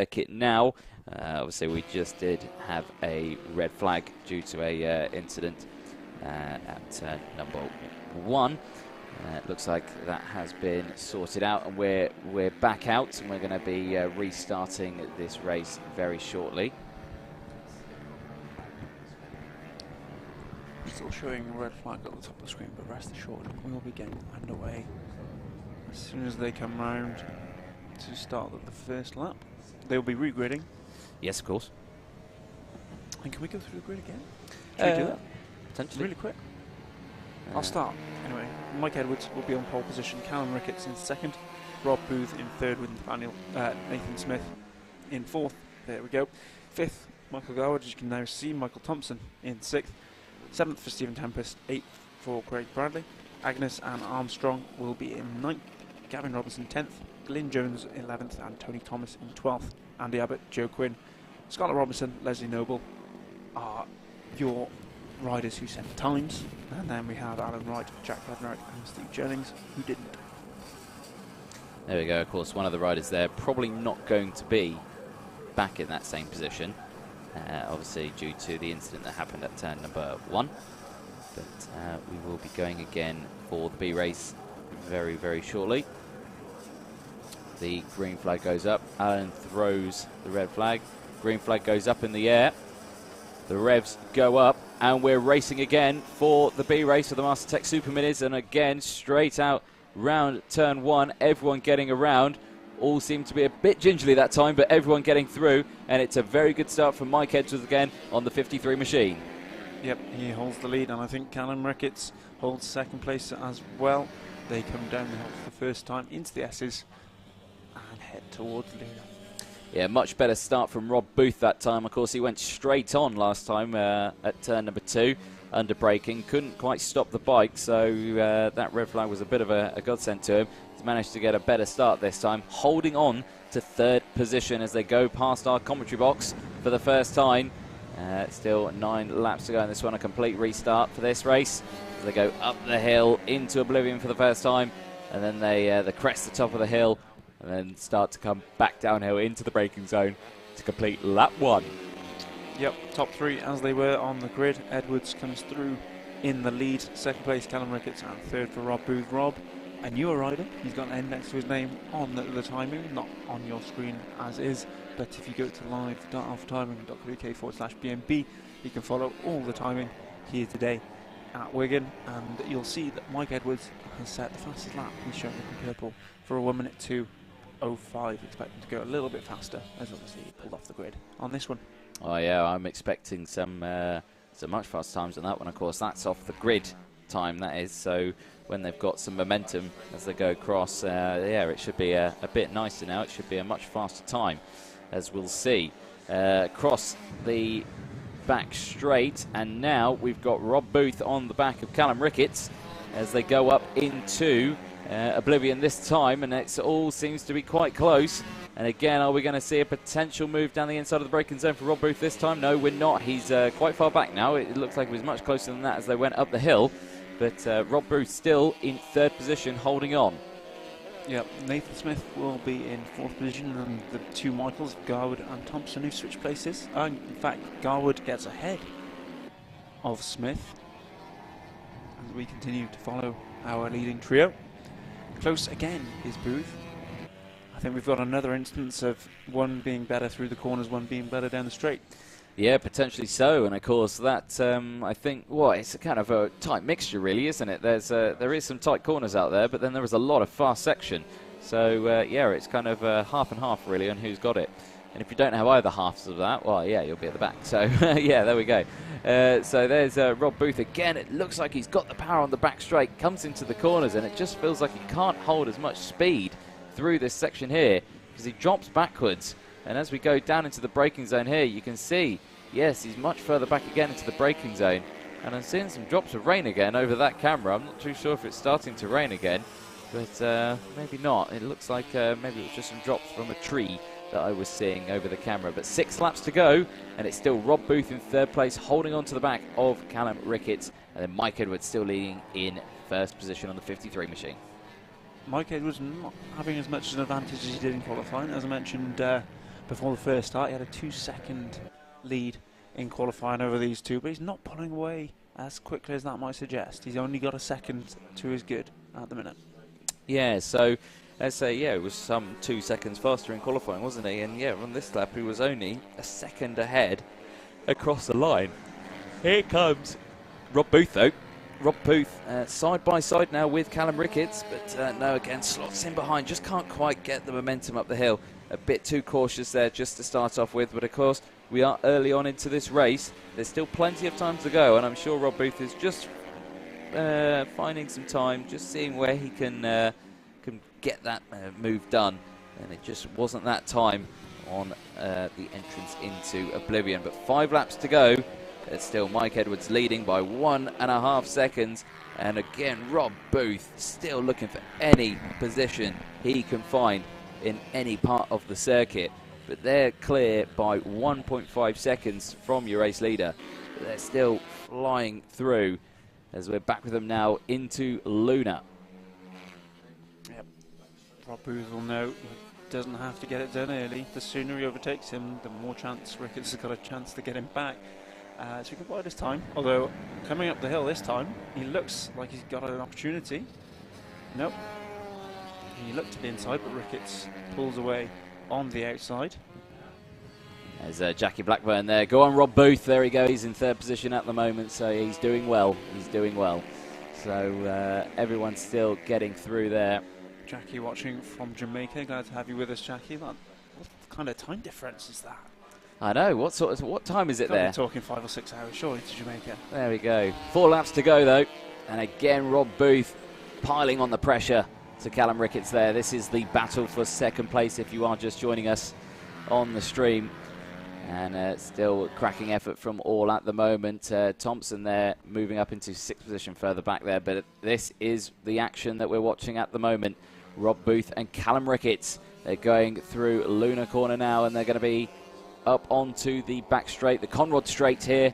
circuit now. Obviously, we just did have a red flag due to a incident at turn number 1. It looks like that has been sorted out, and we're back out, and we're going to be restarting this race very shortly. Still showing a red flag at the top of the screen, but rest assured we will be getting underway as soon as they come round to start the first lap. They'll be regridding. Yes, of course. And can we go through the grid again? Should we do that? Potentially. Really quick. I'll start. Anyway, Mike Edwards will be on pole position, Callum Ricketts in second, Rob Booth in third with Nathan Smith in fourth. There we go. Fifth, Michael Garwood, as you can now see, Michael Thompson in sixth. Seventh for Stephen Tempest, eighth for Craig Bradley. Agnes and Armstrong will be in ninth, Gavin Robinson 10th, Glyn Jones 11th, and Tony Thomas in 12th. Andy Abbott, Joe Quinn, Scarlett Robinson, Leslie Noble are your riders who set the times, and then we have Alan Wright, Jack Bednarek and Steve Jennings who didn't. There we go. Of course, one of the riders there probably not going to be back in that same position, obviously due to the incident that happened at turn number 1. But we will be going again for the B race very, very shortly. The green flag goes up. Alan throws the red flag. Green flag goes up in the air. The revs go up, and we're racing again for the B race of the Master Tech Super Minis. And again, straight out round turn 1, everyone getting around. All seem to be a bit gingerly that time, but everyone getting through. And it's a very good start from Mike Edwards again on the 53 machine. Yep, he holds the lead, and I think Callum Ricketts holds second place as well. They come down the hill for the first time into the S's and head towards the leader. Yeah, much better start from Rob Booth that time. Of course, he went straight on last time at turn number 2, under braking. Couldn't quite stop the bike, so that red flag was a bit of a godsend to him. He's managed to get a better start this time, holding on to third position as they go past our commentary box for the first time. Still 9 laps to go in this one, a complete restart for this race. As they go up the hill into oblivion for the first time, and then they crest the top of the hill, and then start to come back downhill into the braking zone to complete lap 1. Yep, top 3 as they were on the grid. Edwards comes through in the lead. Second place, Callum Ricketts, and third for Rob Booth. Rob, a newer rider. He's got an N next to his name on the timing, not on your screen as is. But if you go to live.alphatiming.co.uk/BMB, you can follow all the timing here today at Wigan, and you'll see that Mike Edwards has set the fastest lap. He's shown up in purple for a 1:02:05. Expecting to go a little bit faster, as obviously he pulled off the grid on this one. Oh yeah, I'm expecting some much faster times than that one. Of course, that's off the grid time, that is. So when they've got some momentum as they go across, yeah, it should be a bit nicer now. It should be a much faster time, as we'll see. Across the back straight, and now we've got Rob Booth on the back of Callum Ricketts as they go up into oblivion this time, and it all seems to be quite close. And again, are we going to see a potential move down the inside of the braking zone for Rob Booth this time? No, we're not. He's quite far back now. It looks like it was much closer than that as they went up the hill, but Rob Booth still in third position, holding on. Yep, Nathan Smith will be in fourth position, and the two Michaels, Garwood and Thompson, who switch places. In fact, Garwood gets ahead of Smith as we continue to follow our leading trio. Close again is Booth. I think we've got another instance of one being better through the corners, one being better down the straight. Yeah, potentially so, and of course that I think, well, it's a kind of a tight mixture, really, isn't it? There is some tight corners out there, but then there is a lot of fast section. So yeah, it's kind of half and half really on who's got it. And if you don't have either halves of that, well, yeah, you'll be at the back. So yeah, there we go. So there's Rob Booth again. It looks like he's got the power on the back straight, comes into the corners, and it just feels like he can't hold as much speed through this section here because he drops backwards. And as we go down into the braking zone here, you can see, yes, he's much further back again into the braking zone. And I'm seeing some drops of rain again over that camera. I'm not too sure if it's starting to rain again, but maybe not. It looks like maybe it's just some drops from a tree that I was seeing over the camera. But 6 laps to go, and it's still Rob Booth in third place, holding on to the back of Callum Ricketts. And then Mike Edwards still leading in first position on the 53 machine. Mike Edwards not having as much an advantage as he did in qualifying. As I mentioned, before the first start. He had a 2-second lead in qualifying over these two, but he's not pulling away as quickly as that might suggest. He's only got a second to his good at the minute. Yeah, so let's say, yeah, it was some 2 seconds faster in qualifying, wasn't he? And yeah, on this lap, he was only a second ahead across the line. Here comes Rob Booth, though. Rob Booth side by side now with Callum Ricketts, but no, again, slots in behind. Just can't quite get the momentum up the hill. A bit too cautious there just to start off with, but of course, we are early on into this race. There's still plenty of time to go, and I'm sure Rob Booth is just finding some time, just seeing where he can get that move done. And it just wasn't that time on the entrance into Oblivion. But 5 laps to go. It's still Mike Edwards leading by 1.5 seconds. And again, Rob Booth still looking for any position he can find in any part of the circuit. But they're clear by 1.5 seconds from your race leader. But they're still flying through as we're back with them now into Luna. Yep. Rob Booth will know he doesn't have to get it done early. The sooner he overtakes him, the more chance Ricketts has got a chance to get him back. So he can buy this time. Although coming up the hill this time, he looks like he's got an opportunity. Nope. He looked to the inside, but Ricketts pulls away on the outside. There's Jackie Blackburn there. Go on, Rob Booth. There he goes. He's in 3rd position at the moment, so he's doing well. He's doing well. So everyone's still getting through there. Jackie watching from Jamaica. Glad to have you with us, Jackie. What kind of time difference is that? I know. What time is it there? We're talking 5 or 6 hours, surely, to Jamaica. There we go. 4 laps to go, though. And again, Rob Booth piling on the pressure to Callum Ricketts there. This is the battle for 2nd place if you are just joining us on the stream. And still cracking effort from all at the moment. Thompson there moving up into 6th position further back there. But this is the action that we're watching at the moment. Rob Booth and Callum Ricketts. They're going through Luna Corner now, and they're going to be up onto the back straight, the Conrod Straight here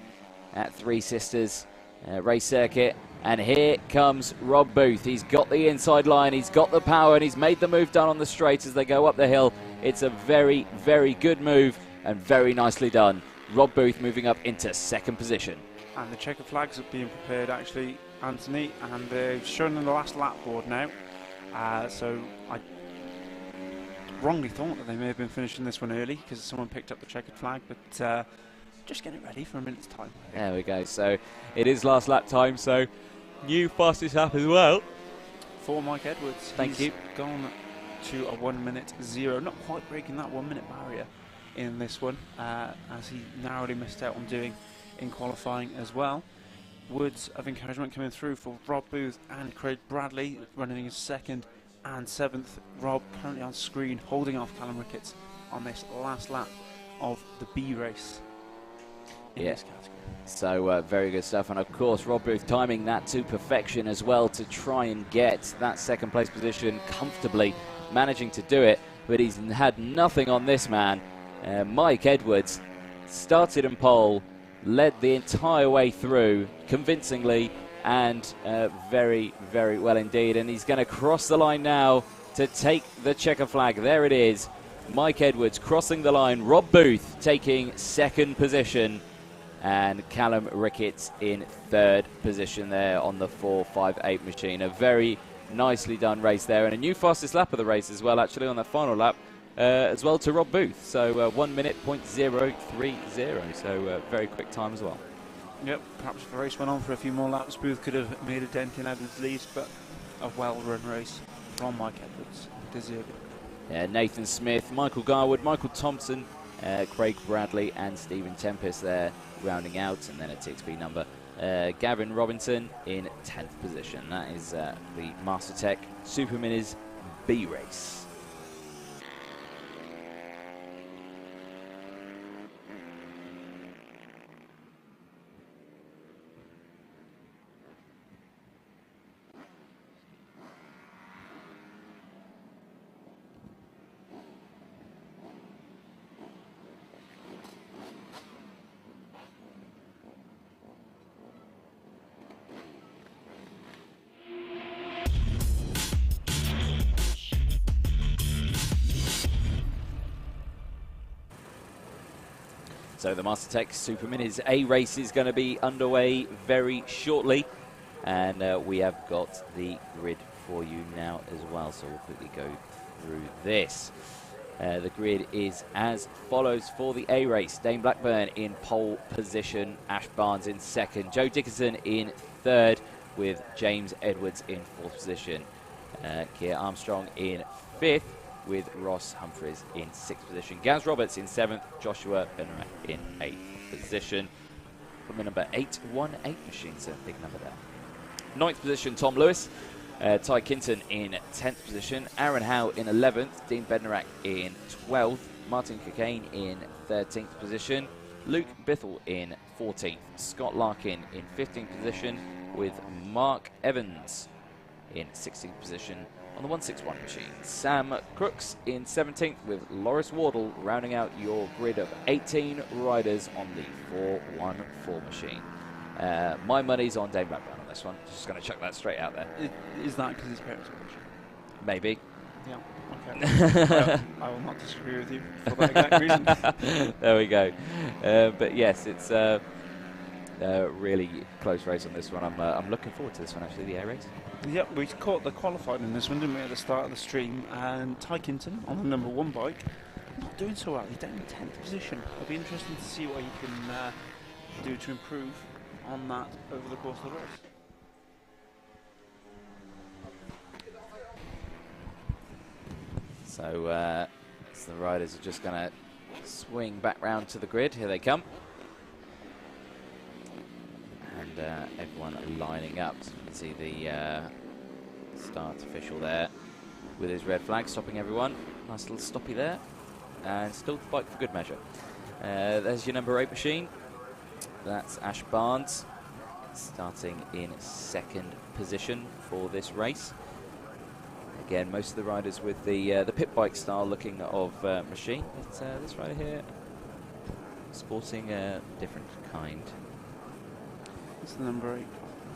at Three Sisters race circuit. And here comes Rob Booth. He's got the inside line, he's got the power, and he's made the move done on the straight as they go up the hill. It's a very, very good move and very nicely done. Rob Booth moving up into 2nd position. And the checker flags are being prepared, actually, Anthony, and they're shown on the last lap board now. So I wrongly thought that they may have been finishing this one early because someone picked up the checkered flag, but just get it ready for a minute's time. There we go. So it is last lap time, so new fastest lap as well for Mike Edwards. Thank you. Gone to a 1:0, not quite breaking that 1 minute barrier in this one, as he narrowly missed out on doing in qualifying as well. Words of encouragement coming through for Rob Booth and Craig Bradley, running in 2nd and 7th. Rob currently on screen holding off Callum Ricketts on this last lap of the B race in this category. So very good stuff, and of course Rob Booth timing that to perfection as well to try and get that 2nd place position comfortably, managing to do it, but he's had nothing on this man. Mike Edwards started in pole, led the entire way through convincingly, and very, very well indeed. And he's going to cross the line now to take the checker flag. There it is. Mike Edwards crossing the line. Rob Booth taking 2nd position. And Callum Ricketts in 3rd position there on the 4.58 machine. A very nicely done race there. And a new fastest lap of the race as well, actually, on that final lap. As well to Rob Booth. So 1 minute .030. So very quick time as well. Yep, perhaps if the race went on for a few more laps, Booth could have made a dent in Edwards' lead, but a well-run race from Mike Edwards. Deserved it. Yeah, Nathan Smith, Michael Garwood, Michael Thompson, Craig Bradley and Stephen Tempest there rounding out. And then at 6B number, Gavin Robinson in 10th position. That is the Mastertech Super Minis B race. So the Master Tech Super Minis A race is going to be underway very shortly. And we have got the grid for you now as well. So we'll quickly go through this. The grid is as follows for the A race. Dane Blackburn in pole position, Ash Barnes in second, Joe Dickinson in third, with James Edwards in fourth position. Keir Armstrong in fifth, with Ross Humphreys in sixth position. Gaz Roberts in seventh, Joshua Benerack in eighth position. From the number 818 machine, so big number there. Ninth position, Tom Lewis. Ty Kinton in 10th position, Aaron Howe in 11th, Dean Bednarak in 12th, Martin Cockayne in 13th position, Luke Bithell in 14th, Scott Larkin in 15th position, with Mark Evans in 16th position on the 161 machine. Sam Crooks in 17th, with Loris Wardle rounding out your grid of 18 riders on the 414 machine. My money's on Dane Blackburn on this one. Just going to chuck that straight out there. Is that because his parents are rich? Maybe. Yeah, okay. I will not disagree with you for that exact reason. There we go. But yes, it's a really close race on this one. I'm looking forward to this one, actually, the air race. Yep, we caught the qualified in this one, didn't we, at the start of the stream? And Ty Kinton on the number 1 bike, not doing so well. He's down in 10th position. It'll be interesting to see what he can do to improve on that over the course of the race. So the riders are just going to swing back round to the grid. Here they come. And everyone lining up. So you can see the start official there with his red flag, stopping everyone. Nice little stoppy there. And still the bike for good measure. There's your number 8 machine. That's Ash Barnes, starting in 2nd position for this race. Again, most of the riders with the pit bike style looking of machine. But this rider here, sporting a different kind. It's the number 8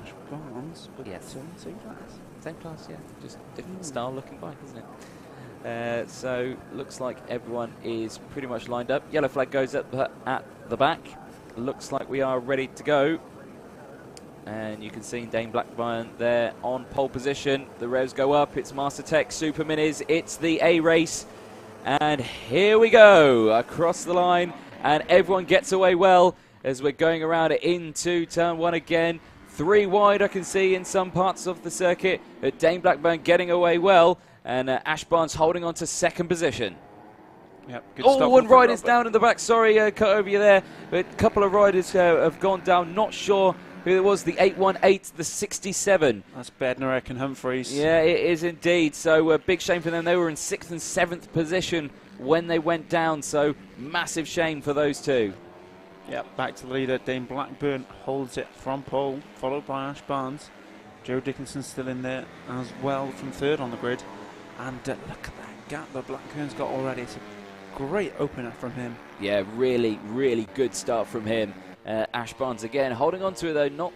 Ash Barnes, but yes, same class. Same class, yeah. Just different style looking bike, isn't it? So looks like everyone is pretty much lined up. Yellow flag goes up at the back. Looks like we are ready to go. And you can see Dane Blackburn there on pole position. The revs go up. It's Master Tech Super Minis. It's the A race. And here we go across the line. And everyone gets away well as we're going around it into turn 1 again. 3 wide, I can see in some parts of the circuit. Dane Blackburn getting away well. And Ash Barnes holding on to 2nd position. Yep, oh, one rider's down in the back. Sorry, cut over you there. But a couple of riders have gone down. Not sure who it was. The 818, the 67. That's Bednarak and Humphreys. Yeah, it is indeed. So big shame for them. They were in 6th and 7th position when they went down. So massive shame for those two. Yep, back to the leader. Dane Blackburn holds it from pole, followed by Ash Barnes. Joe Dickinson still in there as well from 3rd on the grid. And look at that gap that Blackburn's got already. It's a great opener from him. Yeah, really, really good start from him. Ash Barnes again holding on to it though, not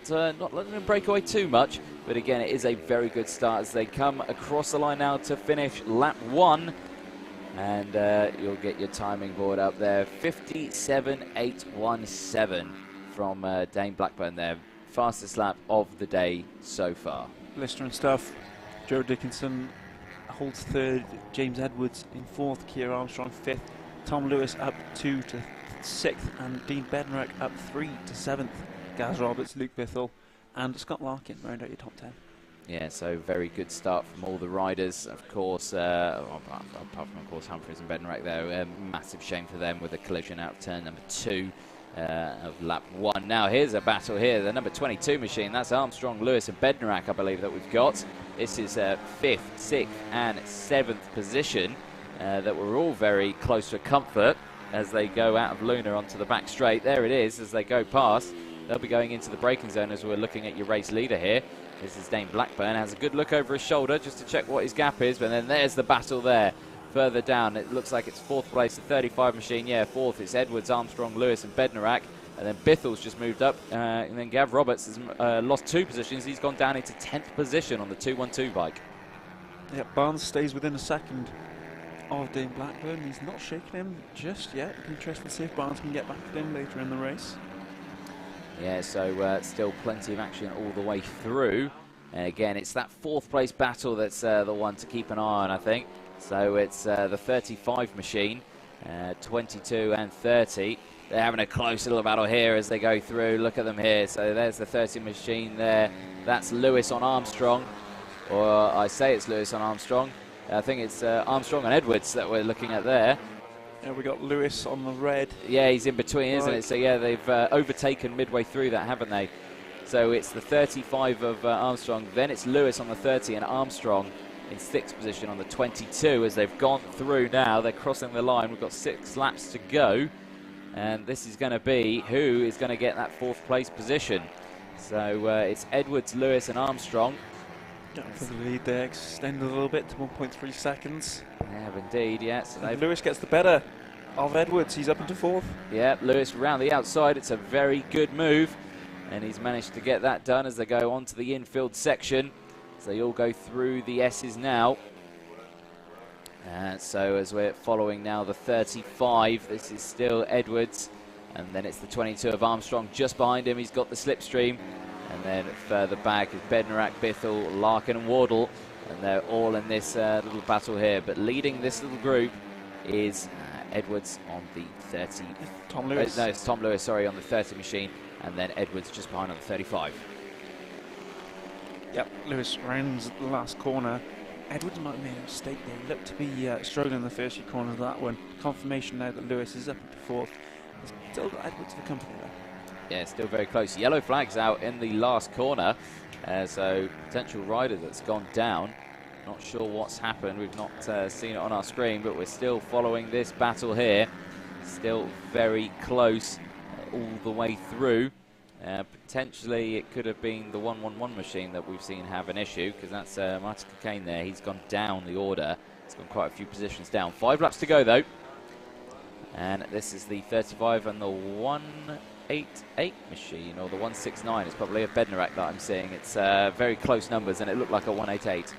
letting him break away too much. But again, it is a very good start as they come across the line now to finish lap 1. And you'll get your timing board up there. 57.817 from Dane Blackburn there. Fastest lap of the day so far. Blistering stuff. Joe Dickinson holds 3rd, James Edwards in 4th, Keir Armstrong 5th, Tom Lewis up 2 to 6th, and Dean Bednarak up 3 to 7th. Gaz Roberts, Luke Bithell, and Scott Larkin round out your top 10. Yeah, so very good start from all the riders. Of course, apart from, of course, Humphreys and Bednarak there. Massive shame for them with a collision out of turn number 2 of lap 1. Now, here's a battle here. The number 22 machine, that's Armstrong, Lewis and Bednarak, I believe, that we've got. This is 5th, 6th and 7th position that were all very close to comfort as they go out of Luna onto the back straight. There it is as they go past. They'll be going into the braking zone as we're looking at your race leader here. This is Dane Blackburn. Has a good look over his shoulder just to check what his gap is, but then there's the battle there. Further down, it looks like it's 4th place, the 35 machine. Yeah, 4th, it's Edwards, Armstrong, Lewis and Bednarak. And then Bithell's just moved up. And then Gav Roberts has lost 2 positions. He's gone down into 10th position on the 212 bike. Yeah, Barnes stays within a second of Dane Blackburn. He's not shaking him just yet. Interesting to see if Barnes can get back at him later in the race. Yeah, so still plenty of action all the way through. And again, it's that fourth place battle that's the one to keep an eye on, I think. So it's the 35 machine, 22 and 30. They're having a close little battle here as they go through. Look at them here. So there's the 30 machine there. That's Lewis on Armstrong. Or I say it's Lewis on Armstrong. I think it's Armstrong and Edwards that we're looking at there. Yeah, we got Lewis on the red. Yeah, he's in between, isn't it? So yeah, they've overtaken midway through that, haven't they? So it's the 35 of Armstrong. Then it's Lewis on the 30 and Armstrong in 6th position on the 22 as they've gone through now. They're crossing the line. We've got 6 laps to go. And this is going to be who is going to get that 4th place position. So it's Edwards, Lewis and Armstrong. Going for the lead there, extended a little bit to 1.3 seconds. They have indeed, yeah. So Lewis gets the better of Edwards. He's up into 4th. Yeah, Lewis round the outside. It's a very good move. And he's managed to get that done as they go on to the infield section. So they all go through the S's now. And so as we're following now the 35, this is still Edwards. And then it's the 22 of Armstrong just behind him. He's got the slipstream. And then further back is Bednarak, Bithell, Larkin and Wardle. And they're all in this little battle here. But leading this little group is Edwards on the 30. Tom Lewis. No, it's Tom Lewis, sorry, on the 30 machine. And then Edwards just behind on the 35. Yep, Lewis rounds the last corner. Edwards might have made a mistake there. He looked to be struggling in the first few corners of that one. Confirmation now that Lewis is up into 4th. He's still got Edwards for company there. Yeah, still very close. Yellow flags out in the last corner. So potential rider that's gone down. Not sure what's happened. We've not seen it on our screen, but we're still following this battle here. Still very close all the way through. Potentially it could have been the 111 machine that we've seen have an issue, because that's Martin Cocaine there. He's gone down the order. He's gone quite a few positions down. 5 laps to go though. And this is the 35 and the 188 machine, or the 169 is probably a Bednarak that I'm seeing. It's very close numbers, and it looked like a 188.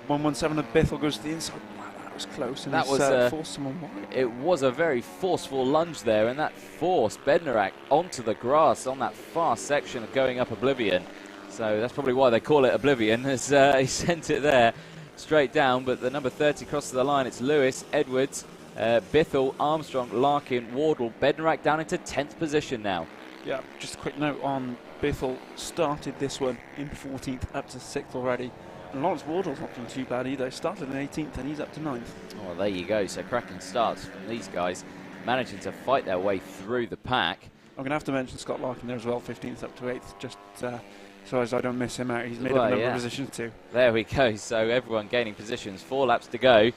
117 of Bithell goes to the inside. Wow, that was close. And that was forced someone wide. It was a very forceful lunge there, and that forced Bednarak onto the grass on that fast section of going up Oblivion. So that's probably why they call it Oblivion, as he sent it there straight down. But the number 30 crosses the line. It's Lewis, Edwards, Bithell, Armstrong, Larkin, Wardle, Bednarak down into 10th position now. Yeah, just a quick note on Bithell. Started this one in 14th, up to 6th already. And Lawrence Wardle's not doing too bad either. Started in 18th and he's up to 9th. Oh, well, there you go. So cracking starts from these guys, managing to fight their way through the pack. I'm going to have to mention Scott Larkin there as well, 15th up to 8th, just so as I don't miss him out. He's made up a number of positions too. There we go. So everyone gaining positions. 4 laps to go.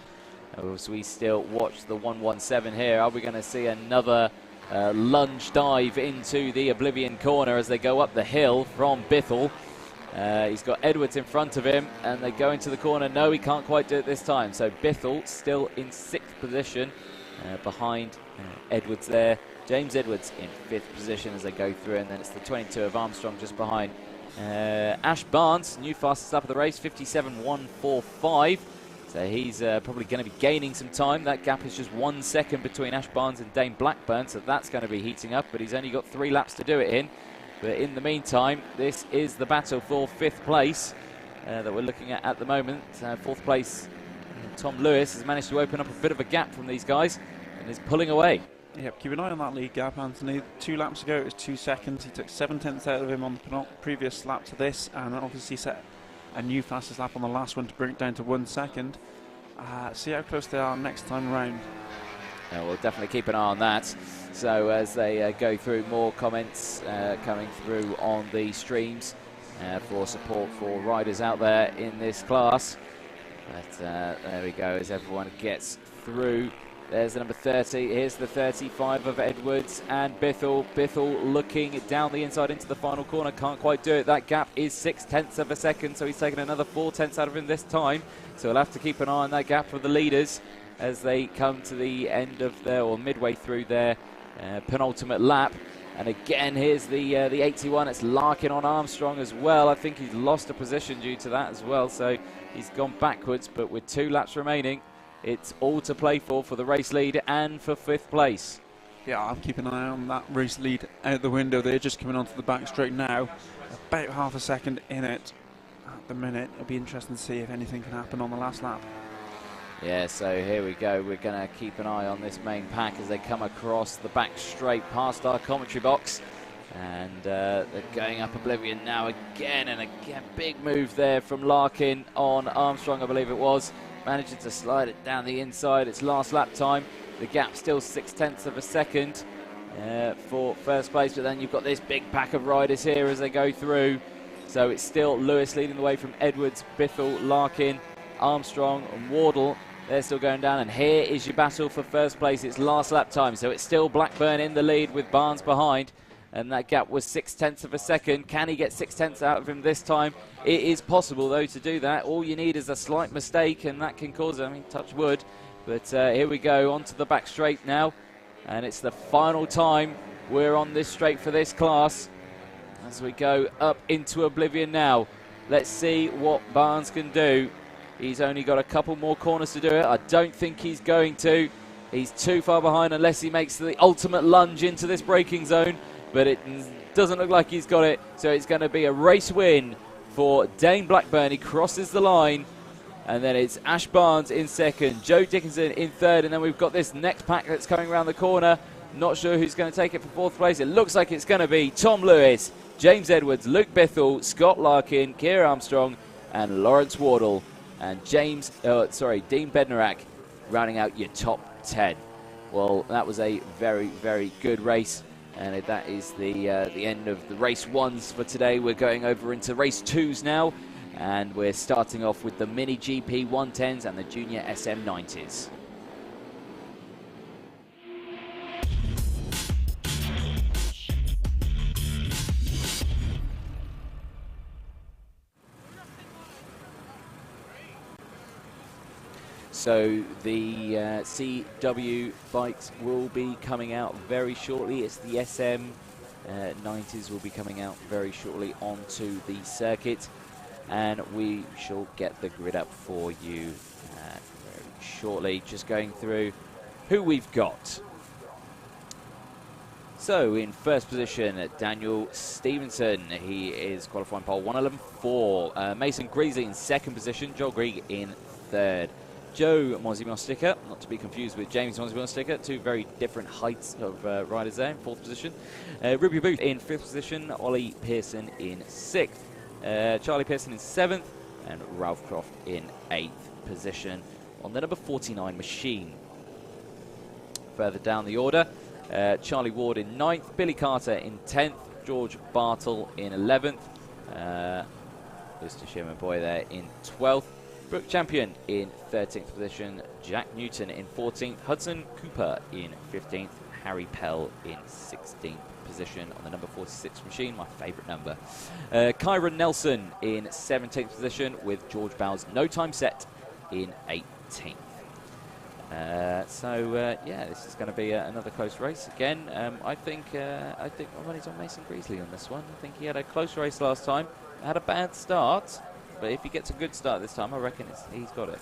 As we still watch the 117 here, are we going to see another lunge dive into the Oblivion corner as they go up the hill from Bithell? He's got Edwards in front of him, and they go into the corner. No, he can't quite do it this time. So Bithell still in 6th position behind Edwards there. James Edwards in 5th position as they go through, and then it's the 22 of Armstrong just behind. Ash Barnes, new fastest lap of the race, 57.145. So he's probably going to be gaining some time. That gap is just 1 second between Ash Barnes and Dane Blackburn, so that's going to be heating up, but he's only got 3 laps to do it in. But in the meantime, this is the battle for 5th place that we're looking at the moment. 4th place, Tom Lewis has managed to open up a bit of a gap from these guys and is pulling away. Yep, keep an eye on that lead gap, Anthony. 2 laps ago, it was 2 seconds. He took 7/10 out of him on the previous lap to this, and obviously set a new fastest lap on the last one to bring it down to 1 second. See how close they are next time round. We'll definitely keep an eye on that. So as they go through, more comments coming through on the streams for support for riders out there in this class. But there we go, as everyone gets through. There's the number 30, here's the 35 of Edwards and Bithell. Bithell looking down the inside into the final corner, can't quite do it. That gap is 6/10 of a second, so he's taken another 4/10 out of him this time. So we'll have to keep an eye on that gap for the leaders as they come to the end of their, or midway through their penultimate lap. And again, here's the 81, it's Larkin on Armstrong as well. I think he's lost a position due to that as well, so he's gone backwards, but with 2 laps remaining, it's all to play for the race lead and for 5th place. Yeah, I'm keeping an eye on that race lead out the window. They're just coming onto the back straight now. About half a second in it at the minute. It'll be interesting to see if anything can happen on the last lap. Yeah, so here we go. We're going to keep an eye on this main pack as they come across the back straight past our commentary box. And they're going up Oblivion now again, and again, big move there from Larkin on Armstrong, I believe it was. Managing to slide it down the inside. It's last lap time. The gap still 0.6 of a second for first place, but then you've got this big pack of riders here as they go through. So it's still Lewis leading the way from Edwards, Bithell, Larkin, Armstrong and Wardle. They're still going down, and here is your battle for first place. It's last lap time, so it's still Blackburn in the lead with Barnes behind. And that gap was 0.6 of a second. Can he get 0.6 out of him this time? It is possible, though, to do that. All you need is a slight mistake, and that can cause, touch wood. But here we go, onto the back straight now. And it's the final time we're on this straight for this class. As we go up into Oblivion now. Let's see what Barnes can do. He's only got a couple more corners to do it. I don't think he's going to. He's too far behind unless he makes the ultimate lunge into this braking zone. But it doesn't look like he's got it. So it's going to be a race win for Dane Blackburn. He crosses the line. And then it's Ash Barnes in second, Joe Dickinson in third. And then we've got this next pack that's coming around the corner. Not sure who's going to take it for fourth place. It looks like it's going to be Tom Lewis, James Edwards, Luke Bithell, Scott Larkin, Keir Armstrong, and Lawrence Wardle. And Dean Bednarak rounding out your top 10. Well, that was a very, very good race. And that is the end of the race ones for today. We're going over into race twos now. And we're starting off with the Mini GP 110s and the Junior SM 90s. So the CW bikes will be coming out very shortly. It's the SM 90s will be coming out very shortly onto the circuit. And we shall get the grid up for you very shortly. Just going through who we've got. So in first position, Daniel Stevenson. He is qualifying pole 1:11.4. Mason Greasley in second position. Joel Grieg in third. Joe Mosimosticker, not to be confused with James Mosimosticker, two very different heights of riders there in fourth position. Ruby Booth in fifth position. Ollie Pearson in sixth. Charlie Pearson in 7th, and Ralph Croft in 8th position on the number 49 machine. Further down the order, Charlie Ward in 9th, Billy Carter in 10th, George Bartle in 11th, Mr. Sherman Boy there in 12th, Brooke Champion in 13th position, Jack Newton in 14th, Hudson Cooper in 15th, Harry Pell in 16th position on the number 46 machine, my favourite number. Kyron Nelson in 17th position with George Bowles No Time Set in 18th. Yeah, this is going to be another close race again. I think my money's on Mason Greasley on this one. I think he had a close race last time, had a bad start, but if he gets a good start this time, I reckon he's got it.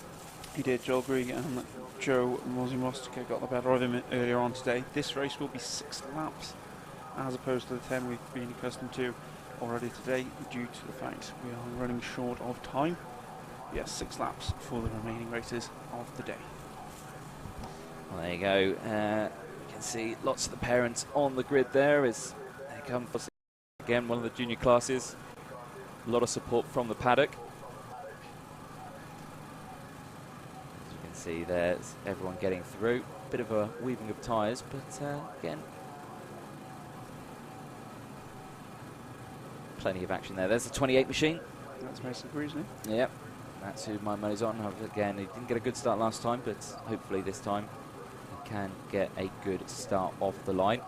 He did. Joel Grieg and Joe Mosimosticker got the better of him earlier on today. This race will be 6 laps as opposed to the 10 we've been accustomed to already today due to the fact we are running short of time. Yes, 6 laps for the remaining races of the day. Well, there you go. You can see lots of the parents on the grid there as they come for again one of the junior classes. A lot of support from the paddock. As you can see, there's everyone getting through. Bit of a weaving of tyres, but again, plenty of action there. There's the 28 machine. That's Mason Greasley. Yep, that's who my money's on. Again, he didn't get a good start last time, but hopefully this time he can get a good start off the line.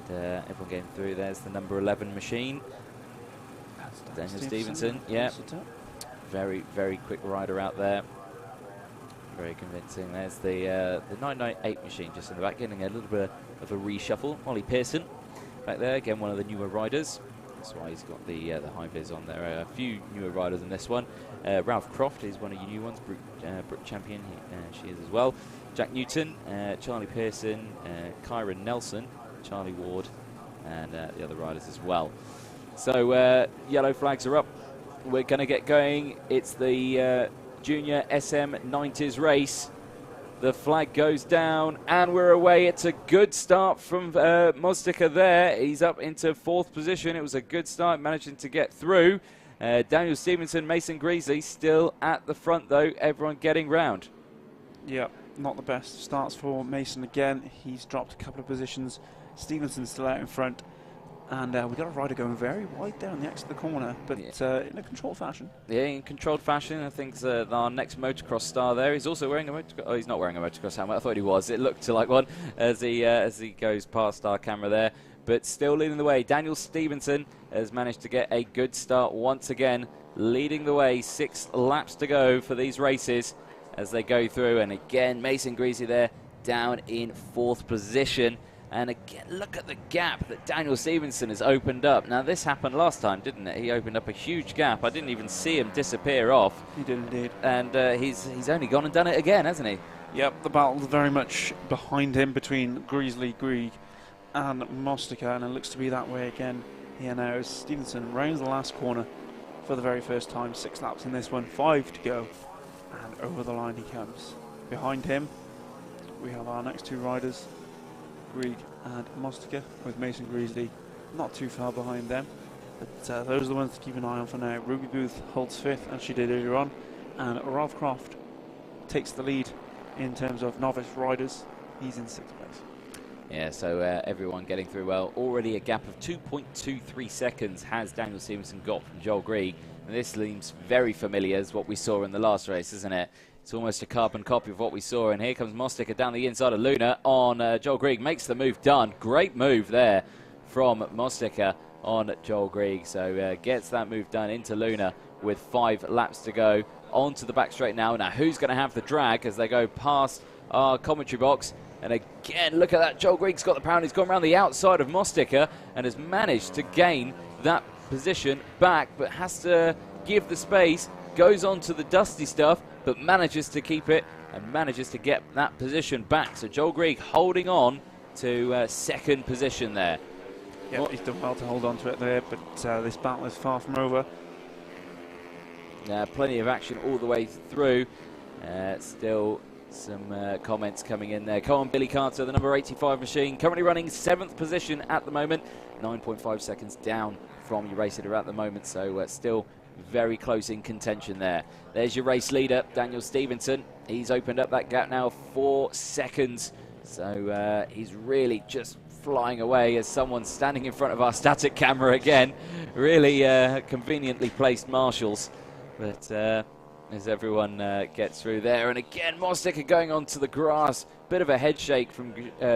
And everyone getting through. There's the number 11 machine. That's Daniel Stevenson. Yeah, very, very quick rider out there. Very convincing. There's the 998 machine just in the back, getting a little bit of a reshuffle. Ollie Pearson back there, again one of the newer riders. That's why he's got the high vis on there. A few newer riders in this one. Ralph Croft is one of your new ones. Brooke Champion, she is as well. Jack Newton, Charlie Pearson, Kyron Nelson, Charlie Ward, and the other riders as well. So yellow flags are up. We're going to get going. It's the Junior SM90s race. The flag goes down, and we're away. It's a good start from Mozdika there. He's up into 4th position. It was a good start, managing to get through. Daniel Stevenson, Mason Greasley still at the front, though. Everyone getting round. Yeah, not the best starts for Mason again. He's dropped a couple of positions. Stevenson's still out in front. And we've got a rider going very wide down the exit of the corner, but in a controlled fashion. Yeah, in controlled fashion. I think our next motocross star there. He's also wearing a motocross. Oh, he's not wearing a motocross helmet. I thought he was. It looked like one as he goes past our camera there. But still leading the way. Daniel Stevenson has managed to get a good start once again, leading the way. 6 laps to go for these races as they go through. And again, Mason Greasy there down in 4th position. And again, look at the gap that Daniel Stevenson has opened up. Now, this happened last time, didn't it? He opened up a huge gap. I didn't even see him disappear off. He did indeed. And he's only gone and done it again, hasn't he? Yep, the battle's very much behind him between Greig and Mozdika, and it looks to be that way again here now as Stevenson rounds the last corner for the very first time. 6 laps in this one, 5 to go. And over the line he comes. Behind him, we have our next 2 riders, Greig and Mozdika, with Mason Greasley not too far behind them. But those are the ones to keep an eye on for now. Ruby Booth holds 5th, as she did earlier on, and Ralph Croft takes the lead in terms of novice riders. He's in 6th place. Yeah, so everyone getting through well. Already a gap of 2.23 seconds has Daniel Stevenson got from Joel Greig. And this seems very familiar as what we saw in the last race, isn't it? It's almost a carbon copy of what we saw. And here comes Mozdika down the inside of Luna on Joel Greig. Makes the move done. Great move there from Mozdika on Joel Greig. So gets that move done into Luna with 5 laps to go. Onto the back straight now. Now who's going to have the drag as they go past our commentary box? And again, look at that. Joel Greig's got the power. He's gone around the outside of Mozdika and has managed to gain that position back, but has to give the space. Goes on to the dusty stuff, but manages to keep it and manages to get that position back. So Joel Greig holding on to 2nd position there. Yeah, he's done well to hold on to it there, but this battle is far from over. Plenty of action all the way through. Still some comments coming in there. Come on, Billy Carter, the number 85 machine, currently running 7th position at the moment. 9.5 seconds down from your race leader at the moment, so still very close in contention there. There's your race leader, Daniel Stevenson. He's opened up that gap now 4 seconds. So he's really just flying away as someone's standing in front of our static camera again. Really conveniently placed marshals. But as everyone gets through there. And again, Mozdika going onto the grass. Bit of a head shake from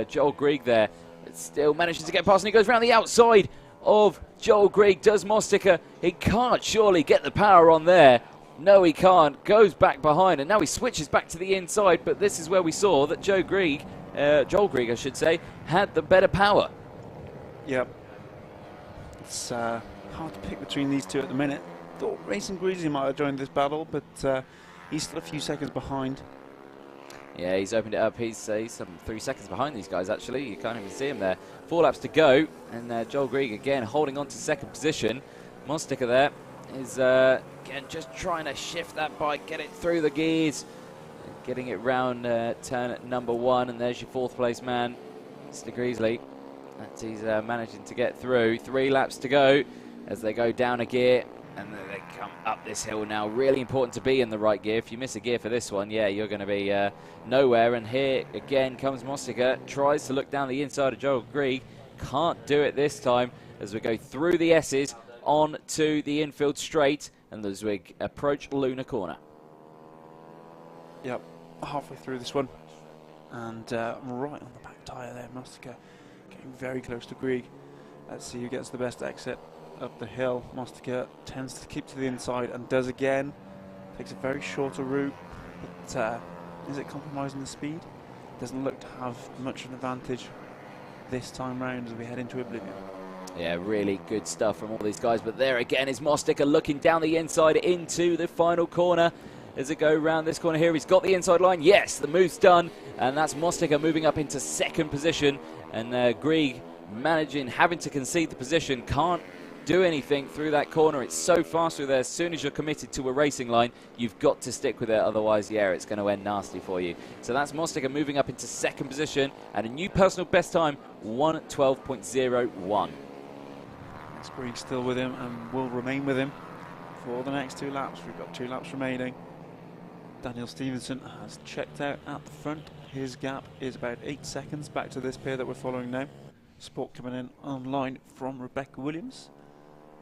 Joel Greig there. But still manages to get past, and he goes around the outside of Joel Greig. Does Mozdika? He can't surely get the power on there. No, he can't. Goes back behind, and now he switches back to the inside. But this is where we saw that Joel Greig, I should say, had the better power. Yep. It's hard to pick between these two at the minute. Thought Mason Greasley might have joined this battle, but he's still a few seconds behind. Yeah, he's opened it up. He's some 3 seconds behind these guys, actually. You can't even see him there. 4 laps to go, and Joel Greig again holding on to 2nd position. Mozdika there is again just trying to shift that bike, get it through the gears, getting it round turn number 1, and there's your 4th place man, Mr. Greasley. He's managing to get through. 3 laps to go as they go down a gear. And then they come up this hill now. Really important to be in the right gear. If you miss a gear for this one, yeah, you're going to be nowhere. And here again comes Mozdika. Tries to look down the inside of Joel Greig. Can't do it this time as we go through the S's on to the infield straight. And as we approach Luna Corner. Yep, halfway through this one. And right on the back tyre there, Mozdika getting very close to Greig. Let's see who gets the best exit up the hill. Mozdika tends to keep to the inside and does again. Takes a very shorter route, but is it compromising the speed? Doesn't look to have much of an advantage this time round as we head into Oblivion. Yeah, really good stuff from all these guys. But there again is Mosticker looking down the inside into the final corner. As it go around this corner here, he's got the inside line. Yes, the move's done. And that's Mosticker moving up into second position. And Grieg having to concede the position. Can't do anything through that corner. It's so fast through there. As soon as you're committed to a racing line, you've got to stick with it. Otherwise, yeah, it's going to end nasty for you. So that's Mosticker moving up into second position. And a new personal best time, 1:12.01. Grieg still with him and will remain with him for the next 2 laps. We've got 2 laps remaining. Daniel Stevenson has checked out at the front. His gap is about 8 seconds back to this pair that we're following now. Support coming in online from Rebecca Williams.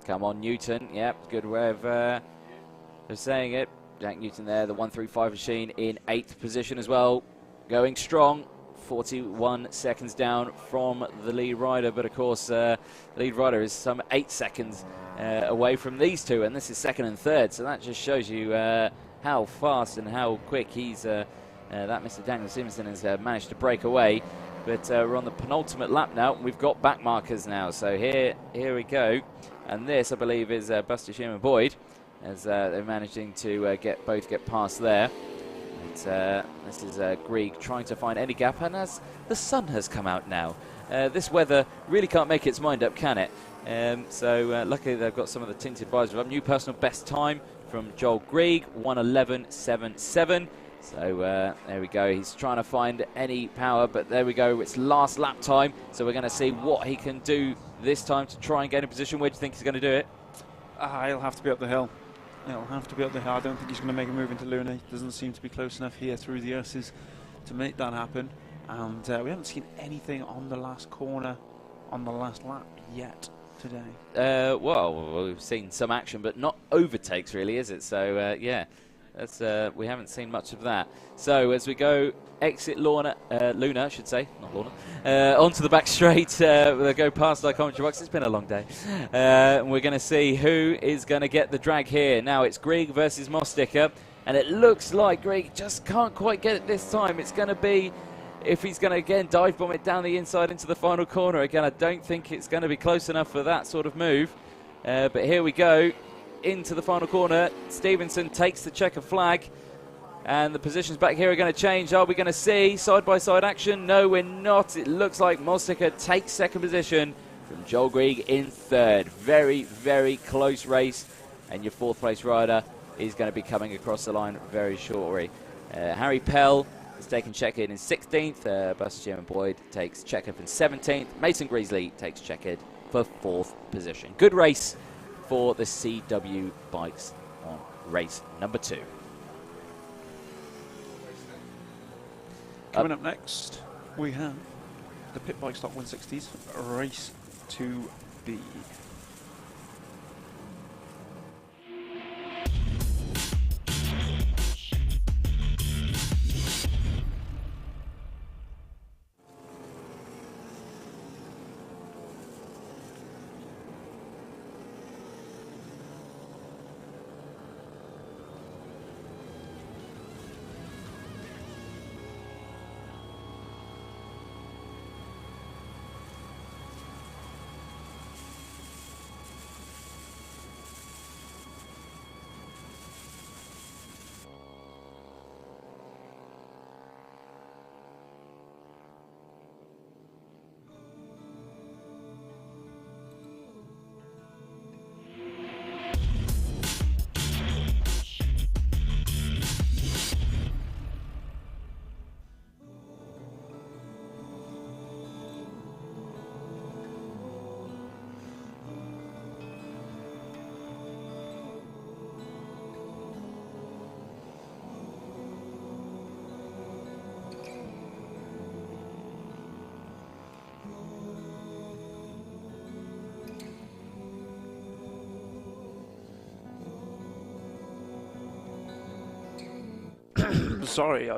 Come on, Newton. Yep, good way of saying it. Jack Newton there, the 135 machine in 8th position as well. Going strong. 41 seconds down from the lead rider, but of course the lead rider is some 8 seconds away from these two, and this is second and third, so that just shows you how fast and how quick he's that Mr. Daniel Stevenson has managed to break away. But we're on the penultimate lap now. We've got back markers now, so here we go, and this I believe is Buster Schumann Boyd, as they're managing to both get past there. This is Grieg trying to find any gap, and as the sun has come out now, this weather really can't make its mind up, can it? So luckily they've got some of the tinted visors up. New personal best time from Joel Grieg, 1:11.77. So there we go. He's trying to find any power, but there we go. It's last lap time, so we're going to see what he can do this time to try and get in position. Where do you think he's going to do it? He'll have to be up the hill. He'll have to be up the hill. I don't think he's going to make a move into Luna. He doesn't seem to be close enough here through the Urses to make that happen. And we haven't seen anything on the last corner, on the last lap yet today. Well, we've seen some action, but not overtakes really, is it? So, yeah, that's, we haven't seen much of that. So as we go exit Luna, I should say, not Lorna, onto the back straight, we'll go past our commentary box. It's been a long day. And we're going to see who is going to get the drag here. Now it's Grieg versus Mosticker, and it looks like Grieg just can't quite get it this time. It's going to be, if he's going to again dive bomb it down the inside into the final corner. Again, I don't think it's going to be close enough for that sort of move. But here we go, into the final corner. Stevenson takes the checker flag. And the positions back here are going to change. Are we going to see side-by-side action? No, we're not. It looks like Mosticker takes second position from Joel Grieg in third. Very, very close race. And your 4th place rider is going to be coming across the line very shortly. Harry Pell has taken checkered in 16th. Buster Schumann Boyd takes checkered in 17th. Mason Greasley takes checkered for 4th position. Good race for the CW bikes on race number 2. Coming up next, we have the Pit Bike Stock 160s, race 2B. Sorry,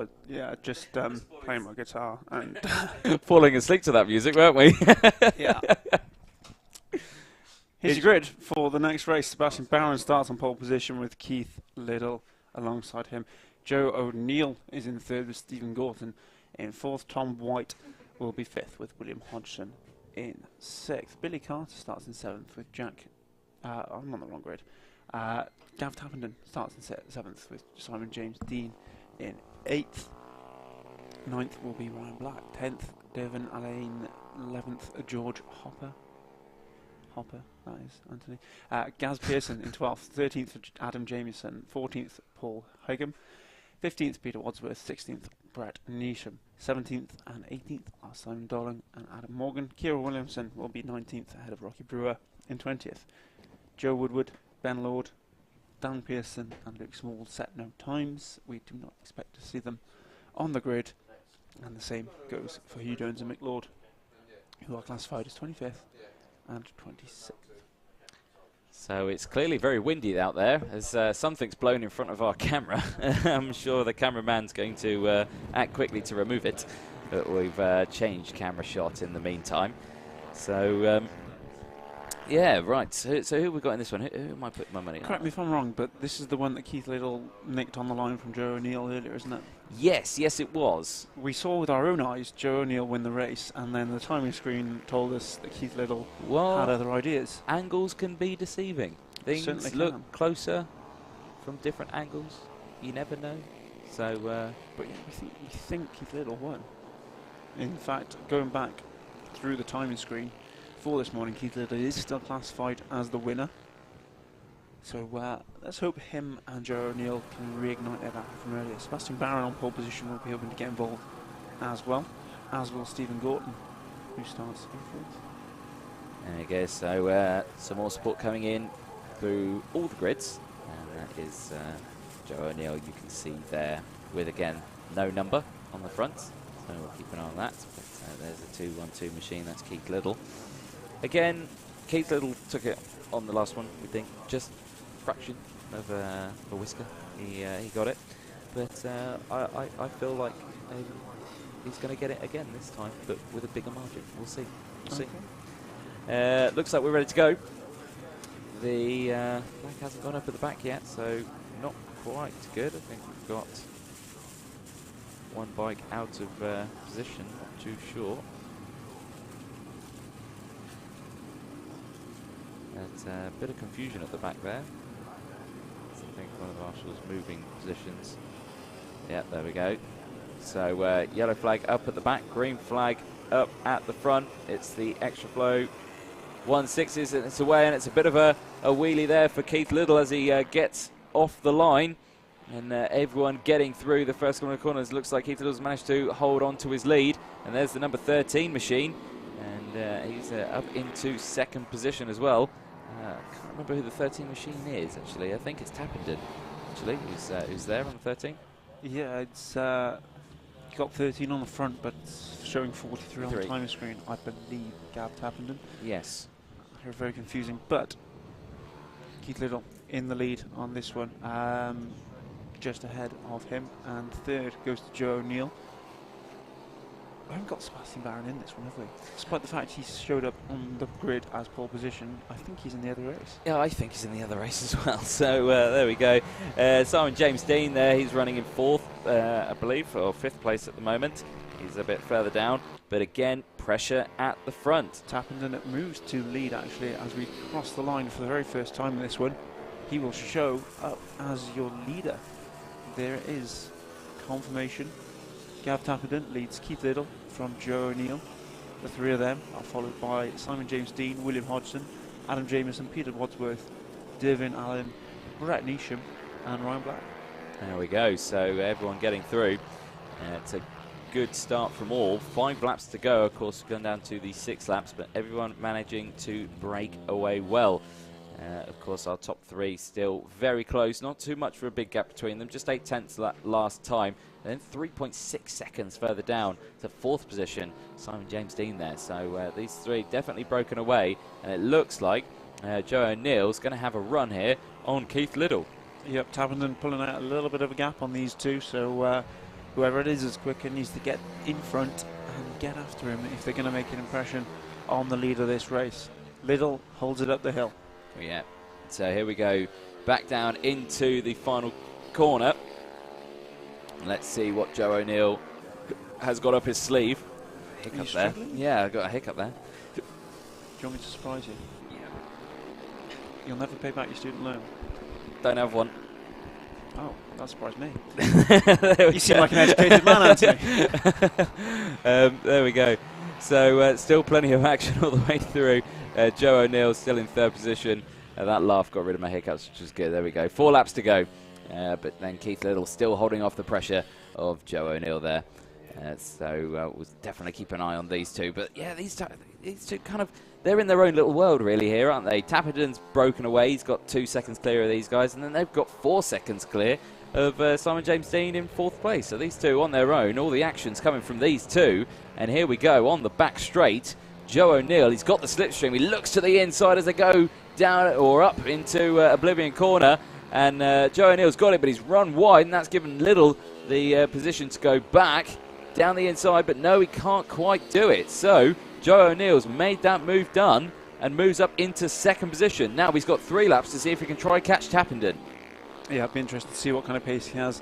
just playing my guitar and falling asleep to that music, weren't we? yeah. Here's your grid for the next race. Sebastian Barron starts on pole position with Keith Liddell alongside him. Joe O'Neill is in 3rd with Stephen Gorton. In 4th, Tom White will be 5th with William Hodgson. in 6th. Billy Carter starts in 7th with Jack. I'm on the wrong grid. Gav Tappenden starts in 7th with Simon James Dean in 8th. 9th will be Ryan Black. 10th, Devon Alain. 11th, George Hopper, that is Anthony. Gaz Pearson in 12th. 13th, Adam Jamieson. 14th, Paul Higham. 15th, Peter Wadsworth. 16th, Brett Neesham. 17th and 18th are Simon Dolling and Adam Morgan. Kira Williamson will be 19th ahead of Rocky Brewer in 20th. Joe Woodward, Ben Lord, Dan Pearson and Luke Small set no times. We do not expect to see them on the grid. And the same goes for Hugh Jones and Mick Lord, who are classified as 25th and 26th. So it's clearly very windy out there, as something's blown in front of our camera. I'm sure the cameraman's going to act quickly to remove it, but we've changed camera shot in the meantime. So, yeah, right. So who have we got in this one? Who am I putting my money on? Correct me if I'm wrong, but this is the one that Keith Little nicked on the line from Joe O'Neill earlier, isn't it? Yes, it was. We saw with our own eyes Joe O'Neill win the race, and then the timing screen told us that Keith Little had other ideas. Angles can be deceiving. Things look closer from different angles. You never know. So, but yeah, we think Keith Little won. In fact, going back through the timing screen for this morning, Keith Little is still classified as the winner. So let's hope him and Joe O'Neill can reignite their battle from earlier. Sebastian Barron on pole position will be hoping to get involved as well, as will Stephen Gorton, who starts in 4th. There you go. So some more support coming in through all the grids, and that is Joe O'Neill. You can see there with again no number on the front, so we'll keep an eye on that. But there's a 2-1-2 machine. That's Keith Little. Again, Keith Little took it on the last one. We think just fraction of a whisker. He got it, but I feel like he's going to get it again this time, but with a bigger margin. We'll see. We'll see. Looks like we're ready to go. The flag hasn't gone up at the back yet, so not quite good. I think we've got one bike out of position, not too short. But a bit of confusion at the back there. I think one of the marshals moving positions. Yeah, there we go. So yellow flag up at the back, green flag up at the front. It's the extra flow 1/6s, and it's away, and it's a bit of a wheelie there for Keith Little as he gets off the line. And everyone getting through the first couple of corners. Looks like Keith Little's managed to hold on to his lead. And there's the number 13 machine. And he's up into 2nd position as well. I can't remember who the 13 machine is, actually. I think it's Tappenden, actually, who's there on the 13. Yeah, it's got 13 on the front, but showing 43 on the timer screen. I believe Gav Tappenden. Yes. They're very confusing, but Keith Little in the lead on this one, just ahead of him, and 3rd goes to Joe O'Neill. We haven't got Sebastian Barron in this one, have we? Despite the fact he showed up on the grid as pole position, I think he's in the other race. Yeah, I think he's in the other race as well. So there we go. Simon James Dean there, he's running in 4th, I believe, or 5th place at the moment. He's a bit further down, but again, pressure at the front. Tappenden moves to lead, actually, as we cross the line for the very first time in this one. He will show up as your leader. There it is, confirmation. Gav Tappenden leads Keith Little from Joe O'Neill. The 3 of them are followed by Simon James Dean, William Hodgson, Adam Jamieson, Peter Wadsworth, Devin Allen, Brett Neesham and Ryan Black. There we go, so everyone getting through. It's a good start from all. 5 laps to go, of course, we've gone down to the 6 laps, but everyone managing to break away well. Of course, our top 3 still very close, not too much for a big gap between them, just 8/10 last time, and then 3.6 seconds further down to 4th position, Simon James Dean there. So these 3 definitely broken away, and it looks like Joe O'Neill's going to have a run here on Keith Little. Yep, Tappenden pulling out a little bit of a gap on these 2, so whoever it is quicker needs to get in front and get after him if they're going to make an impression on the lead of this race. Little holds it up the hill. Yeah, so here we go, back down into the final corner. Let's see what Joe O'Neill has got up his sleeve. Hiccup there. Struggling? Yeah, I got a hiccup there. you want me to surprise you? You'll never pay back your student loan. Don't have one. Oh, that surprised me. You seem like an educated man, Anthony. There we go. So still plenty of action all the way through. Joe O'Neill still in third position. That laugh got rid of my hiccups, which was good. There we go. 4 laps to go. But then Keith Little still holding off the pressure of Joe O'Neill there. So we'll definitely keep an eye on these two. But yeah, these two kind of, they're in their own little world really here, aren't they? Tappington's broken away. He's got 2 seconds clear of these guys. And then they've got 4 seconds clear of Simon James Dean in 4th place. So these two on their own. All the action's coming from these two. And here we go on the back straight. Joe O'Neill, he's got the slipstream. He looks to the inside as they go down or up into Oblivion Corner. And Joe O'Neill's got it, but he's run wide. And that's given Little the position to go back down the inside. But no, he can't quite do it. So Joe O'Neill's made that move done and moves up into 2nd position. Now he's got 3 laps to see if he can try catch Tappington. Yeah, I'd be interested to see what kind of pace he has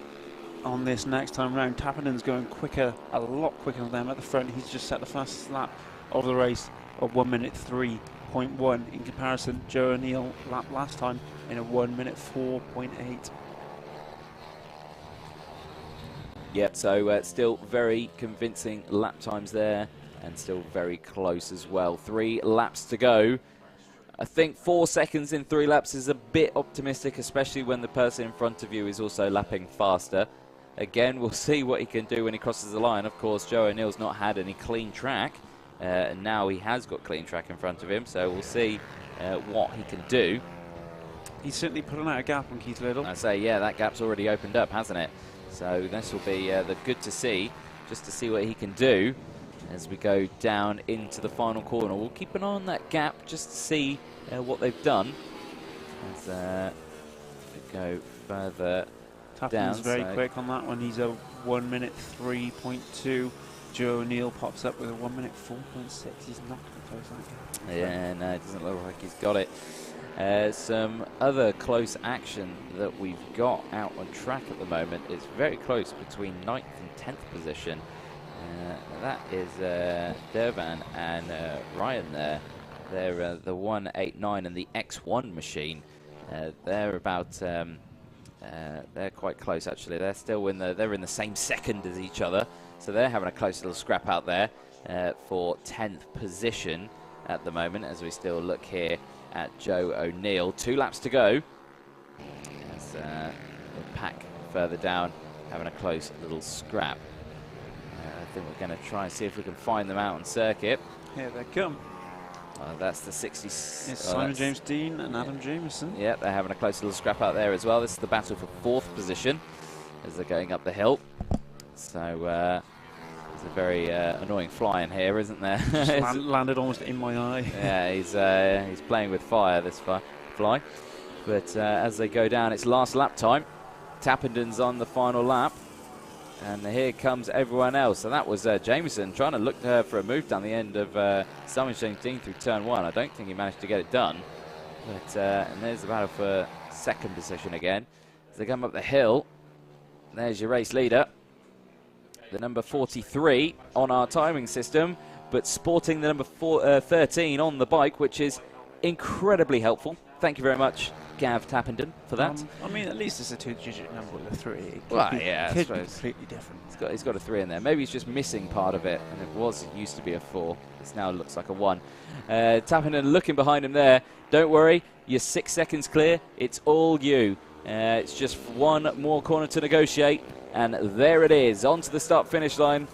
on this next time round. Tappington's going quicker, a lot quicker than them at the front. He's just set the fastest lap of the race of 1 minute 3.1. In comparison, Joe O'Neill lap last time in a 1 minute 4.8. Yep, so still very convincing lap times there and still very close as well. 3 laps to go. I think 4 seconds in 3 laps is a bit optimistic, especially when the person in front of you is also lapping faster. Again, we'll see what he can do when he crosses the line. Of course, Joe O'Neill's not had any clean track, and now he has got clean track in front of him, so we'll see what he can do. He's certainly putting out a gap on Keith Little. I say, yeah, that gap's already opened up, hasn't it? So this will be the good to see, just to see what he can do as we go down into the final corner. We'll keep an eye on that gap just to see what they've done as we go further Tappington's down. very quick on that one. He's a 1 minute 3.2. Joe O'Neill pops up with a 1 minute 4.6. He's not going to close that gap. Yeah, no, it doesn't look like he's got it. Some other close action that we've got out on track at the moment. It's very close between 9th and 10th position. That is Dervan and Ryan there. They're the 189 and the X1 machine. They're about they're quite close actually. They're still they're in the same second as each other, so they're having a close little scrap out there for 10th position at the moment. As we still look here at Joe O'Neill, 2 laps to go. As the pack further down having a close little scrap. I think we're going to try and see if we can find them out on circuit. Here they come. That's the 60s. It's Simon James Dean and Adam Jameson. Yeah, they're having a close little scrap out there as well. This is the battle for 4th position as they're going up the hill. So there's a very annoying fly in here, isn't there? Just landed almost in my eye. Yeah, he's playing with fire, this fly. But as they go down, it's last lap time. Tappington's on the final lap. And here comes everyone else. So that was Jameson trying to look for a move down the end of Simon James Dean through turn 1. I don't think he managed to get it done. But and there's the battle for 2nd position again. As they come up the hill, there's your race leader. The number 43 on our timing system, but sporting the number 13 on the bike, which is incredibly helpful. Thank you very much, Gav Tappington, for that. I mean, at least it's a 2-digit number with a 3. It well, could be, yeah, I could suppose. be completely different. He's got a 3 in there. Maybe he's just missing part of it, and it used to be a 4. It now looks like a 1. Tappington looking behind him there. Don't worry, you're 6 seconds clear. It's all you. It's just 1 more corner to negotiate, and there it is, onto the start-finish line.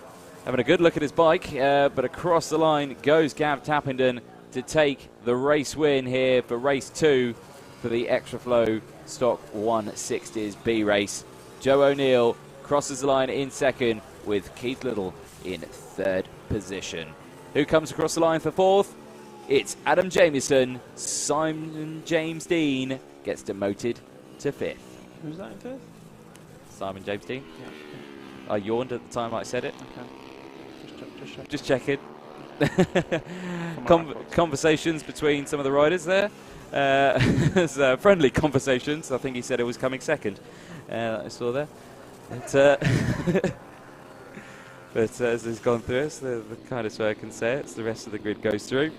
Having a good look at his bike, but across the line goes Gav Tappington to take the race win here for race 2 for the Extra Flow Stock 160s B race. Joe O'Neill crosses the line in 2nd with Keith Little in 3rd position. Who comes across the line for 4th? It's Adam Jameson. Simon James Dean gets demoted to 5th. Who's that in 5th? Simon James Dean. Yeah. I yawned at the time I said it. Okay. Just checking. Conversations between some of the riders there. Friendly conversations. I think he said it was coming 2nd. I saw there. But as he's gone through, it's the kindest way I can say it. The rest of the grid goes through.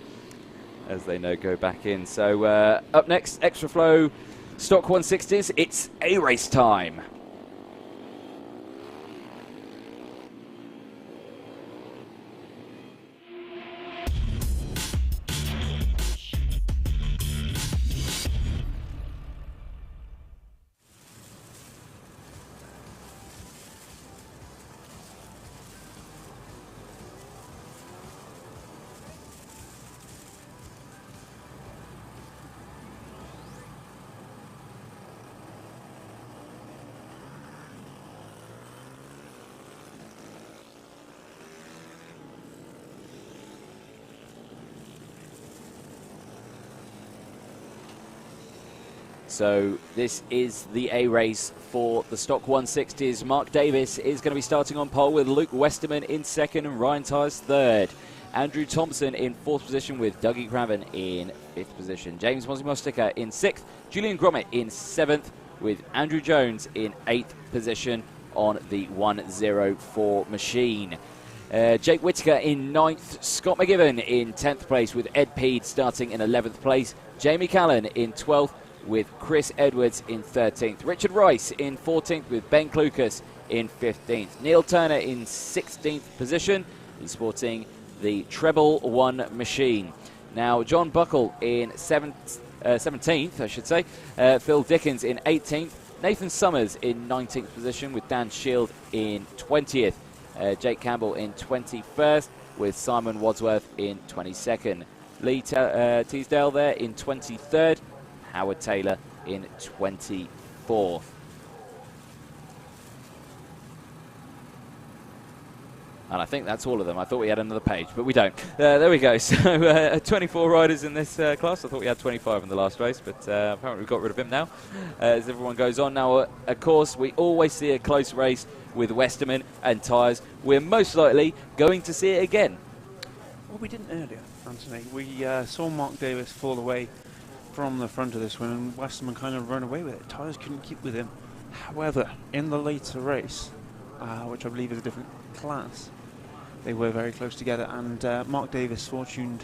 as they know, go back in. So up next, Extra Flow Stock 160s. It's A-race time. So this is the A race for the Stock 160s. Mark Davis is going to be starting on pole with Luke Westerman in second and Ryan Tyers third. Andrew Thompson in fourth position with Dougie Craven in fifth position. James Mostica in sixth. Julian Gromit in seventh with Andrew Jones in eighth position on the 104 machine. Jake Whittaker in ninth. Scott McGibbon in 10th place with Ed Peed starting in 11th place. Jamie Callan in 12th. With Chris Edwards in 13th. Richard Rice in 14th with Ben Klukas in 15th. Neil Turner in 16th position. He's sporting the Treble 1 machine. Now John Buckle in 17th, I should say. Phil Dickens in 18th. Nathan Summers in 19th position with Dan Shield in 20th. Jake Campbell in 21st with Simon Wadsworth in 22nd. Lee Teasdale there in 23rd. Howard Taylor in 24th. And I think that's all of them. I thought we had another page, but we don't. There we go. So 24 riders in this class. I thought we had 25 in the last race, but apparently we've got rid of him now. As everyone goes on now, of course, we always see a close race with Westerman and Tyres. We're most likely going to see it again. Well, we didn't earlier, Anthony. We saw Mark Davis fall away from the front of this one, and Westerman kind of ran away with it. Tyres couldn't keep with him. However, in the later race, which I believe is a different class, they were very close together, and Mark Davis fortuned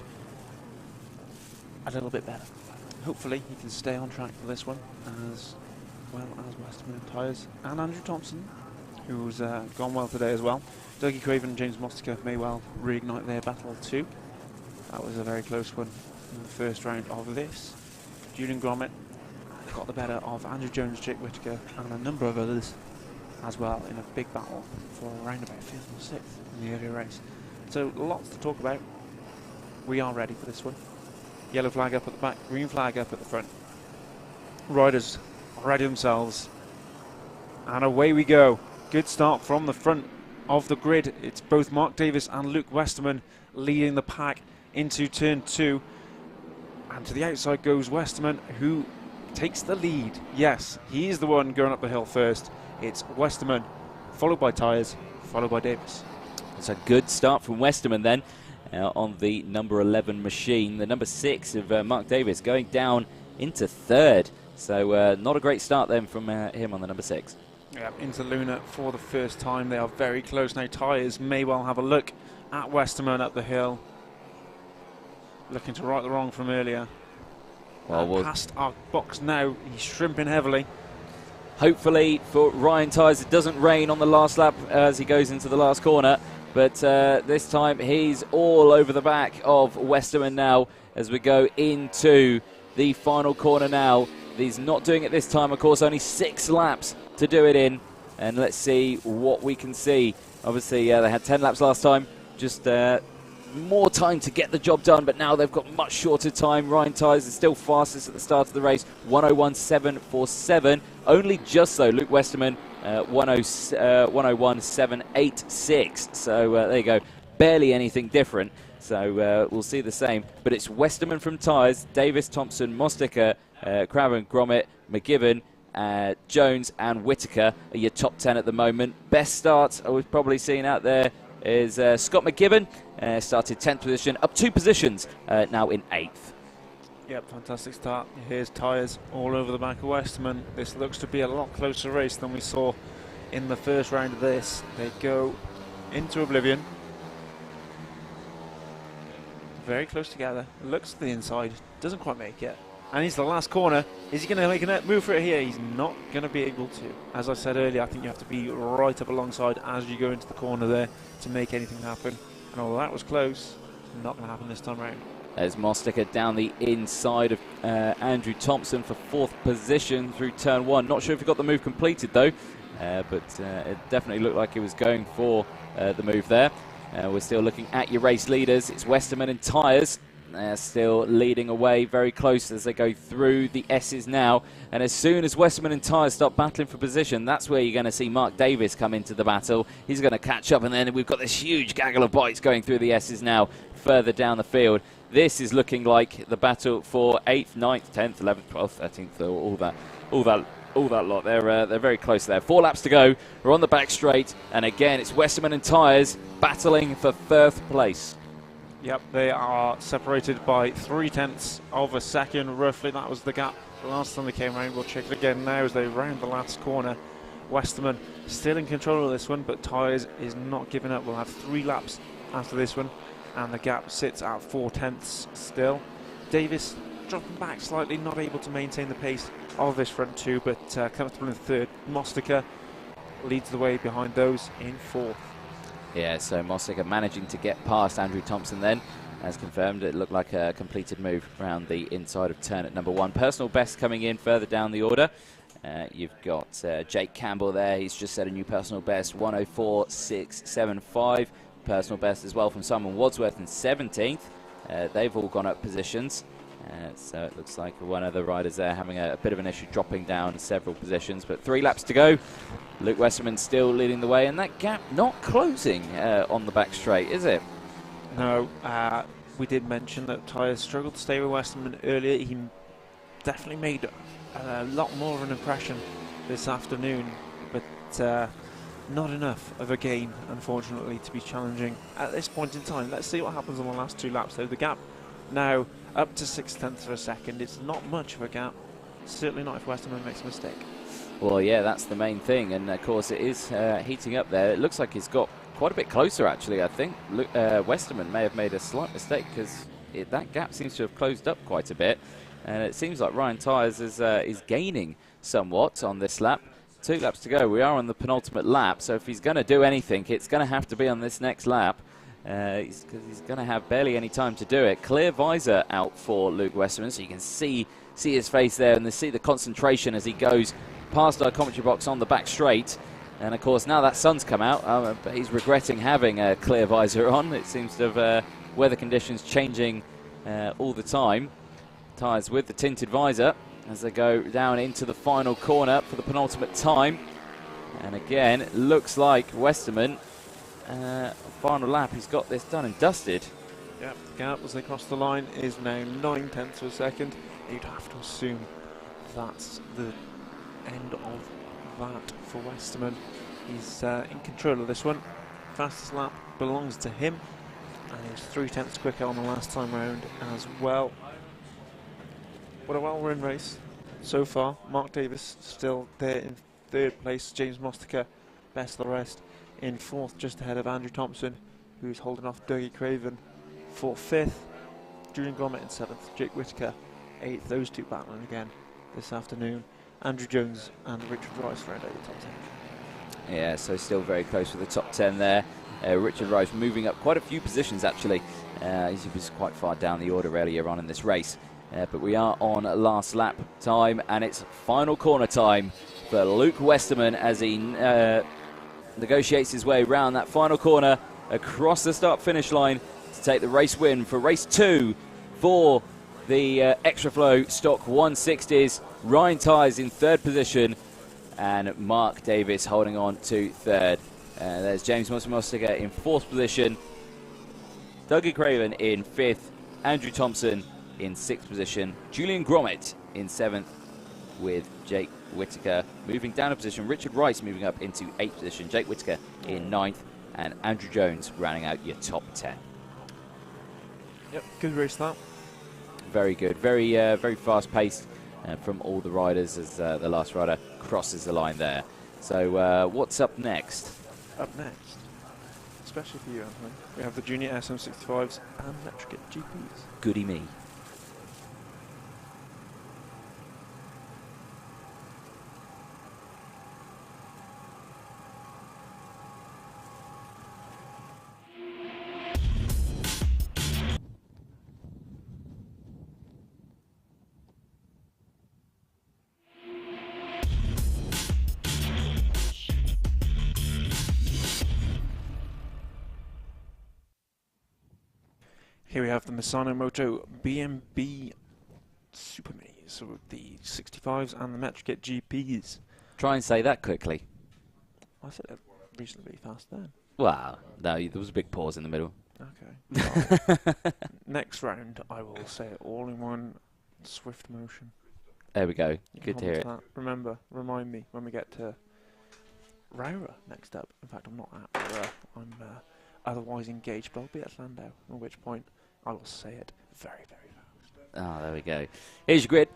a little bit better. Hopefully he can stay on track for this one, as well as Westerman and Tyres, and Andrew Thompson, who's gone well today as well. Dougie Craven and James Mostica may well reignite their battle too. That was a very close one in the first round of this. Julian Gromit got the better of Andrew Jones, Jake Whittaker, and a number of others as well in a big battle for around about 5th or 6th in the earlier race. So lots to talk about. We are ready for this one. Yellow flag up at the back, green flag up at the front. Riders are ready themselves. And away we go. Good start from the front of the grid. It's both Mark Davis and Luke Westerman leading the pack into turn 2. And to the outside goes Westerman, who takes the lead. Yes, he's the one going up the hill first. It's Westerman, followed by Tyres, followed by Davis. It's a good start from Westerman then on the number 11 machine. The number 6 of Mark Davis going down into third. So not a great start then from him on the number 6. Yeah, into Luna for the first time. They are very close now. Tyres may well have a look at Westerman up the hill. Looking to right the wrong from earlier. Well, past our box now. He's shrimping heavily. Hopefully for Ryan Tyres it doesn't rain on the last lap as he goes into the last corner. But this time he's all over the back of Westerman now as we go into the final corner now. He's not doing it this time, of course. Only 6 laps to do it in. And let's see what we can see. Obviously they had 10 laps last time. Just more time to get the job done, but now they've got much shorter time. Ryan Tyres is still fastest at the start of the race, 101.747. Only just though, Luke Westerman, 101.786. So there you go, barely anything different. So we'll see the same. But it's Westerman from Tyres, Davis, Thompson, Mostica, Craven, Gromit, McGibbon, Jones and Whittaker are your top 10 at the moment. Best start we've probably seen out there is Scott McGibbon. Started 10th position, up 2 positions, now in 8th. Yep, fantastic start. Here's Tyres all over the back of Westerman. This looks to be a lot closer race than we saw in the first round of this. They go into oblivion. very close together. Looks to the inside, doesn't quite make it. And he's the last corner. Is he going to make a move for it here? He's not going to be able to. As I said earlier, I think you have to be right up alongside as you go into the corner there to make anything happen. And although that was close, not going to happen this time around. There's Mosticker down the inside of Andrew Thompson for 4th position through turn 1. Not sure if he got the move completed though, but it definitely looked like he was going for the move there. We're still looking at your race leaders. It's Westerman and Tyres. They're still leading away very close as they go through the S's now. And as soon as Westerman and Tyres start battling for position, that's where you're going to see Mark Davis come into the battle. He's going to catch up, and then we've got this huge gaggle of bikes going through the S's now further down the field. This is looking like the battle for 8th, 9th, 10th, 11th, 12th, 13th, all that lot. They're very close there. 4 laps to go. We're on the back straight, and again it's Westerman and Tyres battling for 3rd place. Yep, they are separated by 0.3 of a second, roughly. That was the gap the last time they came around. We'll check it again now as they round the last corner. Westerman still in control of this one, but Tyres is not giving up. We'll have 3 laps after this one, and the gap sits at 0.4 still. Davis dropping back slightly, not able to maintain the pace of this front 2, but comfortable in 3rd. Mosticker leads the way behind those in 4th. Yeah, so Mosticker managing to get past Andrew Thompson then. As confirmed, it looked like a completed move around the inside of turn at number 1. Personal best coming in further down the order. You've got Jake Campbell there. He's just set a new personal best, 104.675. Personal best as well from Simon Wadsworth in 17th. They've all gone up positions. So it looks like one of the riders there having a bit of an issue dropping down several positions. But 3 laps to go. Luke Westerman still leading the way, and that gap not closing on the back straight, is it? No, we did mention that Tyres struggled to stay with Westerman earlier. He definitely made a lot more of an impression this afternoon, but not enough of a gain, unfortunately, to be challenging at this point in time. Let's see what happens on the last 2 laps, though. The gap now up to 0.6 of a second. It's not much of a gap, certainly not if Westerman makes a mistake. Well, yeah, that's the main thing, and of course it is heating up there. It looks like he's got quite a bit closer, actually. I think Westerman may have made a slight mistake because that gap seems to have closed up quite a bit, and it seems like Ryan Tyres is gaining somewhat on this lap. 2 laps to go. We are on the penultimate lap, so if he's going to do anything, it's going to have to be on this next lap. Because he's going to have barely any time to do it. Clear visor out for Luke Westerman, so you can see his face there, and see the concentration as he goes past our commentary box on the back straight. And of course now that sun's come out, but he's regretting having a clear visor on. It seems to have weather conditions changing all the time. Tyres with the tinted visor as they go down into the final corner for the penultimate time. And again, it looks like Westerman, final lap, he's got this done and dusted. Yep, the gap as they cross the line is now 0.9 of a second. You'd have to assume that's the end of that for Westerman. He's in control of this one. Fastest lap belongs to him, and he was 0.3 quicker on the last time round as well. What a well-run race so far. Mark Davis still there in 3rd place. James Mosticker, best of the rest, in 4th, just ahead of Andrew Thompson, who's holding off Dougie Craven for 5th. Julian Gromit in 7th. Jake Whittaker 8th. Those 2 battling again this afternoon. Andrew Jones and Richard Rice round out the top 10. Yeah, so still very close with the top 10 there. Richard Rice moving up quite a few positions, actually. He was quite far down the order earlier on in this race. But we are on last lap time, and it's final corner time for Luke Westerman as he negotiates his way around that final corner across the start-finish line to take the race win for race 2 for the Extra Flow Stock 160s. Ryan Tyres in 3rd position, and Mark Davis holding on to 3rd. There's James Mosticker in 4th position, Dougie Craven in 5th, Andrew Thompson in 6th position, Julian Gromit in 7th, with Jake Whittaker moving down a position, Richard Rice moving up into 8th position, Jake Whittaker in 9th, and Andrew Jones rounding out your top 10. Yep, good race that. Very good, very fast-paced from all the riders as the last rider crosses the line there. So what's up next? Up next, it's especially for you, Anthony. We have the Junior SM65s and Metric GPs. Goody me. Here we have the Misano Moto BMB Super Minis, so the 65s and the Metric GPs. Try and say that quickly. I said it reasonably fast then. Wow. No, there was a big pause in the middle. Okay. Well, next round, I will say it all in one swift motion. There we go. You can Good to hold hear on it. that. Remember, remind me when we get to Raura next up. In fact, I'm not at Raura. I'm otherwise engaged, but I'll be at Landau, at which point I will say it very, very fast. Oh, there we go. Here's your grid.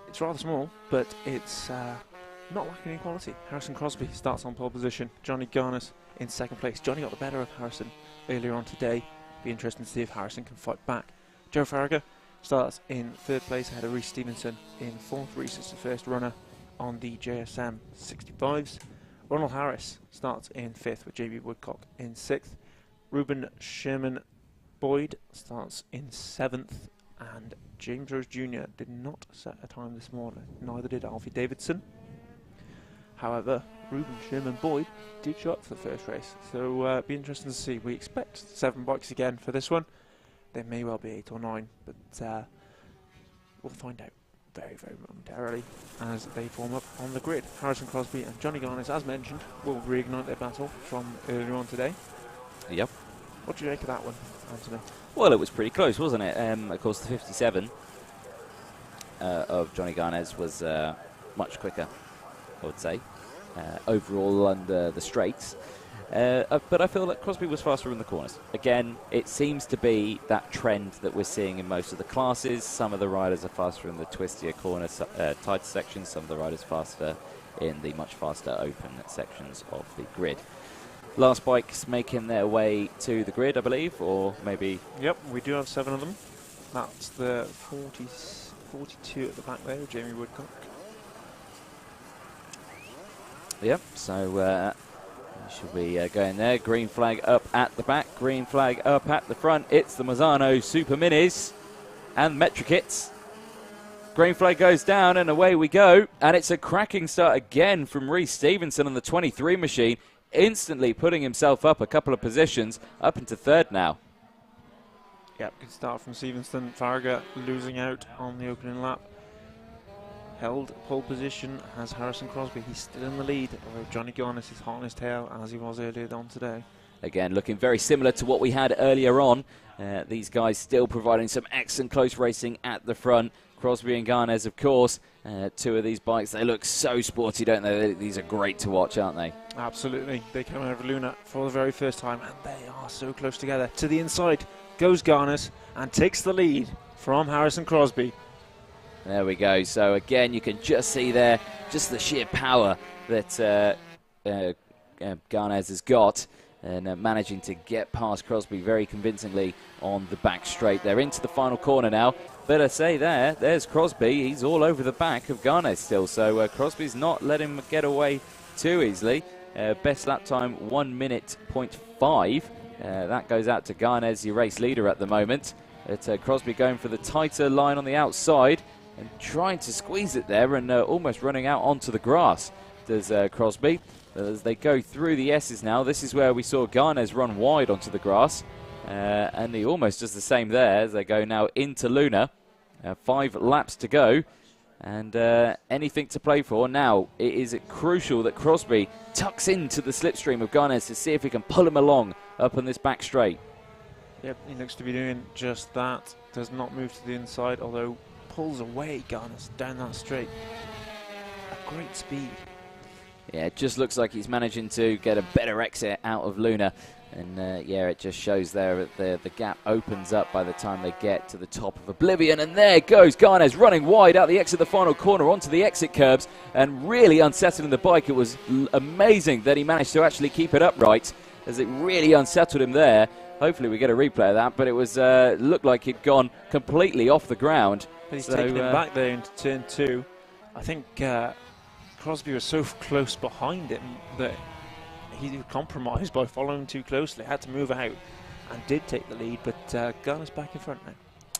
It's rather small, but it's not lacking in quality. Harrison Crosby starts on pole position. Johnny Garnes in second place. Johnny got the better of Harrison earlier on today. Be interesting to see if Harrison can fight back. Joe Farragher starts in third place ahead of Reece Stevenson in fourth. Reece is the first runner on the JSM 65s. Ronald Harris starts in fifth with JB Woodcock in sixth. Ruben Sherman Boyd starts in seventh, and James Rose Jr. did not set a time this morning, neither did Alfie Davidson. However, Ruben Sherman Boyd did show up for the first race, so be interesting to see. We expect 7 bikes again for this one. There may well be 8 or 9, but we'll find out very, very momentarily as they form up on the grid. Harrison Crosby and Johnny Garnes, as mentioned, will reignite their battle from earlier on today. Yep. What do you make of that one, Anthony? Well, it was pretty close, wasn't it? Of course, the 57 of Johnny Garnes was much quicker, I would say, overall under the straights. But I feel that Crosby was faster in the corners. Again, it seems to be that trend that we're seeing in most of the classes. Some of the riders are faster in the twistier corners, tighter sections. Some of the riders faster in the much faster open sections of the grid. Last bikes making their way to the grid, I believe, or maybe... Yep, we do have 7 of them. That's the 42 at the back there, Jamie Woodcock. Yep, so should we go in there? Green flag up at the back, green flag up at the front. It's the Mazzano Super Minis and Metric Kits. Green flag goes down and away we go. And it's a cracking start again from Reece Stevenson on the 23 machine, instantly putting himself up a couple of positions, up into third now. Yep, good start from Stevenson. Farragher losing out on the opening lap. Held pole position has Harrison Crosby. He's still in the lead, although Johnny Garnes is hot on his tail as he was earlier on today. Again, looking very similar to what we had earlier on. These guys still providing some excellent close racing at the front. Crosby and Garnes, of course, 2 of these bikes. They look so sporty, don't they? These are great to watch, aren't they? Absolutely. They come over Luna for the very first time, and they are so close together. To the inside goes Garnes and takes the lead from Harrison Crosby. There we go. So again, you can just see there just the sheer power that Garnes has got, and managing to get past Crosby very convincingly on the back straight. They're into the final corner now. But I say there's Crosby. He's all over the back of Garnes still. So Crosby's not letting him get away too easily. Best lap time 1 minute 0.5. That goes out to Garnes, your race leader at the moment. It's Crosby going for the tighter line on the outside and trying to squeeze it there, and almost running out onto the grass does Crosby. As they go through the S's now, this is where we saw Garnes run wide onto the grass, and he almost does the same there as they go now into Luna. 5 laps to go, and anything to play for. Now it is crucial that Crosby tucks into the slipstream of Garnes to see if he can pull him along up on this back straight. Yep, he looks to be doing just that. Does not move to the inside, although pulls away Garnes down that straight at great speed. Yeah, it just looks like he's managing to get a better exit out of Luna. And yeah, it just shows there that the gap opens up by the time they get to the top of Oblivion. And there goes Garnes running wide out the exit of the final corner onto the exit curbs and really unsettling the bike. It was amazing that he managed to actually keep it upright. as it really unsettled him there. Hopefully we get a replay of that, but it was looked like he'd gone completely off the ground. But he's taken him back there into turn 2. I think Crosby was so close behind him that he compromised by following too closely, had to move out and did take the lead, but Garner's back in front now.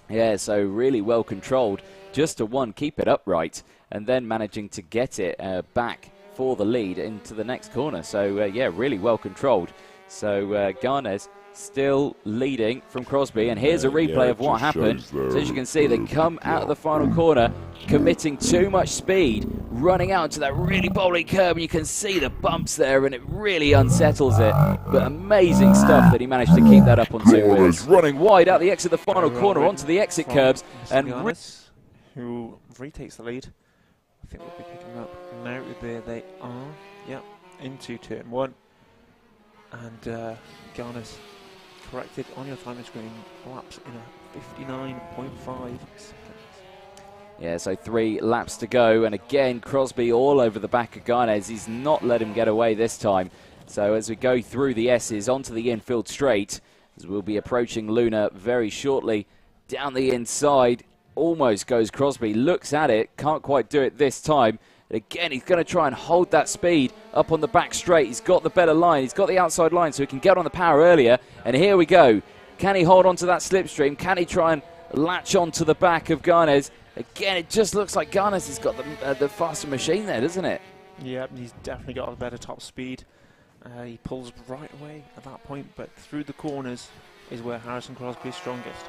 Yeah, so really well controlled, just to keep it upright, and then managing to get it back for the lead into the next corner. So yeah, really well controlled. So Garner's still leading from Crosby, and here's a replay of what happened. So as you can see, they come out of the final corner, committing too much speed, running out to that really bowling curb, and you can see the bumps there, and it really unsettles it. But amazing stuff that he managed to keep that up on 2 wheels. Running wide out the exit of the final corner onto the exit curbs, and who retakes the lead. I think we'll be picking up now. There they are. Yep, into turn 1, and Garner's corrected on your timing screen, laps in a 59.5 seconds. Yeah, so 3 laps to go, and again Crosby all over the back of Garnes. He's not let him get away this time. So as we go through the S's onto the infield straight, as we'll be approaching Luna very shortly, down the inside, almost goes Crosby, looks at it, can't quite do it this time. Again, he's going to try and hold that speed up on the back straight. He's got the better line. He's got the outside line, so he can get on the power earlier. And here we go. Can he hold on to that slipstream? Can he try and latch on to the back of Garnes? Again, it just looks like Garnes has got the faster machine there, doesn't it? Yeah, he's definitely got a better top speed. He pulls right away at that point, but through the corners is where Harrison Crosby is strongest.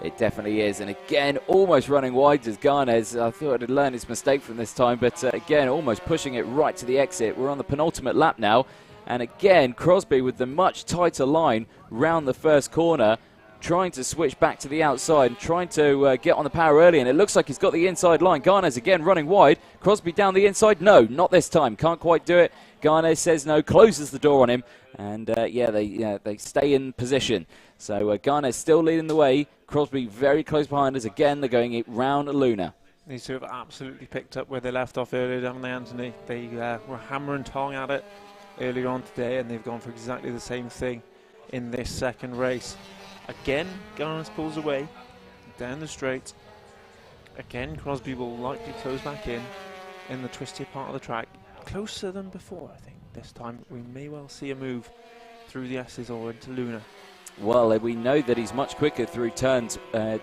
It definitely is, and again, almost running wide as Garnes. I thought he'd learned his mistake from this time, but again, almost pushing it right to the exit. We're on the penultimate lap now, and again, Crosby with the much tighter line round the first corner, trying to switch back to the outside and trying to get on the power early, and it looks like he's got the inside line. Garnes again running wide. Crosby down the inside. No, not this time. Can't quite do it. Garnes says no, closes the door on him, and yeah, they stay in position. So Garnes still leading the way. Crosby very close behind us. Again, they're going round Luna. These two have absolutely picked up where they left off earlier, haven't they, Anthony? They were hammer and tong at it earlier on today, and they've gone for exactly the same thing in this second race. Again, Garnes pulls away down the straight. Again, Crosby will likely close back in the twisty part of the track. Closer than before, I think. This time we may well see a move through the S's or into Luna. Well, we know that he's much quicker through turns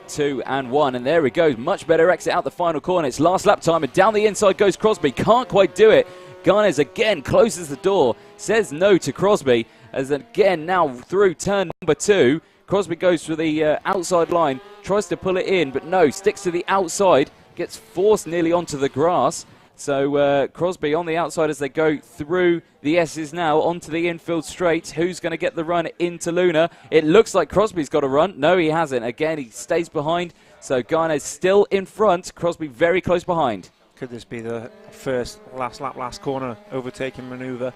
2 and 1, and there he goes. Much better exit out the final corner. It's last lap time, and down the inside goes Crosby. Can't quite do it. Garnes again closes the door, says no to Crosby, as again now through turn number 2, Crosby goes for the outside line, tries to pull it in, but no, sticks to the outside, gets forced nearly onto the grass. So Crosby on the outside as they go through the S's now onto the infield straight. Who's going to get the run into Luna? It looks like Crosby's got a run. No, he hasn't. Again, he stays behind. So Garnes still in front. Crosby very close behind. Could this be the first last lap, last corner overtaking manoeuvre?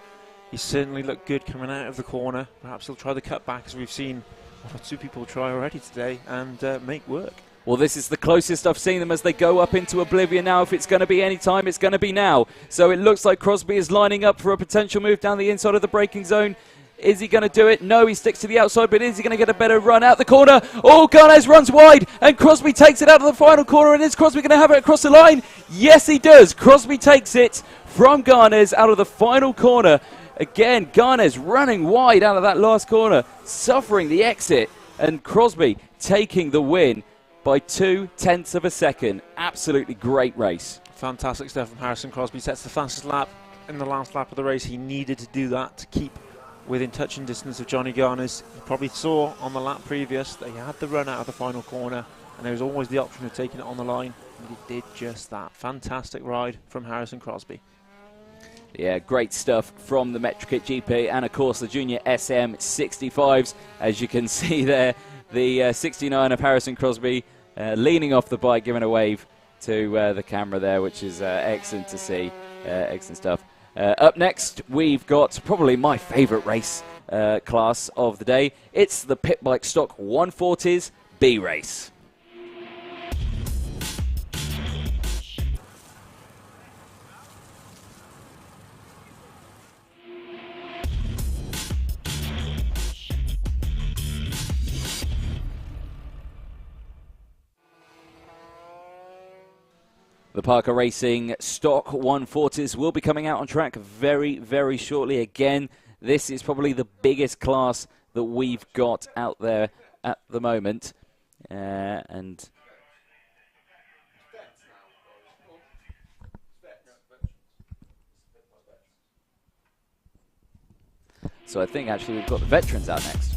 He certainly looked good coming out of the corner. Perhaps he'll try the cutback, as we've seen one or 2 people try already today, and make work. Well, this is the closest I've seen them as they go up into oblivion now. If it's going to be any time, it's going to be now. So it looks like Crosby is lining up for a potential move down the inside of the braking zone. Is he going to do it? No, he sticks to the outside, but is he going to get a better run out the corner? Oh, Garnes runs wide, and Crosby takes it out of the final corner, and is Crosby going to have it across the line? Yes, he does. Crosby takes it from Garnes out of the final corner. Again, Garnes running wide out of that last corner, suffering the exit, and Crosby taking the win by 0.2 of a second. Absolutely great race. Fantastic stuff from Harrison Crosby. Sets the fastest lap in the last lap of the race. He needed to do that to keep within touching distance of Johnny Garnes. You probably saw on the lap previous that he had the run out of the final corner, and there was always the option of taking it on the line, and he did just that. Fantastic ride from Harrison Crosby. Yeah, great stuff from the Metrokit GP, and of course the Junior SM65s. As you can see there, the 69 of Harrison Crosby leaning off the bike, giving a wave to the camera there, which is excellent to see. Excellent stuff. Up next, we've got probably my favourite race class of the day. It's the Pit Bike Stock 140s B race. The Parker Racing Stock 140s will be coming out on track very, very shortly. Again, this is probably the biggest class that we've got out there at the moment. So I think actually we've got the veterans out next.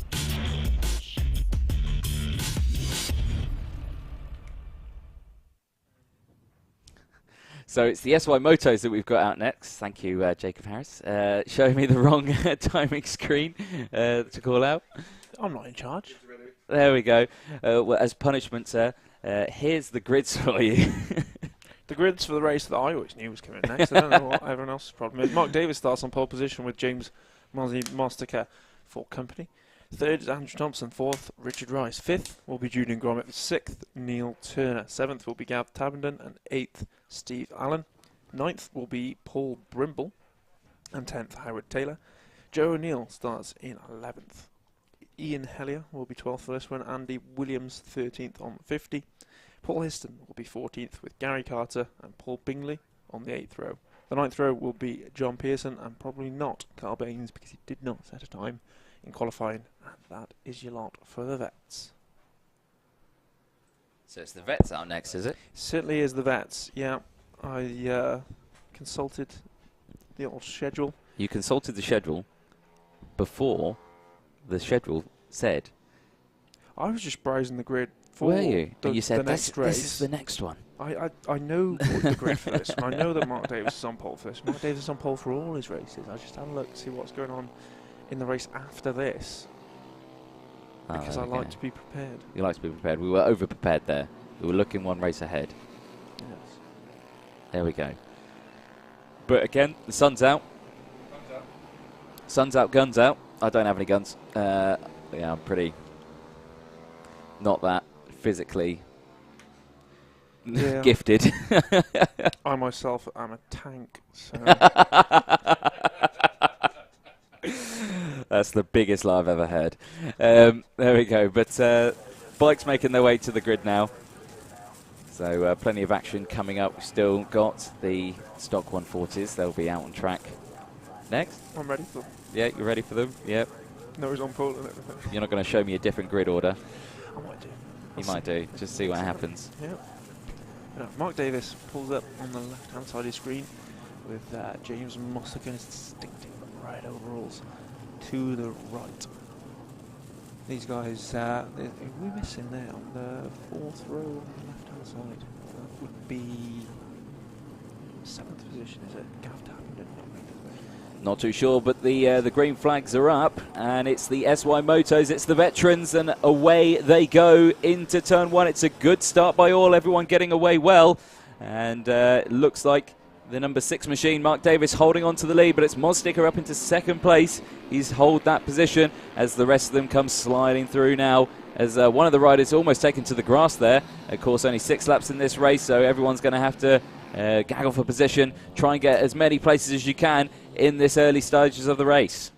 So it's the SY Motos that we've got out next. Thank you, Jacob Harris. Showing me the wrong timing screen to call out. I'm not in charge. There we go. Well, as punishment, sir, here's the grids for you. The grids for the race that I always knew was coming next. I don't know what everyone else's problem is. Mark Davis starts on pole position with James Mostica for company. Third is Andrew Thompson. Fourth, Richard Rice. Fifth will be Julian Gromit. Sixth, Neil Turner. Seventh will be Gav Tabenden. And eighth, Steve Allen. Ninth will be Paul Brimble. And 10th, Howard Taylor. Joe O'Neill starts in 11th. Ian Hellier will be 12th for this one. Andy Williams 13th on 50. Paul Histon will be 14th with Gary Carter and Paul Bingley on the 8th row. The 9th row will be John Pearson and probably not Carl Baines because he did not set a time in qualifying. And that is your lot for the vets. So it's the vets out next, is it? Certainly is the vets, yeah. I consulted the old schedule. You consulted the schedule before the schedule said. I was just browsing the grid for Were you? the, and you said the next race. this is the next one. I know the grid for this, and I know that Mark Davis is on pole for this. Mark Davis is on pole for all his races. I just had a look to see what's going on in the race after this, because I like to be prepared. You like to be prepared. We were over-prepared there. We were looking one race ahead. Yes. There we go. But again, the sun's out. Sun's out, guns out. I don't have any guns. Yeah, I'm pretty not that physically gifted. I myself am a tank, so... That's the biggest lie I've ever heard. There we go. But bikes making their way to the grid now. So plenty of action coming up. We've still got the stock 140s. They'll be out on track next. I'm ready for them. Yeah, you're ready for them? Yep. No, he's on pole and everything. You're not going to show me a different grid order? I might do. You might do. Just see what happens. Yeah. Mark Davis pulls up on the left-hand side of the screen with James Mossick in his distinctive red overalls to the right. These guys, we're missing there on the 4th row on the left-hand side. That would be 7th position, is it? Gav Tappenden. Not too sure, but the green flags are up, and it's the SY Motos, it's the veterans, and away they go into turn 1. It's a good start by all, everyone getting away well, and it looks like the number 6 machine, Mark Davis, holding on to the lead, but it's Mossticker up into 2nd place. He's hold that position as the rest of them come sliding through now, as one of the riders almost taken to the grass there. Of course, only 6 laps in this race, so everyone's going to have to gaggle for position, try and get as many places as you can in this early stages of the race.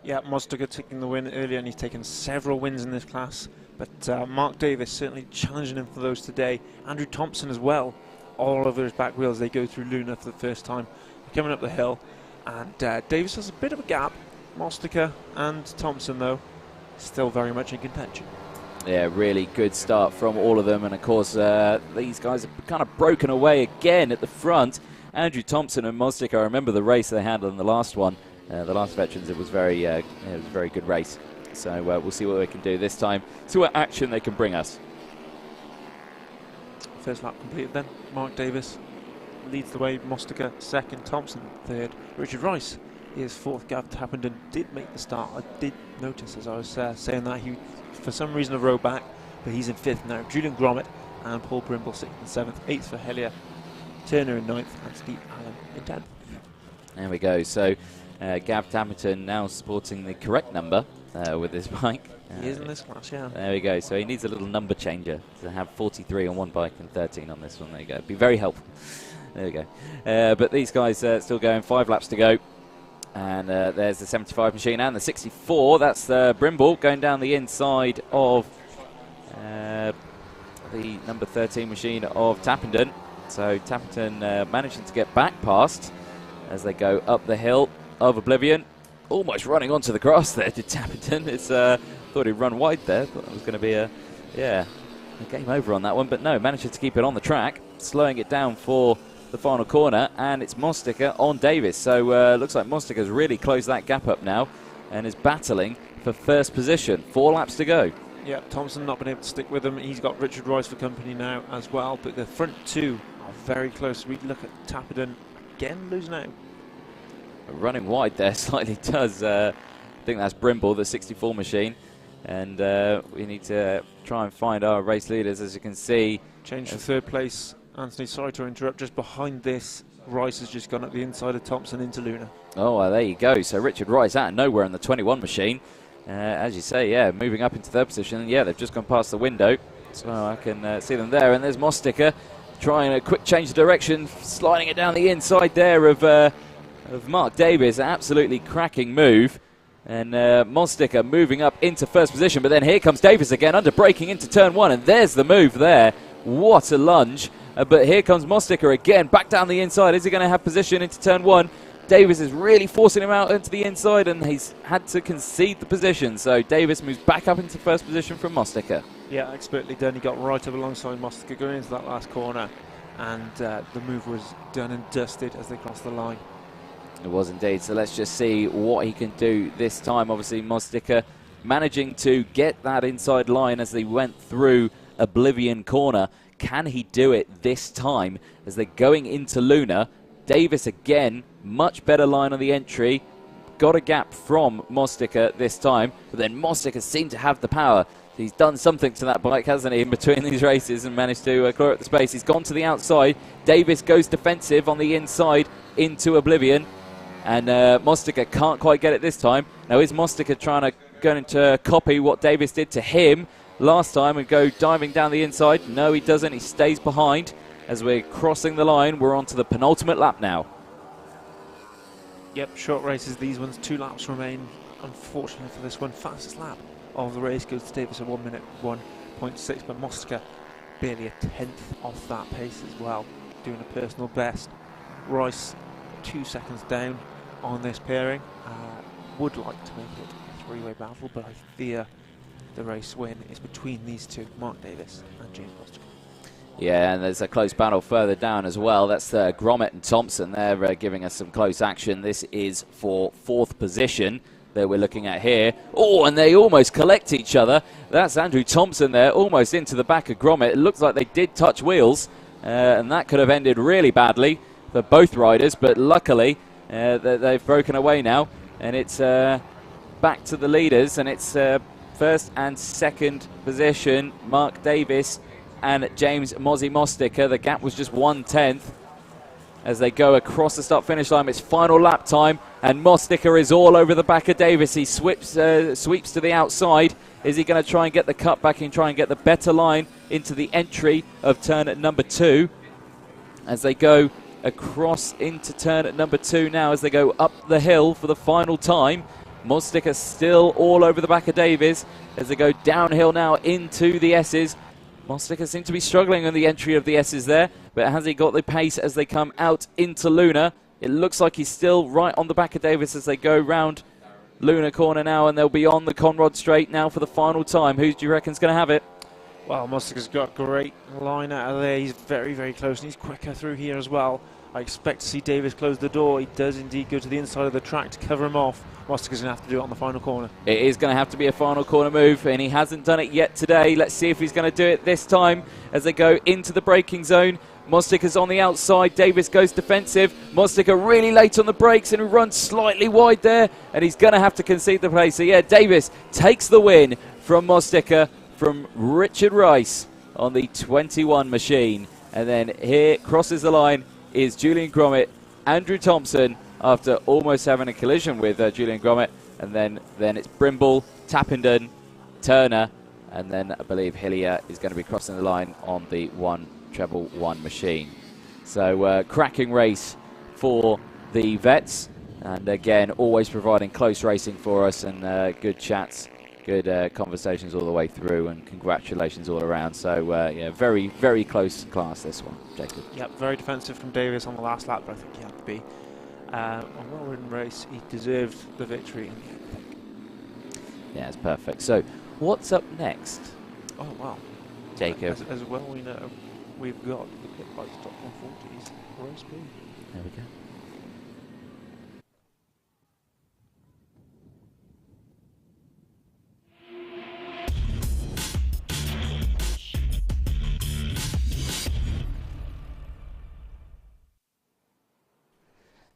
Yeah, Mossticker taking the win earlier, and he's taken several wins in this class, but Mark Davis certainly challenging him for those today. Andrew Thompson as well, all over his back wheels. They go through Luna for the first time, coming up the hill, and Davis has a bit of a gap. Mossticker and Thompson, though, still very much in contention. Yeah, really good start from all of them, and of course these guys have kind of broken away again at the front. Andrew Thompson and Mossticker, I remember the race they had on the last one, the last Veterans. It was a very good race. So we'll see what they can do this time, see what action they can bring us. First lap completed then. Mark Davis leads the way, Mossticker 2nd, Thompson 3rd, Richard Rice is 4th. Gav Tappenden did make the start. I did notice as I was saying that he, for some reason, a row back, but he's in 5th now. Julian Gromit and Paul Brimble 6th and 7th, 8th for Hellier, Turner in 9th, and Steve Allen in 10th. There we go. So Gav Tappenden now sporting the correct number with his bike. He is in this class, yeah. There we go. So he needs a little number changer to have 43 on one bike and 13 on this one. There you go. Be very helpful. There we go. But these guys still going, 5 laps to go. And there's the 75 machine and the 64. That's Brimble going down the inside of the number 13 machine of Tappenden. So Tappington managing to get back past as they go up the hill of Oblivion. Almost running onto the grass there, did Tappington. It's thought he'd run wide there. Thought that was going to be a game over on that one. But no, manages to keep it on the track, slowing it down for the final corner. And it's Mosticker on Davis. So looks like Mosticker's really closed that gap up now and is battling for first position. 4 laps to go. Yeah, Thompson not been able to stick with him. He's got Richard Rice for company now as well. But the front two are very close. We look at Tappington again losing out. Running wide there slightly does. I think that's Brimble, the 64 machine. And we need to try and find our race leaders, as you can see. Change for third place. Anthony, sorry to interrupt. Just behind this, Rice has just gone up the inside of Thompson into Luna. Oh, well, there you go. So Richard Rice out of nowhere in the 21 machine. As you say, yeah, moving up into third position. Yeah, they've just gone past the window. So I can see them there. And there's Mosticker trying a quick change of direction, sliding it down the inside there of Mark Davis. Absolutely cracking move. And Mosticker moving up into first position. But then here comes Davis again, under braking into turn 1. And there's the move there. What a lunge. But here comes Mosticker again, back down the inside. Is he going to have position into turn 1? Davis is really forcing him out into the inside, and he's had to concede the position. So Davis moves back up into first position from Mosticker. Yeah, expertly done. He got right up alongside Mosticker going into that last corner. And the move was done and dusted as they crossed the line. It was indeed. So let's just see what he can do this time. Obviously, Mosticker managing to get that inside line as they went through Oblivion corner. Can he do it this time as they're going into Luna? Davis again, much better line on the entry. Got a gap from Mosticker this time, but then Mosticker seemed to have the power. He's done something to that bike, hasn't he, in between these races and managed to clear up the space. He's gone to the outside. Davis goes defensive on the inside into Oblivion. And Mosticker can't quite get it this time. Now is Mosticker trying to copy what Davis did to him last time and go diving down the inside? No, he doesn't. He stays behind. As we're crossing the line, we're on to the penultimate lap now. Yep, short races, these ones. 2 laps remain, unfortunately for this one. Fastest lap of the race goes to Davis at 1 minute 1.6, but Mosticker barely a tenth off that pace as well, doing a personal best. Rice 2 seconds down on this pairing. Would like to make it a 3-way battle, but I fear the race win is between these two, Mark Davis and James Mosticker. Yeah, and there's a close battle further down as well. That's Gromit and Thompson. They're giving us some close action. This is for 4th position that we're looking at here. Oh, and they almost collect each other. That's Andrew Thompson there, almost into the back of Gromit. It looks like they did touch wheels, and that could have ended really badly for both riders, but luckily they've broken away now, and it's back to the leaders, and it's first and second position, Mark Davis and James Mozzie Mosticker. The gap was just 1/10 as they go across the start-finish line. It's final lap time, and Mosticker is all over the back of Davis. He sweeps to the outside. Is he going to try and get the cut back and try and get the better line into the entry of turn at number 2 as they go across into turn at number 2 now as they go up the hill for the final time. Mosticker still all over the back of Davis as they go downhill now into the S's. Mosticker seems to be struggling on the entry of the S's there, but has he got the pace as they come out into Luna? It looks like he's still right on the back of Davis as they go round Luna corner now, and they'll be on the Conrod straight now for the final time. Who do you reckon's going to have it? Well, Mosticker's got a great line out of there. He's very, very close, and he's quicker through here as well. I expect to see Davis close the door. He does indeed go to the inside of the track to cover him off. Mosticker's going to have to do it on the final corner. It is going to have to be a final corner move, and he hasn't done it yet today. Let's see if he's going to do it this time as they go into the braking zone. Mosticker's on the outside. Davis goes defensive. Mosticker really late on the brakes and runs slightly wide there, and he's going to have to concede the place. So, yeah, Davis takes the win from Mosticker from Richard Rice on the 21 machine. And then here, crosses the line, is Julian Gromit, Andrew Thompson, after almost having a collision with Julian Gromit. And then it's Brimble, Tappenden, Turner, and then I believe Hillier is going to be crossing the line on the 1-1 machine. So cracking race for the vets, and again always providing close racing for us, and good chats, good conversations all the way through, and congratulations all around. So yeah, very, very close class this one, Jacob. Yep, very defensive from Davis on the last lap, but I think he had to be. A well-ridden race. He deserved the victory in the end, I think. Yeah, it's perfect. So what's up next? Oh, wow. Jacob. As well we know, we've got the pit bikes top 140s, race B. There we go.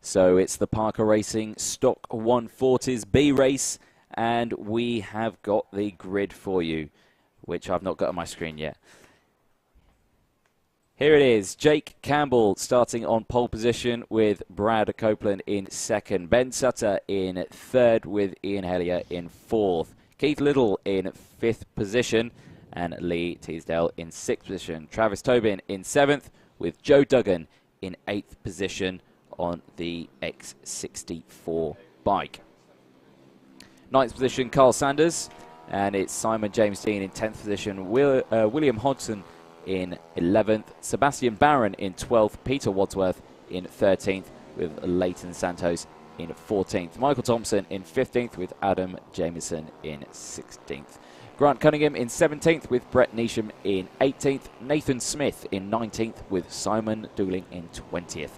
So it's the Parker Racing Stock 140s B race, and we have got the grid for you, which I've not got on my screen yet. Here it is. Jake Campbell starting on pole position with Brad Copeland in second. Ben Sutter in third with Ian Hellier in fourth. Keith Little in fifth position and Lee Teasdale in sixth position. Travis Tobin in seventh with Joe Duggan in eighth position on the X64 bike. Ninth position, Carl Sanders, and it's Simon James Dean in 10th position. William Hodgson in 11th. Sebastian Barron in 12th. Peter Wadsworth in 13th with Leighton Santos in 14th. Michael Thompson in 15th with Adam Jameson in 16th. Grant Cunningham in 17th with Brett Neesham in 18th. Nathan Smith in 19th with Simon Dooling in 20th.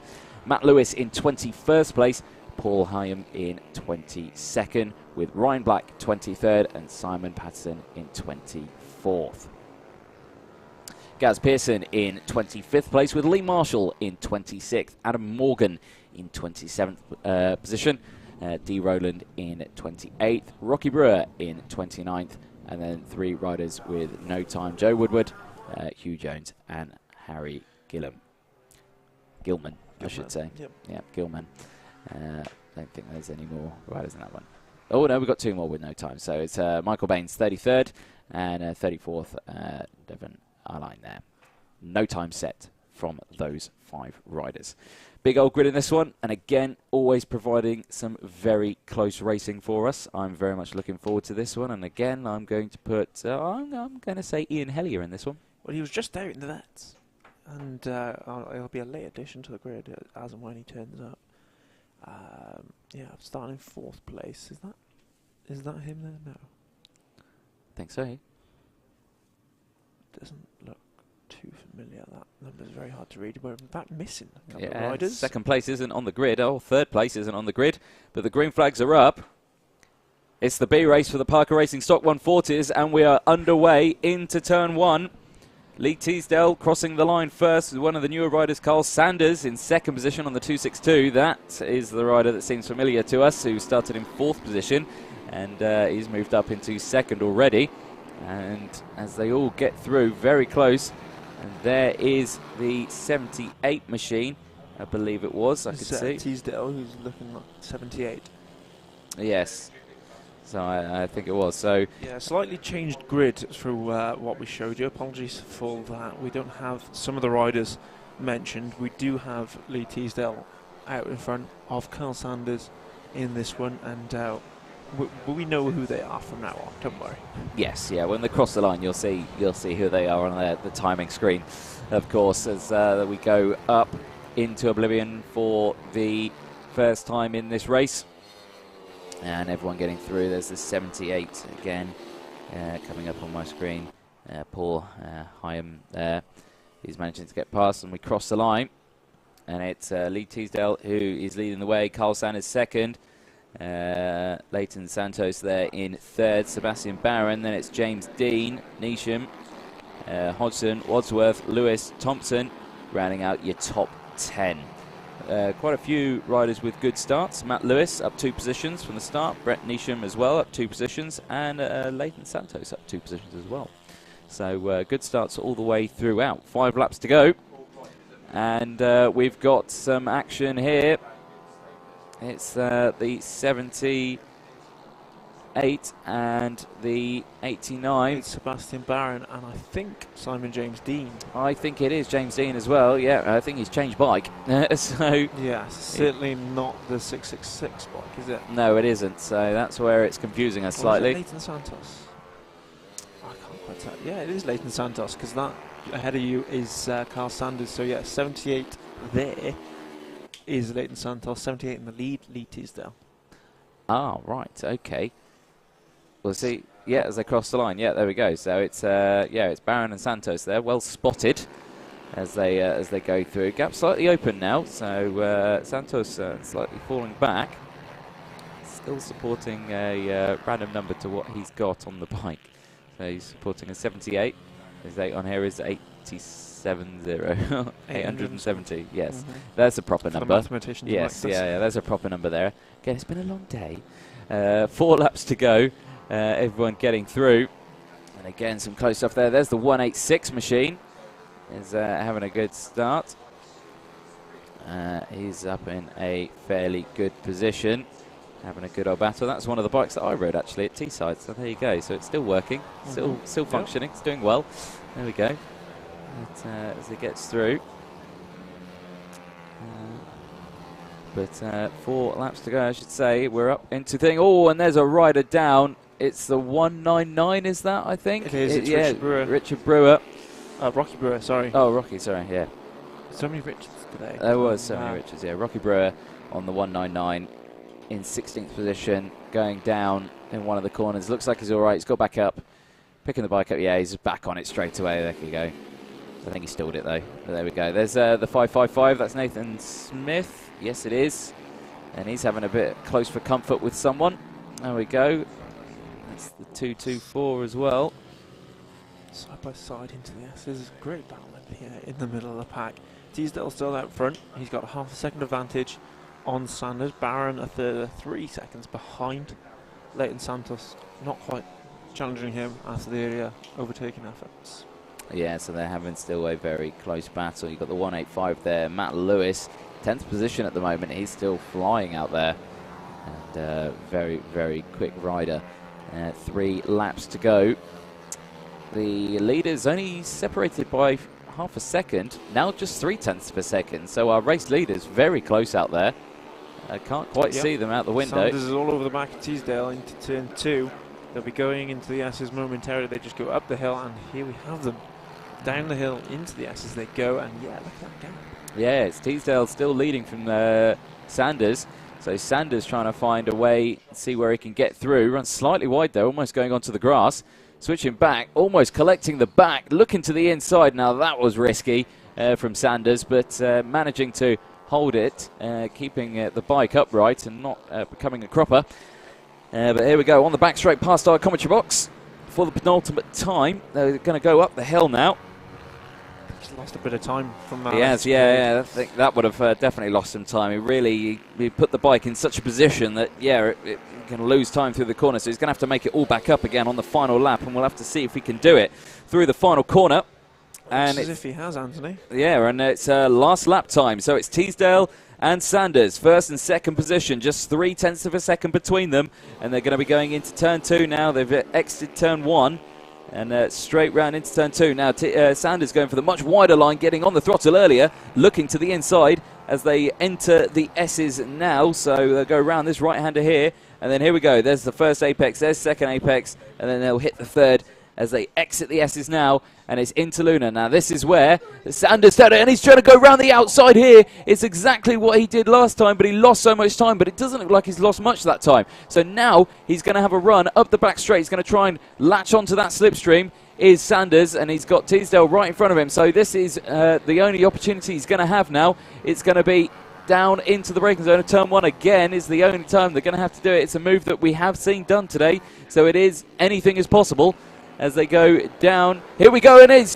Matt Lewis in 21st place. Paul Hyam in 22nd with Ryan Black 23rd and Simon Patterson in 24th. Gaz Pearson in 25th place with Lee Marshall in 26th. Adam Morgan in 27th position. D. Rowland in 28th. Rocky Brewer in 29th. And then three riders with no time. Joe Woodward, Hugh Jones and Harry Gilman, I should say. Yep. Yeah, Gilman. Don't think there's any more riders in that one. Oh, no, we've got two more with no time. So it's Michael Baines, 33rd, and 34th, Devon Arline there. No time set from those five riders. Big old grid in this one, and again, always providing some very close racing for us. I'm very much looking forward to this one, and again, I'm going to put, I'm going to say Ian Hellier in this one. Well, he was just out in the vets, and it'll be a late addition to the grid as and when he turns up. Yeah, starting in fourth place. Is that him there? No. I think so. Doesn't look too familiar. That number's very hard to read. We're in fact missing a couple of Yeah, riders. second place isn't on the grid. Oh, third place isn't on the grid, but the green flags are up. It's the B race for the Parker Racing Stock 140s, and we are underway into turn one. Lee Teasdale crossing the line first with one of the newer riders, Carl Sanders, in second position on the 262. That is the rider that seems familiar to us, who started in fourth position, and he's moved up into second already. And as they all get through, very close, and there is the 78 machine, I believe it was, I could see. Teasdale, who's looking like 78. Yes. So I think it was. So yeah, slightly changed grid through what we showed you. Apologies for that. We don't have some of the riders mentioned. We do have Lee Teasdale out in front of Carl Sanders in this one, and we know who they are from now on. Don't worry. Yes, yeah. When they cross the line, you'll see who they are on the timing screen, of course, as we go up into oblivion for the first time in this race. And everyone getting through. There's the 78 again coming up on my screen. Paul Hyam there. He's managing to get past, and we cross the line. And it's Lee Teasdale who is leading the way. Carl Sanders second. Leighton Santos there in third. Sebastian Barron. Then it's James Dean, Neesham, Hodgson, Wadsworth, Lewis, Thompson, rounding out your top 10. Quite a few riders with good starts. Matt Lewis up 2 positions from the start. Brett Neesham as well up 2 positions. And Leighton Santos up 2 positions as well. So good starts all the way throughout. 5 laps to go. And we've got some action here. It's the 78 and the 89. It's Sebastian Barron and I think Simon James Dean. I think it is James Dean as well. Yeah, I think he's changed bike. So yeah, certainly not the 666 bike, is it? No, it isn't. So that's where it's confusing us slightly. Leighton Santos. yeah, it is Leighton Santos, because that ahead of you is Carl Sanders. So yeah, 78 there is Leighton Santos, 78 in the lead, Lee Teasdale. Ah, right, okay. We'll see. Yeah, as they cross the line. Yeah, there we go. So it's yeah, it's Barron and Santos there, well spotted as they go through. Gap slightly open now, so Santos slightly falling back. Still supporting a random number to what he's got on the bike. So he's supporting a 78. His date on here is 870. 870, yes. That's a proper For number. the mathematicians Yes, like yeah, that's a proper number there. Again, it's been a long day. 4 laps to go. Everyone getting through. And again, some close stuff there. There's the 186 machine. Is having a good start. He's up in a fairly good position. Having a good old battle. That's one of the bikes that I rode actually at Teesside. So there you go. So it's still working, still functioning. It's doing well. There we go. As it gets through. But 4 laps to go, I should say. We're up into thing. Oh, and there's a rider down. It's the 199, is that, I think? It is. It's yeah, Richard Brewer. Richard Brewer. Rocky Brewer, sorry. Oh, Rocky, sorry, yeah. So many Richards today. There was so many Richards, yeah. Rocky Brewer on the 199 in 16th position, going down in one of the corners. Looks like he's all right. He's got back up, picking the bike up. Yeah, he's back on it straight away. There you go. I think he stalled it, though. But there we go. There's the 555. That's Nathan Smith. Yes, it is. And he's having a bit close for comfort with someone. There we go. That's the 224 as well. Side by side into the S. There's a great battle here in the middle of the pack. Teasdale still out front. He's got a half a second advantage on Sanders. Barron a further 3 seconds behind. Leighton Santos not quite challenging him after the overtaking efforts. Yeah, so they're having still a very close battle. You've got the 185 there. Matt Lewis, 10th position at the moment. He's still flying out there. And very, very quick rider. 3 laps to go. The leader's only separated by half a second. Now just 0.3 of a second. So our race leader's very close out there. I can't quite see them out the window. Sanders is all over the back of Teasdale into turn 2. They'll be going into the S's momentarily. They just go up the hill, and here we have them. Down the hill into the S as they go, and yeah, look at that gap. Yeah, it's Teasdale still leading from Sanders. So Sanders trying to find a way, see where he can get through. Runs slightly wide though, almost going onto the grass. Switching back, almost collecting the back, looking to the inside. Now that was risky from Sanders, but managing to hold it, keeping the bike upright and not becoming a cropper. But here we go, on the back straight past our commentary box for the penultimate time. They're going to go up the hill now. He's lost a bit of time from that. Yes, yeah, I think that would have definitely lost some time. He put the bike in such a position that, yeah, it going to lose time through the corner, so he's going to have to make it all back up again on the final lap, and we'll have to see if he can do it through the final corner. And as if he has, Anthony. Yeah, and it's last lap time, so it's Teasdale and Sanders, first and second position, just 0.3 of a second between them, and they're going to be going into turn 2 now. They've exited turn 1. And straight round into turn 2. Now Sanders going for the much wider line, getting on the throttle earlier, looking to the inside as they enter the S's now. So they'll go around this right-hander here. And then here we go. There's the first apex, there's second apex, and then they'll hit the third as they exit the S's now. And it's into Luna. Now this is where Sanders did it, and he's trying to go around the outside here. It's exactly what he did last time, but he lost so much time, but it doesn't look like he's lost much that time. So now he's going to have a run up the back straight. He's going to try and latch onto that slipstream, is Sanders, and he's got Teasdale right in front of him. So this is the only opportunity he's going to have now. It's going to be down into the braking zone of turn 1 again is the only time they're going to have to do it. It's a move that we have seen done today, so it is anything is possible. As they go down, here we go, and it's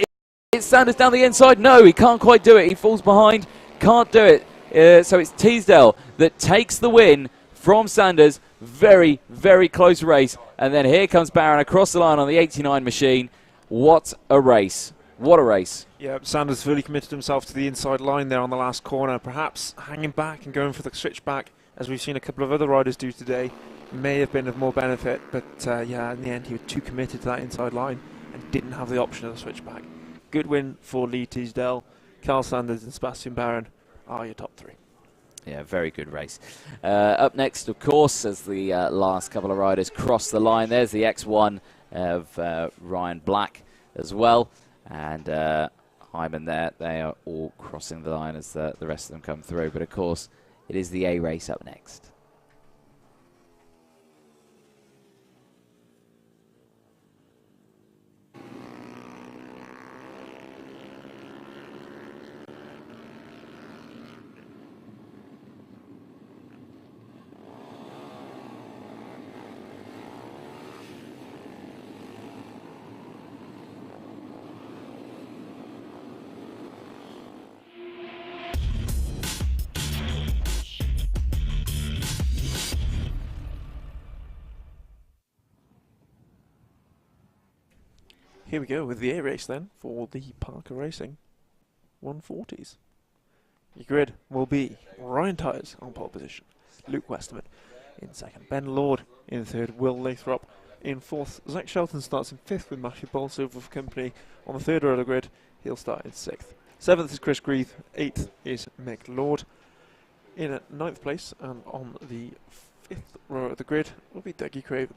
Sanders down the inside. No, he can't quite do it. He falls behind, can't do it. So it's Teasdale that takes the win from Sanders. Very, very close race. And then here comes Barron across the line on the 89 machine. What a race. What a race. Yeah, Sanders fully committed himself to the inside line there on the last corner, perhaps hanging back and going for the switchback, as we've seen a couple of other riders do today. May have been of more benefit, but yeah, in the end he was too committed to that inside line and didn't have the option of the switchback. Good win for Lee Teasdale. Carl Sanders and Sebastian Barron are your top 3. Yeah, very good race. Up next, of course, as the last couple of riders cross the line, there's the X1 of Ryan Black. as well. And Hyman there, they are all crossing the line as the rest of them come through. But of course, it is the A race up next. Here we go with the A race then for the Parker Racing 140s. Your grid will be Ryan Tyers on pole position, Luke Westerman in second, Ben Lord in third, Will Lathrop in fourth, Zach Shelton starts in fifth with Matthew Bolsover for company on the third row of the grid. He'll start in sixth. Seventh is Chris Grieve, eighth is Mick Lord. In at ninth place and on the fifth row of the grid will be Dougie Craven.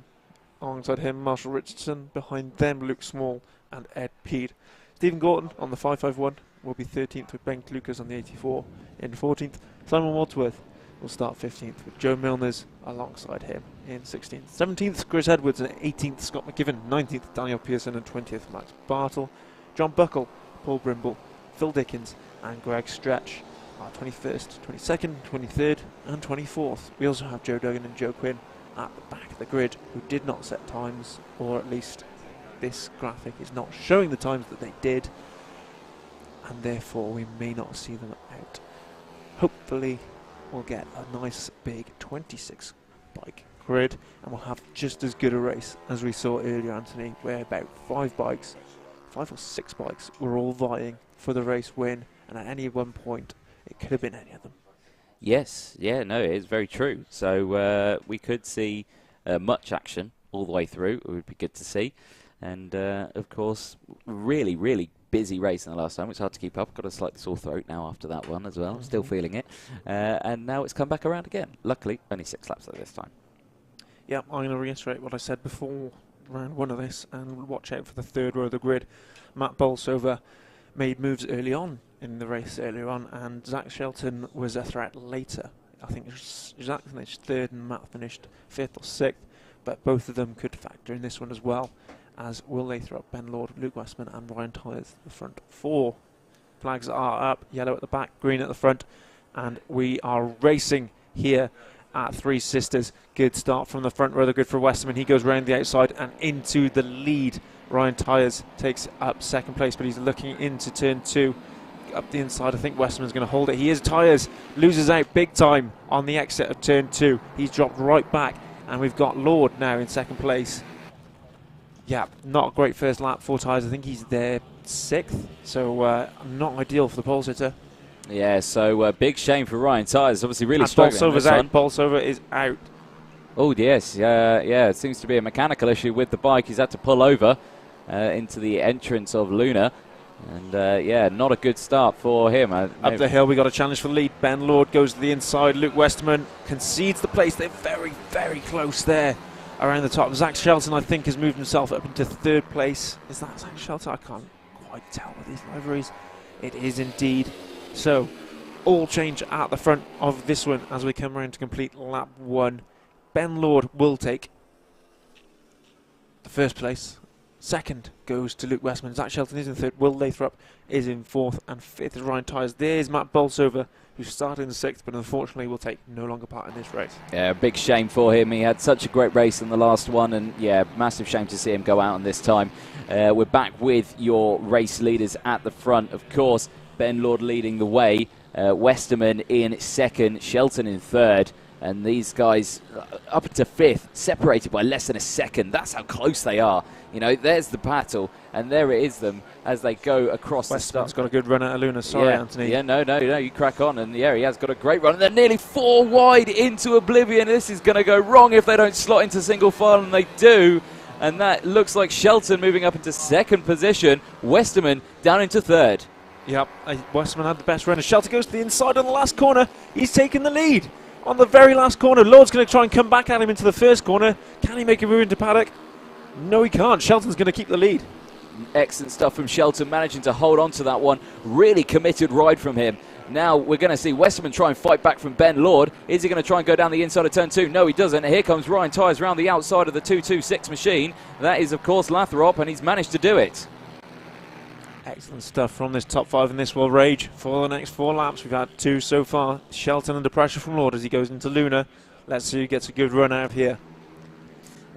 Alongside him, Marshall Richardson. Behind them, Luke Small and Ed Peed. Stephen Gorton on the 551 will be 13th with Ben Lucas on the 84 in 14th. Simon Wadsworth will start 15th with Joe Milners alongside him in 16th. 17th, Chris Edwards, and 18th, Scott McGiven. 19th, Daniel Pearson, and 20th, Max Bartle. John Buckle, Paul Brimble, Phil Dickens, and Greg Stretch are 21st, 22nd, 23rd, and 24th. We also have Joe Duggan and Joe Quinn at the back of the grid who did not set times, or at least this graphic is not showing the times that they did, and therefore we may not see them out. Hopefully we'll get a nice big 26 bike grid and we'll have just as good a race as we saw earlier, Anthony, where about 5 or 6 bikes were all vying for the race win, and at any one point it could have been any of them. Yes, yeah, no, it is very true. So we could see much action all the way through. It would be good to see. And, of course, really, really busy race in the last time. It's hard to keep up. Got a slightly sore throat now after that one as well. Still feeling it. And now it's come back around again. Luckily, only 6 laps at this time. Yeah, I'm going to reiterate what I said before round 1 of this, and watch out for the third row of the grid. Matt Bolsover made moves early on in the race earlier on, and Zach Shelton was a threat later. I think Zach finished third and Matt finished 5th or 6th, but both of them could factor in this one as well, as Will Lathrop, Ben Lord, Luke Westman and Ryan Tyers, the front 4. Flags are up, yellow at the back, green at the front, and we are racing here at Three Sisters. Good start from the front row of the grid for Westerman. He goes round the outside and into the lead. Ryan Tyers takes up second place, but he's looking into turn 2. Up the inside, I think Westerman's going to hold it. He is. Tyers loses out big time on the exit of turn 2. He's dropped right back, and we've got Lord now in second place. Yeah, not a great first lap for Tyers. I think he's there 6th, so not ideal for the pole sitter. Yeah, so big shame for Ryan Tyers. Obviously really struggling. Bolsover's out. Bolsover is out. Oh, yes. Yeah, it seems to be a mechanical issue with the bike. He's had to pull over into the entrance of Luna. And, yeah, not a good start for him. Up the hill, we got a challenge for the lead. Ben Lord goes to the inside. Luke Westerman concedes the place. They're very, very close there around the top. Zach Shelton, I think, has moved himself up into 3rd place. Is that Zach Shelton? I can't quite tell with these liveries. It is indeed. So, all change at the front of this one as we come around to complete lap 1. Ben Lord will take the 1st place. 2nd goes to Luke Westman. Zach Shelton is in 3rd. Will Lathrop is in 4th. And 5th is Ryan Tyers. There's Matt Bolsover, who started in 6th, but unfortunately will take no longer part in this race. Yeah, big shame for him. He had such a great race in the last one, and yeah, massive shame to see him go out on this time. We're back with your race leaders at the front, of course. Ben Lord leading the way. Westerman in 2nd. Shelton in 3rd. And these guys up to 5th, separated by less than a second. That's how close they are. You know, there's the battle, and there it is them as they go across the start. Westerman's got a good run out of Luna. Sorry, yeah, Anthony. Yeah, no, you crack on. And yeah, he has got a great run. And they're nearly 4 wide into oblivion. This is going to go wrong if they don't slot into single file, and they do. And that looks like Shelton moving up into 2nd position. Westerman down into 3rd. Yep, Westerman had the best run. Shelton goes to the inside on the last corner. He's taken the lead. On the very last corner, Lord's going to try and come back at him into the 1st corner. Can he make a move into paddock? No, he can't. Shelton's going to keep the lead. Excellent stuff from Shelton, managing to hold on to that one. Really committed ride from him. Now we're going to see Westerman try and fight back from Ben Lord. Is he going to try and go down the inside of turn 2? No, he doesn't. Here comes Ryan Tyres round the outside of the 226 machine. That is, of course, Lathrop, and he's managed to do it. Excellent stuff from this top 5 in this World Rage. For the next 4 laps, we've had 2 so far. Shelton under pressure from Lord as he goes into Luna. Let's see who gets a good run out of here.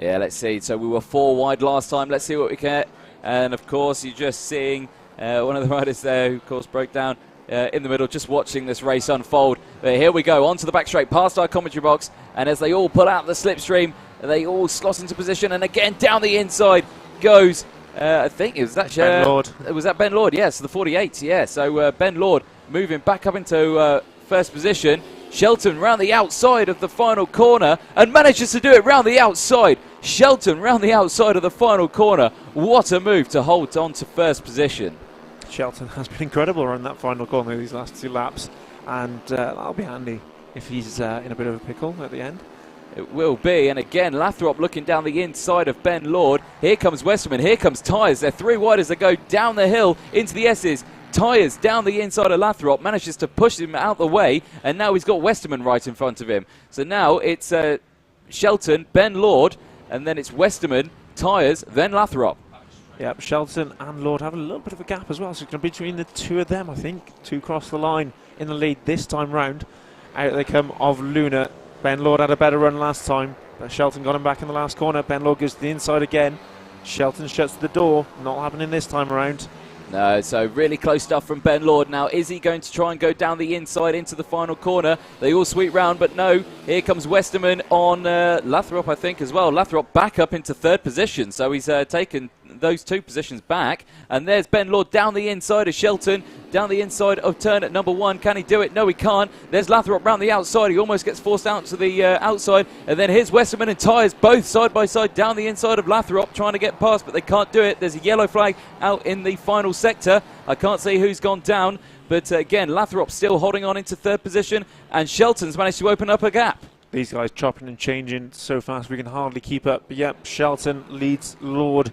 Yeah, let's see. So we were 4 wide last time. Let's see what we get. And, of course, you're just seeing one of the riders there who, of course, broke down in the middle, just watching this race unfold. But here we go, onto the back straight, past our commentary box, and as they all pull out the slipstream, they all slot into position, and again down the inside goes, I think it was that Ben Lord. Was that Ben Lord? Yes, the 48, yeah. So Ben Lord moving back up into first position. Shelton round the outside of the final corner and manages to do it round the outside. Shelton round the outside of the final corner. What a move to hold on to first position. Shelton has been incredible around that final corner these last 2 laps, and that'll be handy if he's in a bit of a pickle at the end. It will be, and again Lathrop looking down the inside of Ben Lord. Here comes Westerman, here comes Tyres. They're 3 wide as they go down the hill into the S's. Tyres down the inside of Lathrop, manages to push him out the way, and now he's got Westerman right in front of him. So now it's Shelton, Ben Lord, and then it's Westerman, Tyres, then Lathrop. Yep, Shelton and Lord have a little bit of a gap as well, so it's going to be between the 2 of them, I think, to cross the line in the lead this time round. Out they come of Luna. Ben Lord had a better run last time, but Shelton got him back in the last corner. Ben Lord goes to the inside again. Shelton shuts the door, not happening this time around. No, so really close stuff from Ben Lord. Now, is he going to try and go down the inside into the final corner? They all sweep round, but no. Here comes Westerman on Lathrop, I think, as well. Lathrop back up into 3rd position, so he's taken those 2 positions back. And there's Ben Lord down the inside of Shelton, down the inside of turn at number 1. Can he do it? No, he can't. There's Lathrop round the outside. He almost gets forced out to the outside. And then here's Westerman and Tyres both side by side down the inside of Lathrop, trying to get past, but they can't do it. There's a yellow flag out in the final sector. I can't see who's gone down, but again, Lathrop still holding on into 3rd position, and Shelton's managed to open up a gap. These guys chopping and changing so fast we can hardly keep up. But yep, Shelton leads Lord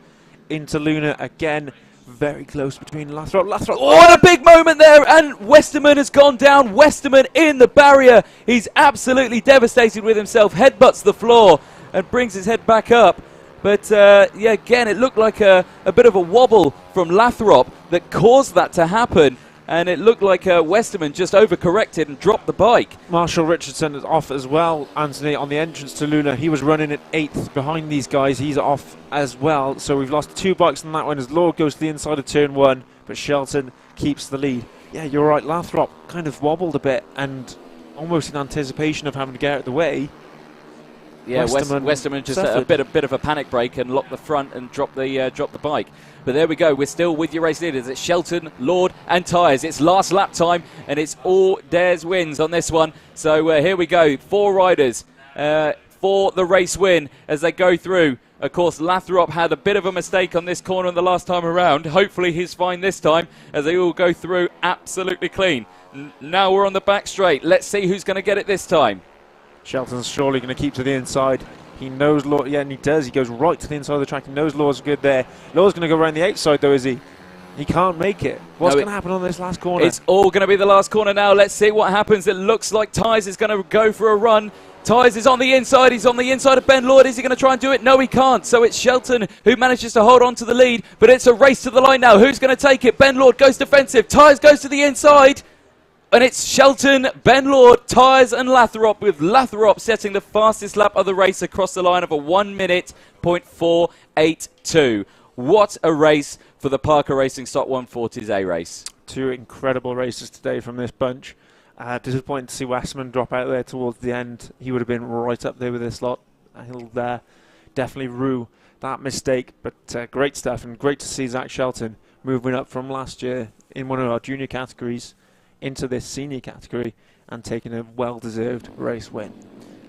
into Luna again. Very close between Lathrop. What a big moment there, and Westerman has gone down. Westerman in the barrier. He's absolutely devastated with himself. Headbutts the floor and brings his head back up. But, yeah, again, it looked like a bit of a wobble from Lathrop that caused that to happen. And it looked like Westerman just overcorrected and dropped the bike. Marshall Richardson is off as well, Anthony, on the entrance to Luna. He was running at 8th behind these guys. He's off as well. So we've lost 2 bikes on that one as Lord goes to the inside of turn 1, but Shelton keeps the lead. Yeah, you're right. Lathrop kind of wobbled a bit and almost in anticipation of having to get out of the way. Yeah, Westerman just a bit of a panic break and locked the front and dropped the bike. But there we go. We're still with your race leaders. It's Shelton, Lord, and Tyres. It's last lap time, and it's all dares wins on this one. So here we go. 4 riders for the race win as they go through. Of course, Lathrop had a bit of a mistake on this corner the last time around. Hopefully he's fine this time as they all go through absolutely clean. Now we're on the back straight. Let's see who's going to get it this time. Shelton's surely going to keep to the inside. He knows Lord, yeah, and he does. He goes right to the inside of the track. He knows Lord's good there. Lord's going to go around the outside, though, is he? He can't make it. What's going to happen on this last corner? It's all going to be the last corner now. Let's see what happens. It looks like Tyres is going to go for a run. Tyres is on the inside. He's on the inside of Ben Lord. Is he going to try and do it? No, he can't. So it's Shelton who manages to hold on to the lead. But it's a race to the line now. Who's going to take it? Ben Lord goes defensive. Tyres goes to the inside. And it's Shelton, Ben Lord, Tyres and Lathrop, with Lathrop setting the fastest lap of the race across the line of a 1 minute .482. What a race for the Parker Racing Stock 140s A race. 2 incredible races today from this bunch. Disappointing to see Westerman drop out there towards the end. He would have been right up there with this lot. He'll definitely rue that mistake. But great stuff, and great to see Zach Shelton moving up from last year in one of our junior categories into this senior category and taking a well-deserved race win.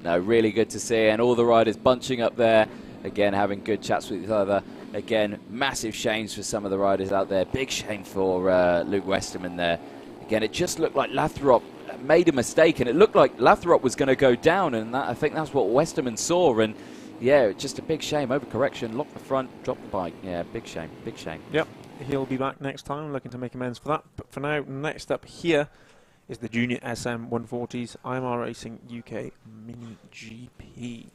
No, really good to see, and all the riders bunching up there, again having good chats with each other. Again, massive shames for some of the riders out there. Big shame for Luke Westerman there. Again, it just looked like Lathrop made a mistake, and it looked like Lathrop was going to go down, and I think that's what Westerman saw. And Yeah, just a big shame. Overcorrection, lock the front, drop the bike. Yeah, big shame, big shame. Yep, he'll be back next time, looking to make amends for that. But for now, next up here is the Junior SM 140s IMR Racing UK Mini GP.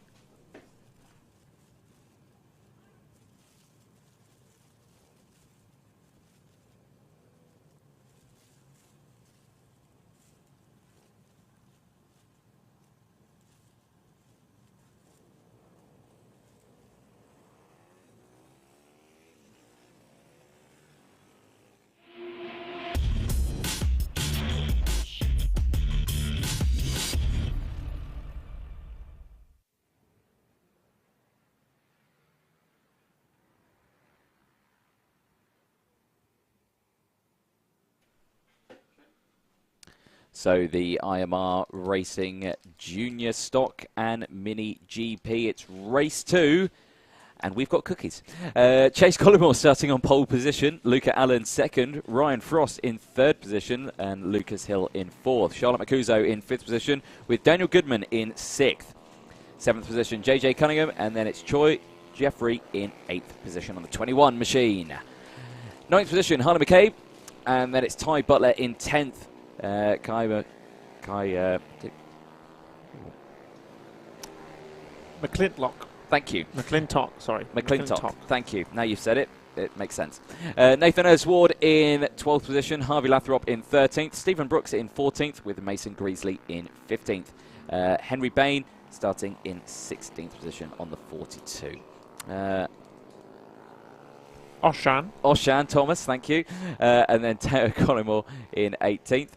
So the IMR Racing Junior Stock and Mini GP. It's race 2, and we've got cookies. Chase Collymore starting on pole position. Luca Allen second. Ryan Frost in third position, and Lucas Hill in fourth. Charlotte Macuso in fifth position, with Daniel Goodman in sixth. Seventh position, JJ Cunningham, and then it's Choi Jeffrey in eighth position on the 21 machine. Ninth position, Harley McCabe, and then it's Ty Butler in 10th. McClintock. Thank you. McClintock, sorry. McClintock. Thank you. Now you've said it. It makes sense. Nathan Ersward in 12th position. Harvey Lathrop in 13th. Stephen Brooks in 14th, with Mason Greasley in 15th. Henry Bain starting in 16th position on the 42. Oshan Thomas, thank you. And then Teo Collymore in 18th.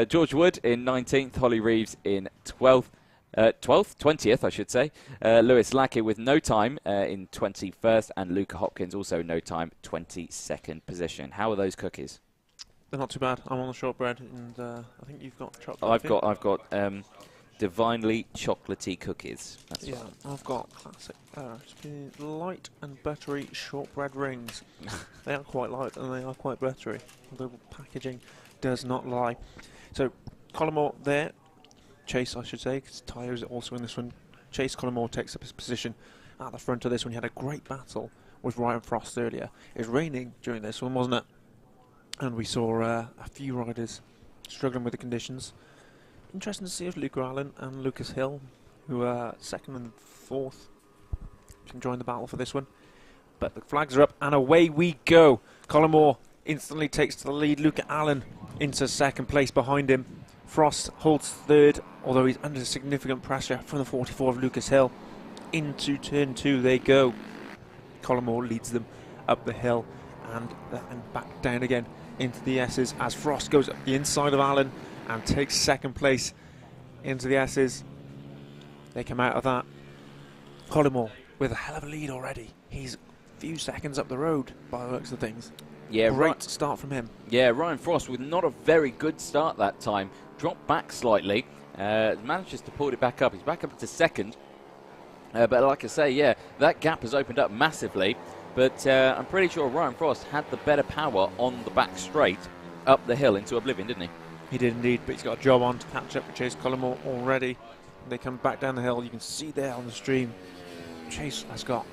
George Wood in 19th. Holly Reeves in 12th. 20th, I should say. Lewis Lackey with no time in 21st. And Luca Hopkins also no time, 22nd position. How are those cookies? They're not too bad. I'm on the shortbread, and I think you've got chocolate. I've got divinely chocolatey cookies. That's yeah, I've got classic light and buttery shortbread rings. They are quite light and they are quite buttery. The packaging does not lie. So Collymore there, Chase I should say, because Tyler's also in this one. Chase Collymore takes up his position at the front of this one. He had a great battle with Ryan Frost earlier. It was raining during this one, wasn't it? And we saw a few riders struggling with the conditions. Interesting to see if Luca Allen and Lucas Hill, who are second and fourth, can join the battle for this one. But the flags are up and away we go. Collymore instantly takes to the lead. Luca Allen into second place behind him. Frost holds third, although he's under significant pressure from the 44 of Lucas Hill. Into turn 2 they go. Collymore leads them up the hill and back down again into the S's as Frost goes up the inside of Allen and takes second place into the S's. They come out of that. Collymore with a hell of a lead already. He's a few seconds up the road by the looks of things. Yeah, great start from him. Yeah, Ryan Frost with not a very good start that time. Dropped back slightly. Manages to pull it back up. He's back up to second. But like I say, yeah, that gap has opened up massively. But I'm pretty sure Ryan Frost had the better power on the back straight up the hill into oblivion, didn't he? He did indeed, but he's got a job on to catch up with Chase Collymore already. They come back down the hill. You can see there on the stream, Chase has got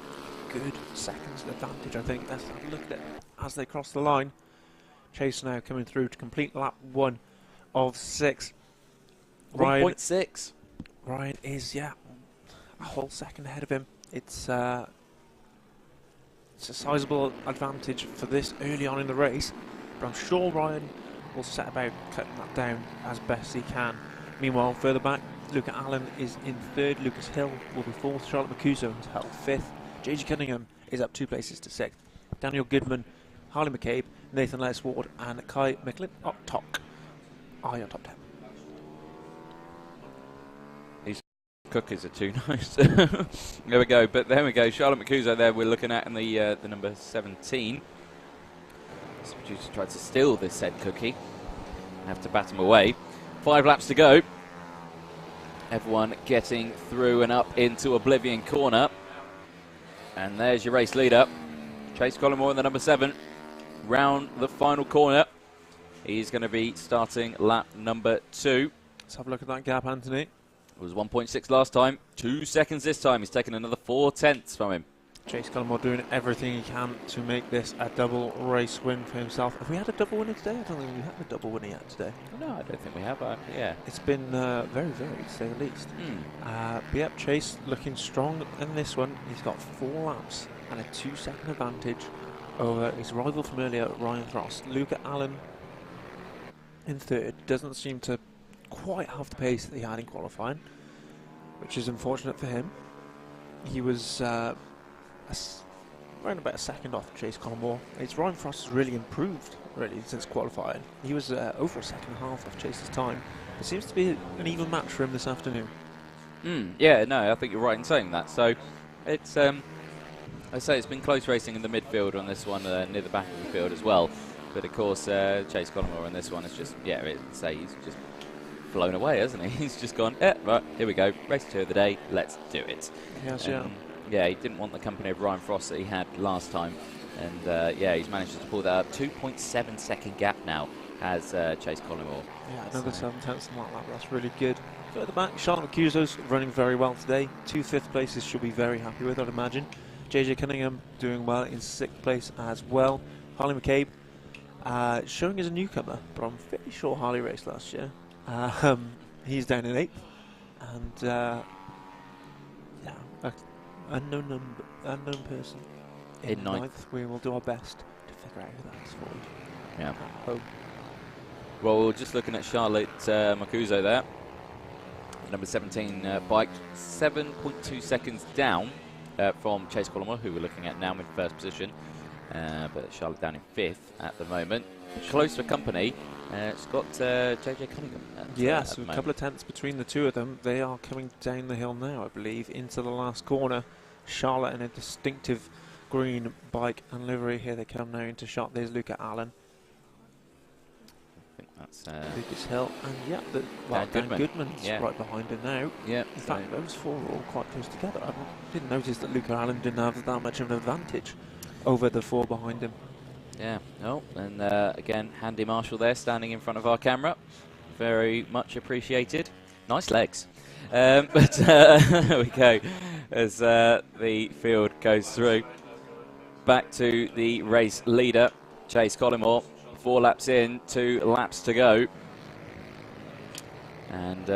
good seconds advantage, I think. Let's have a look at it as they cross the line. Chase now coming through to complete lap 1 of 6. 1.6. Ryan is, yeah, a whole second ahead of him. It's a sizable advantage for this early on in the race, but I'm sure Ryan will set about cutting that down as best he can. Meanwhile, further back, Luca Allen is in third. Lucas Hill will be fourth. Charlotte Macuso is held fifth. JJ Cunningham is up 2 places to sixth. Daniel Goodman, Harley McCabe, Nathan Lesward, and Kai McClintock are your top 10. These cookies are too nice. There we go. But there we go. Charlotte Macuso there we're looking at in the number 17. This producer tried to steal this said cookie. Have to bat him away. 5 laps to go. Everyone getting through and up into Oblivion Corner. And there's your race leader. Chase Collymore in the number 7. Round the final corner. He's going to be starting lap number 2. Let's have a look at that gap, Anthony. It was 1.6 last time, 2 seconds this time. He's taken another 4/10 from him. Chase Cullimore doing everything he can to make this a double race win for himself. Have we had a double winner today? I don't think we had a double winner yet today. No, I don't think we have. Yeah. It's been very varied, to say the least. But yep, Chase looking strong in this one. He's got 4 laps and a 2-second advantage over his rival from earlier, Ryan Frost. Luca Allen in third. Doesn't seem to quite have the pace that he had in qualifying, which is unfortunate for him. He was around about a second off Chase Cullimore. It's Ryan Frost has really improved since qualifying. He was over a second and a half off Chase's time. It seems to be an even match for him this afternoon. Yeah, no, I think you're right in saying that. So it's I say it's been close racing in the midfield on this one, near the back of the field as well. But of course, Chase Cullimore on this one is just, he's just flown away, hasn't he? He's just gone, right, here we go, race 2 of the day, let's do it. Yes, yeah, he didn't want the company of Ryan Frost that he had last time. And he's managed to pull that up. 2.7 second gap now has Chase Cullimore. Yeah, another 7/10 on that lap, that's really good. Go at the back, Charlotte McCuso's running very well today. 2 5th places she'll be very happy with, I'd imagine. JJ Cunningham doing well in 6th place as well. Harley McCabe showing as a newcomer, but I'm fairly sure Harley raced last year. He's down in 8th. And unknown person in 9th. We will do our best to figure out who that is for you. Yeah. Well, we're just looking at Charlotte Makuzo there. Number 17 bike, 7.2 seconds down from Chase Cullimore, who we're looking at now in 1st position. But Charlotte down in 5th at the moment. Close for company. It's got JJ Cunningham. Yes, a couple of tenths between the two of them. They are coming down the hill now, I believe, into the last corner. Charlotte in a distinctive green bike and livery. Here they come now into shot. There's Luca Allen. I think that's Lucas Hill. And Dan Goodman's right behind him now. Yeah. In fact, those 4 are all quite close together. I didn't notice that Luca Allen didn't have that much of an advantage over the 4 behind him. Yeah, and again, Handy Marshall there standing in front of our camera. Very much appreciated. Nice legs. But there we go, as the field goes through. Back to the race leader, Chase Cullimore. 4 laps in, 2 laps to go. And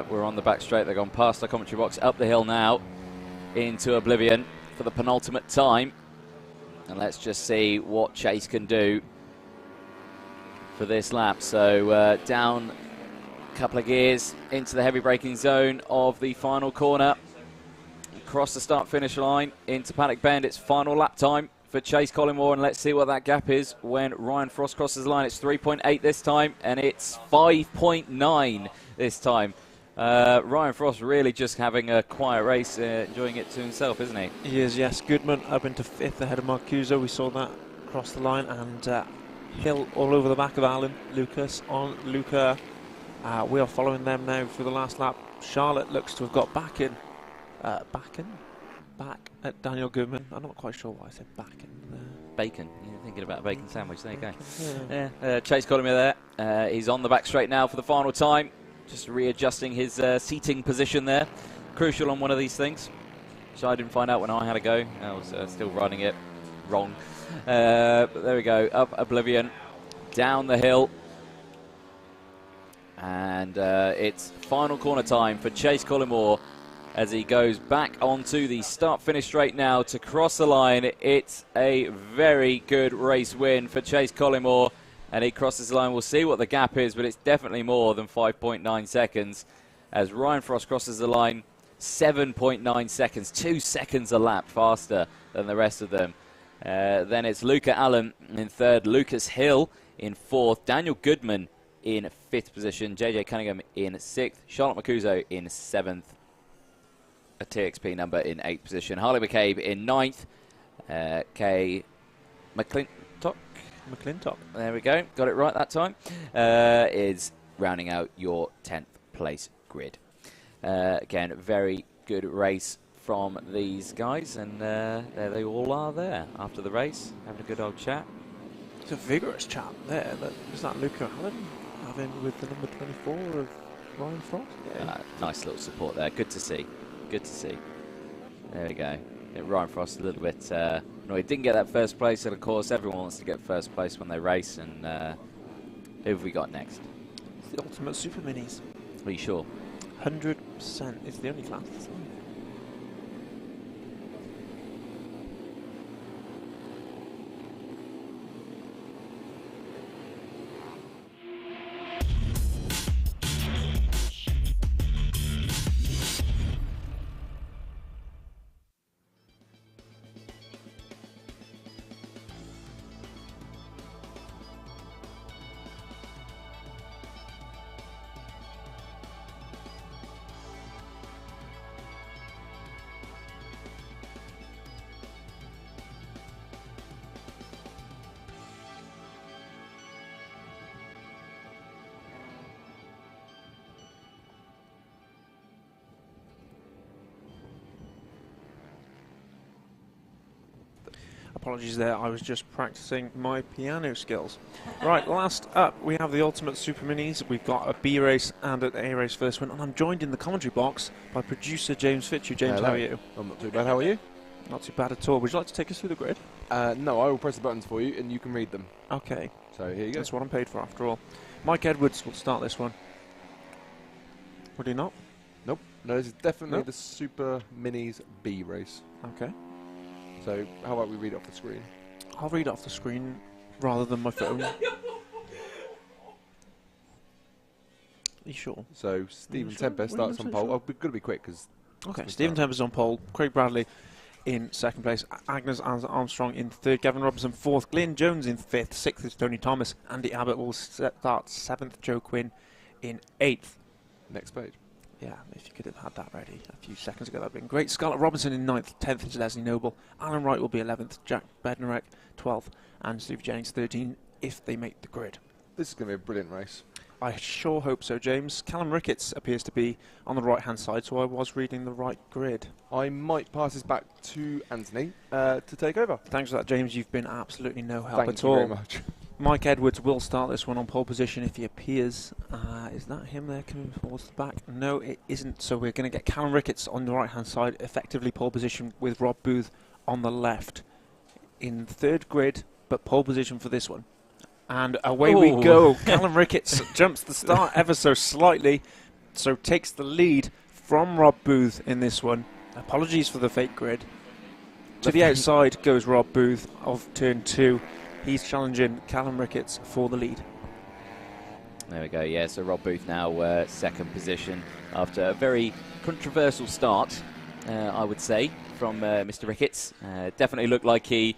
we're on the back straight. They've gone past the commentary box, up the hill now, into oblivion for the penultimate time. And let's just see what Chase can do for this lap. So down a couple of gears into the heavy braking zone of the final corner. Across the start-finish line into Paddock Bend. It's final lap time for Chase Cullimore, and let's see what that gap is when Ryan Frost crosses the line. It's 3.8 this time, and it's 5.9 this time. Ryan Frost really just having a quiet race, enjoying it to himself, isn't he? He is, yes. Goodman up into 5th ahead of Marcuso. We saw that cross the line, and Hill all over the back of Allen. Lucas on Luca. We are following them now for the last lap. Charlotte looks to have got back at Daniel Goodman. I'm not quite sure why I said back in there. Bacon. You're thinking about a bacon sandwich. There you go. Yeah. Chase Cullimore there. He's on the back straight now for the final time. Just readjusting his seating position there. Crucial on one of these things. So I didn't find out when I had a go. I was still riding it wrong. But there we go. Up oblivion. Down the hill. And it's final corner time for Chase Cullimore as he goes back onto the start-finish straight now to cross the line. It's a very good race win for Chase Cullimore. And he crosses the line. We'll see what the gap is, but it's definitely more than 5.9 seconds. As Ryan Frost crosses the line, 7.9 seconds, 2 seconds a lap faster than the rest of them. Then it's Luca Allen in 3rd, Lucas Hill in 4th, Daniel Goodman in 5th position, JJ Cunningham in 6th, Charlotte Makuzo in 7th, a TXP number in 8th position, Harley McCabe in 9th, Kay McClintock, there we go, got it right that time, is rounding out your 10th place grid. Again, very good race from these guys, and there they all are there after the race, having a good old chat. It's a vigorous chat there. Is that Luca Allen having with the number 24 of Ryan Frost. Nice little support there. Good to see. Good to see. There we go. Yeah, Ryan Frost a little bit annoyed. Didn't get that first place, and of course everyone wants to get first place when they race. And who have we got next? It's the Ultimate Super Minis. Are you sure? 100%. It's the only class. Apologies there, I was just practicing my piano skills. Right, last up we have the Ultimate Super Minis. We've got a B race and an A race first one, and I'm joined in the commentary box by producer James Fitchew. James, Hello. how are you? I'm not too bad, how are you? Not too bad at all. Would you like to take us through the grid? No, I will press the buttons for you and you can read them. Okay, So here you go. that's what I'm paid for after all. Mike Edwards will start this one. Would he not? Nope. No, this is definitely Nope. the Super Minis B race. Okay. So how about we read it off the screen? I'll read it off the screen rather than my phone. Are you sure? So Stephen sure? Tempest What are you starts on so pole. sure? Oh, we've got to be quick because Okay, Let's Stephen start. Tempest on pole, Craig Bradley in second place, Agnes Armstrong in third, Gavin Robinson fourth, Glenn Jones in fifth, sixth is Tony Thomas, Andy Abbott will start seventh, Joe Quinn in eighth. next page. Yeah, if you could have had that ready a few seconds ago, that would have been great. Scarlett Robinson in ninth, 10th is Leslie Noble, Alan Wright will be 11th, Jack Bednarek 12th, and Steve Jennings 13th if they make the grid. This is going to be a brilliant race. I sure hope so, James. Callum Ricketts appears to be on the right-hand side, so I was reading the right grid. I might pass this back to Anthony to take over. Thanks for that, James. You've been absolutely no help Thank at you all. very much. Mike Edwards will start this one on pole position if he appears. Is that him there coming towards the back? No, it isn't. So we're going to get Callum Ricketts on the right-hand side, effectively pole position with Rob Booth on the left. In third grid, but pole position for this one. And away we Ooh. go. Callum Ricketts jumps the start ever so slightly, so takes the lead from Rob Booth in this one. Apologies for the fake grid. To the outside goes Rob Booth of turn 2. He's challenging Callum Ricketts for the lead. There we go, yeah, so Rob Booth now second position after a very controversial start, I would say, from Mr. Ricketts. Definitely looked like he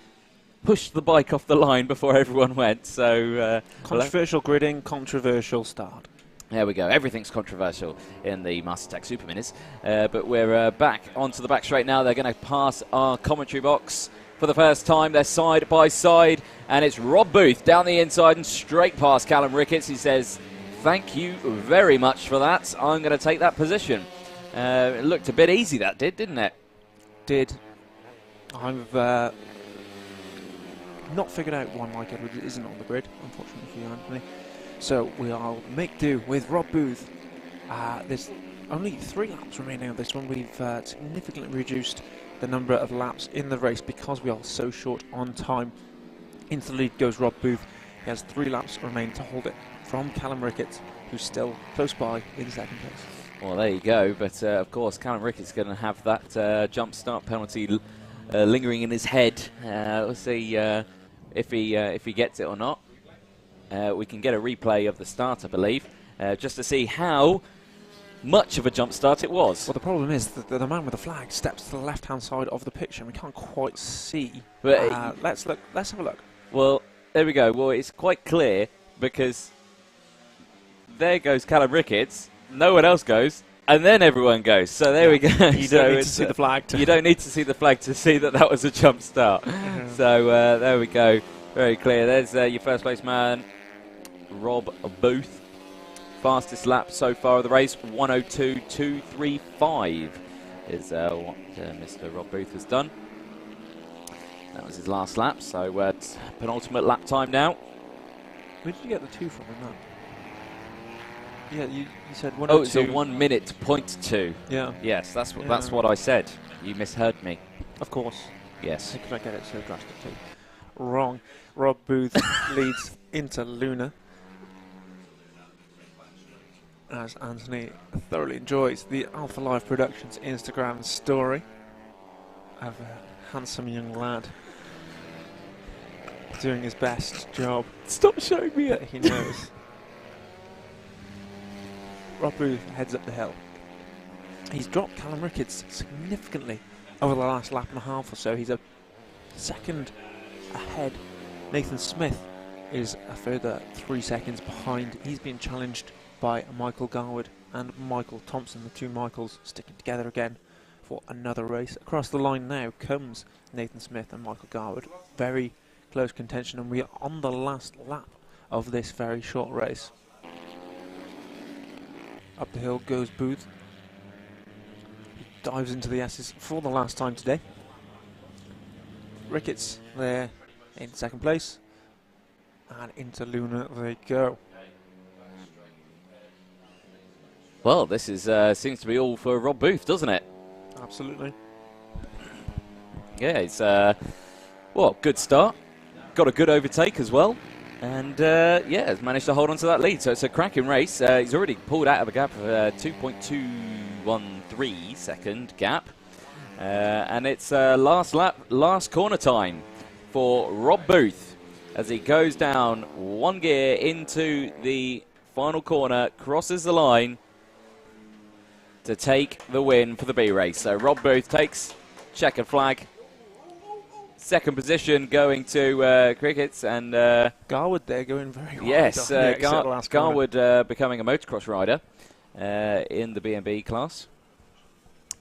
pushed the bike off the line before everyone went, so... Controversial gridding, controversial start. There we go, everything's controversial in the Master Tech Super Minis, but we're back onto the back straight now. They're going to pass our commentary box for the first time. They're side by side, and it's Rob Booth down the inside and straight past Callum Ricketts. He says, thank you very much for that. I'm going to take that position. It looked a bit easy, that didn't it? Did. I've not figured out why Mike Edwards isn't on the grid, unfortunately for you, Anthony. So we'll make do with Rob Booth. There's only 3 laps remaining of this one. We've significantly reduced the number of laps in the race because we are so short on time. Into the lead goes Rob Booth. He has 3 laps remaining to hold it from Callum Ricketts, who's still close by in second place. Well, there you go. But, of course, Callum Ricketts is going to have that jump start penalty lingering in his head. We'll see if he gets it or not. We can get a replay of the start, I believe, just to see how much of a jump start it was. Well, the problem is that the man with the flag steps to the left-hand side of the picture, and we can't quite see. But Let's look. Let's have a look. well, there we go. Well, it's quite clear because there goes Callum Ricketts. No one else goes, and then everyone goes. So there we go. You So don't need to it's, see the flag. you don't need to see the flag to see that that was a jump start. So there we go. Very clear. There's your first place man, Rob Booth. Fastest lap so far of the race, 1:02.235 is what Mr. Rob Booth has done. That was his last lap, so it's penultimate lap time now. Where did you get the 2 from in that? Yeah, you said 1:02. Oh, it's a 1 minute point 2. Yeah, Yes, that's what I said. You misheard me. of course. Yes. How could I get it so drastically wrong? Rob Booth leads into Luna as Anthony thoroughly enjoys the Alpha Live Productions Instagram story of a handsome young lad doing his best job. Stop showing me That he knows. Rob Booth heads up the hill. He's dropped Callum Ricketts significantly over the last lap and a half or so. He's a second ahead. Nathan Smith is a further 3 seconds behind. He's been challenged by Michael Garwood and Michael Thompson, the two Michaels sticking together again for another race. Across the line now comes Nathan Smith and Michael Garwood. Very close contention, and we are on the last lap of this very short race. Up the hill goes Booth. He dives into the S's for the last time today. Ricketts there in second place, and into Luna they go. Well, this is seems to be all for Rob Booth, doesn't it? Absolutely. Yeah, it's good start. Got a good overtake as well. And, has managed to hold on to that lead. So it's a cracking race. He's already pulled out of a gap of 2.213 second gap. And it's last lap, last corner time for Rob Booth as he goes down one gear into the final corner, crosses the line to take the win for the B race. So Rob Booth takes checkered flag. Second position going to Crickets, and Garwood there going very well. yes, Garwood becoming a motocross rider in the B&B class.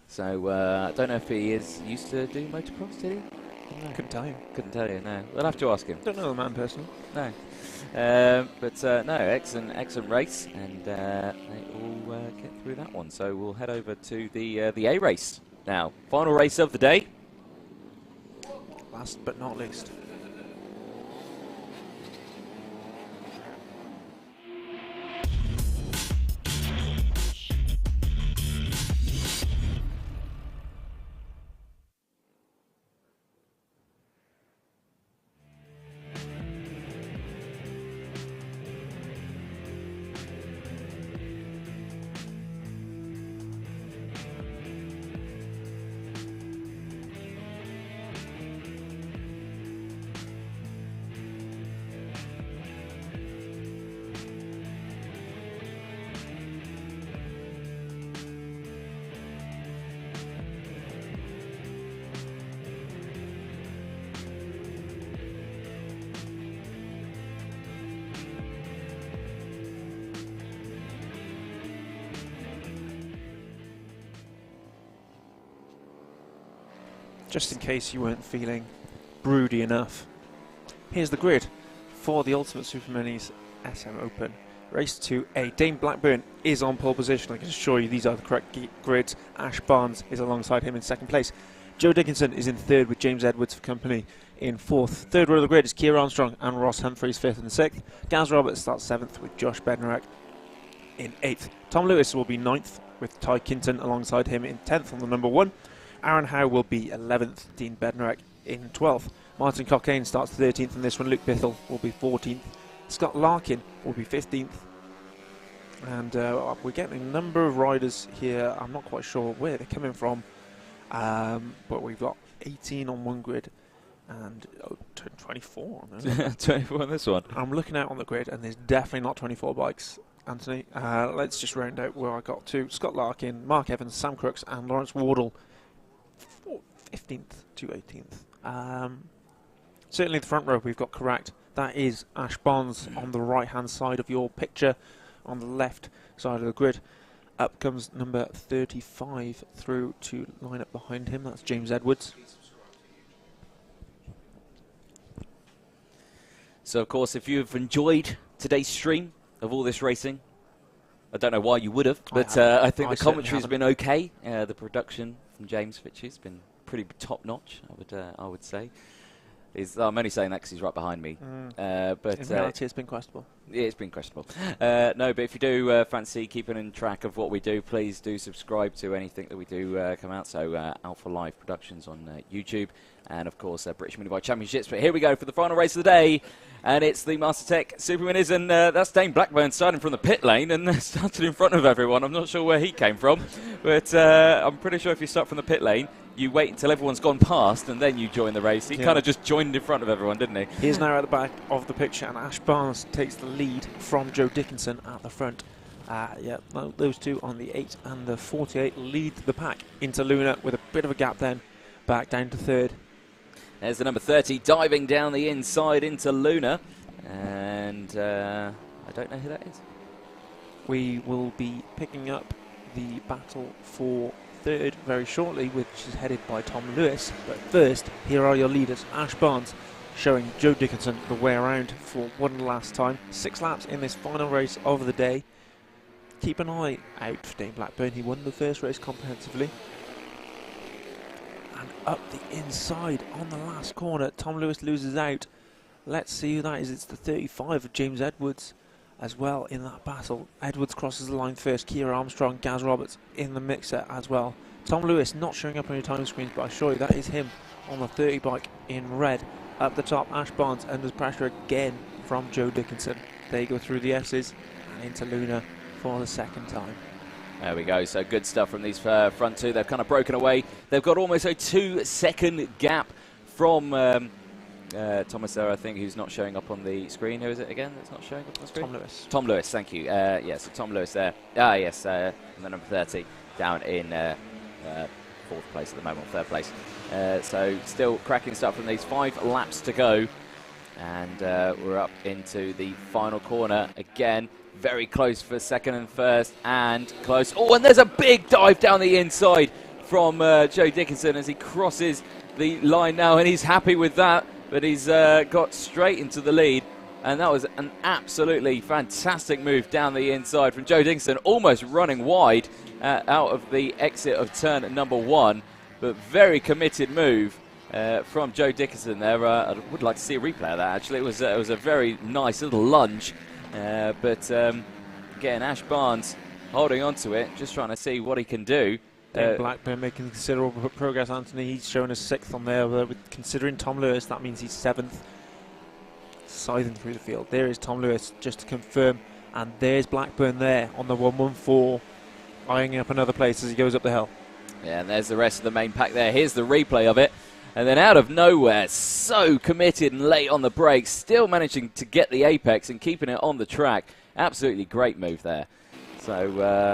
So I don't know if he is used to do motocross, did he? No. Couldn't tell you. Couldn't tell you, no. We'll have to ask him. Don't know the man personally. No. No, excellent race, and they all get through that one. So we'll head over to the A race now. Final race of the day. Last but not least. Just in case you weren't feeling broody enough, here's the grid for the Ultimate Super Minis SM Open. Race 2A. Dane Blackburn is on pole position. I can assure you these are the correct grids. Ash Barnes is alongside him in second place. Joe Dickinson is in third with James Edwards for company in fourth. Third row of the grid is Keir Armstrong and Ross Humphreys fifth and sixth. Gaz Roberts starts seventh with Josh Bednarak in eighth. Tom Lewis will be ninth with Ty Kinton alongside him in 10th on the number one. Aaron Howe will be 11th, Dean Bednarak in 12th. Martin Cockayne starts 13th in this one. Luke Bithell will be 14th. Scott Larkin will be 15th. And we're getting a number of riders here. I'm not quite sure where they're coming from. But we've got 18 on one grid and 24 on this 24 on this one. I'm looking out on the grid and there's definitely not 24 bikes, Anthony. Let's just round out where I got to. Scott Larkin, Mark Evans, Sam Crooks and Lawrence Wardle 15th to 18th. Certainly the front row we've got correct. That is Ash Barnes on the right hand side of your picture. On the left side of the grid, up comes number 35 through to line up behind him. That's James Edwards. So, of course, if you've enjoyed today's stream of all this racing, I don't know why you would have, but I think the commentary's been okay. The production from James Fitchie's been pretty top-notch, I would say. I'm only saying that because he's right behind me. But in reality, it's been questionable. Yeah, it's been questionable. No, but if you do fancy keeping in track of what we do, please do subscribe to anything that we do come out. So Alpha Live Productions on YouTube, and of course British Minibike Championships. But here we go for the final race of the day, and it's the MasterTech Super Minis, and that's Dane Blackburn starting from the pit lane and started in front of everyone. I'm not sure where he came from, but I'm pretty sure if you start from the pit lane, you wait until everyone's gone past and then you join the race. He kind of just joined in front of everyone, didn't he? He's now at the back of the picture, and Ash Barnes takes the lead from Joe Dickinson at the front. Those two on the 8 and the 48 lead the pack into Luna with a bit of a gap then, back down to third. There's the number 30 diving down the inside into Luna, and I don't know who that is. We will be picking up the battle for third very shortly, which is headed by Tom Lewis. But first, here are your leaders. Ash Barnes showing Joe Dickinson the way around for one last time. 6 laps in this final race of the day. Keep an eye out for Dane Blackburn. He won the first race comprehensively. And up the inside on the last corner, Tom Lewis loses out. Let's see who that is. It's the 35 of James Edwards as well in that battle. Edwards crosses the line first. Keir Armstrong, Gaz Roberts in the mixer as well. Tom Lewis not showing up on your time screens, but I assure you that is him on the 30 bike in red. Up the top, Ash Barnes under pressure again from Joe Dickinson. They go through the S's and into Luna for the second time. There we go. So good stuff from these front two. They've kind of broken away. They've got almost a 2-second gap from Thomas there, I think, who's not showing up on the screen. Who is it again that's not showing up on the screen? Tom Lewis. Tom Lewis, thank you. Yes, so Tom Lewis there. Yes, and the number 30 down in 4th place at the moment, 3rd place. So still cracking stuff from these 5 laps to go. And we're up into the final corner again. Very close for second and first, and close. Oh, and there's a big dive down the inside from Joe Dickinson as he crosses the line now, and he's happy with that. But he's got straight into the lead, and that was an absolutely fantastic move down the inside from Joe Dickinson, almost running wide out of the exit of turn number 1, but very committed move from Joe Dickinson there. I would like to see a replay of that, actually. It was a very nice little lunge, but again, Ash Barnes holding on to it, just trying to see what he can do. Blackburn making considerable progress, Anthony. He's showing us 6th on there. Considering Tom Lewis, that means he's 7th. Scything through the field. There is Tom Lewis, just to confirm. And there's Blackburn there on the 114, eyeing up another place as he goes up the hill. Yeah, and there's the rest of the main pack there. Here's the replay of it. And then out of nowhere, so committed and late on the brakes, still managing to get the apex and keeping it on the track. Absolutely great move there. So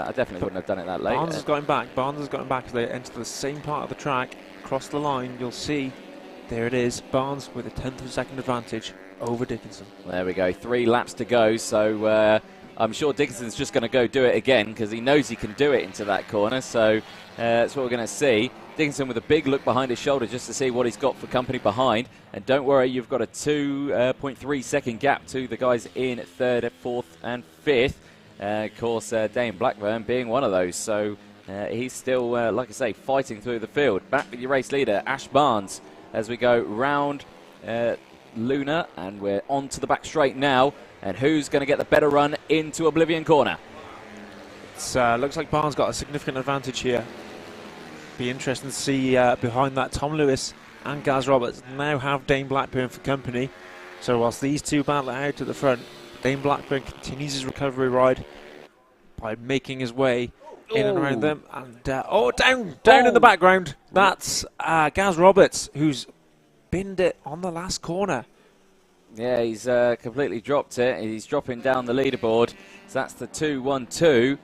I definitely wouldn't have done it that late. Barnes has got him back. Barnes has got him back as they enter the same part of the track. Across the line, you'll see, there it is. Barnes with a 10th of a second advantage over Dickinson. There we go. 3 laps to go. So I'm sure Dickinson's just going to go do it again because he knows he can do it into that corner. So that's what we're going to see. Dickinson with a big look behind his shoulder just to see what he's got for company behind. And don't worry, you've got a 2.3 second gap to the guys in 3rd, 4th and 5th. Of course, Dane Blackburn being one of those. So he's still, like I say, fighting through the field. Back with your race leader, Ash Barnes, as we go round Luna. And we're on to the back straight now. And who's going to get the better run into Oblivion Corner? It looks like Barnes got a significant advantage here. Be interesting to see behind that. Tom Lewis and Gaz Roberts now have Dane Blackburn for company. So whilst these two battle out to the front, Dane Blackburn continues his recovery ride by making his way in and around them. And down in the background, that's Gaz Roberts, who's binned it on the last corner. Yeah, he's completely dropped it. He's dropping down the leaderboard. So that's the 2-1-2.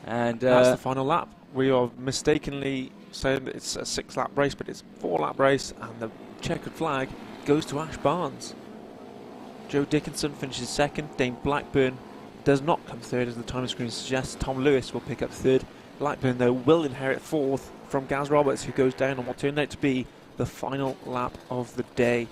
And that's the final lap. We are mistakenly saying that it's a 6-lap race, but it's a 4-lap race, and the checkered flag goes to Ash Barnes. Joe Dickinson finishes 2nd. Dane Blackburn does not come 3rd, as the time screen suggests. Tom Lewis will pick up 3rd. Blackburn, though, will inherit 4th from Gaz Roberts, who goes down on what turned out to be the final lap of the day.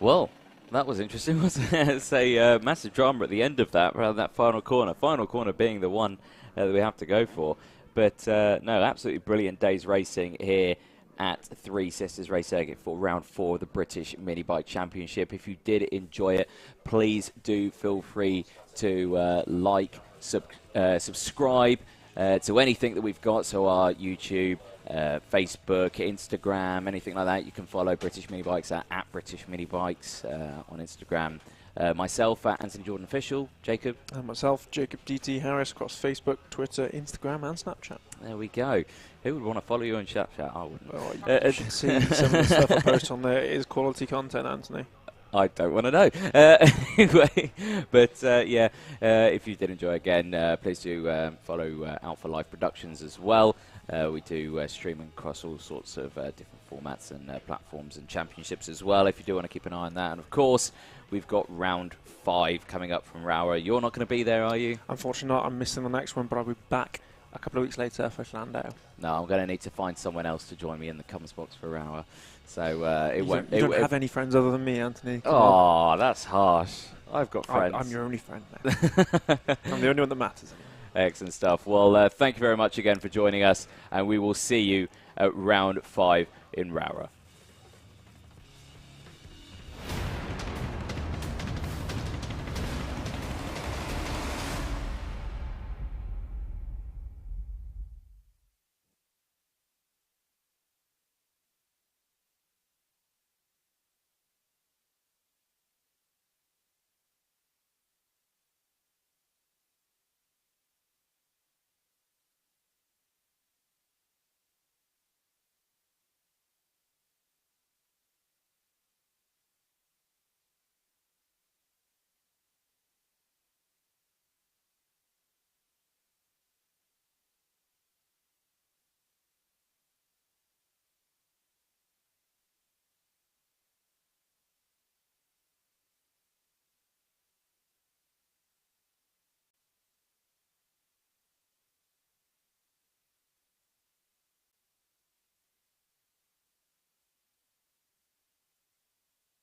Well, that was interesting, wasn't it? It's a massive drama at the end of that, around that final corner. Final corner being the one that we have to go for. But no, absolutely brilliant day's racing here at Three Sisters Race Circuit for round 4 of the British Mini Bike Championship. If you did enjoy it, please do feel free to subscribe to anything that we've got. So our YouTube, Facebook, Instagram, anything like that. You can follow British Mini Bikes at British Mini Bikes on Instagram. Myself at Anthony Jordan Official. Jacob? And myself, Jacob DT Harris, across Facebook, Twitter, Instagram and Snapchat. There we go. Who would want to follow you on Snapchat? I wouldn't. Oh, you should see some of the stuff I post on there. It is quality content, Anthony. I don't want to know. Anyway, but if you did enjoy again, please do follow Alpha Life Productions as well. We do streaming across all sorts of different formats and platforms and championships as well, if you do want to keep an eye on that. And of course, we've got round 5 coming up from Rower. You're not going to be there, are you? Unfortunately not. I'm missing the next one, but I'll be back a couple of weeks later for Llandau. No, I'm going to need to find someone else to join me in the comms box for Rower. So it won't. You don't have any friends other than me, Anthony. Oh, that's harsh. I've got friends. I'm your only friend, mate. I'm the only one that matters. Excellent stuff. Well, thank you very much again for joining us, and we will see you at round 5 in Rower.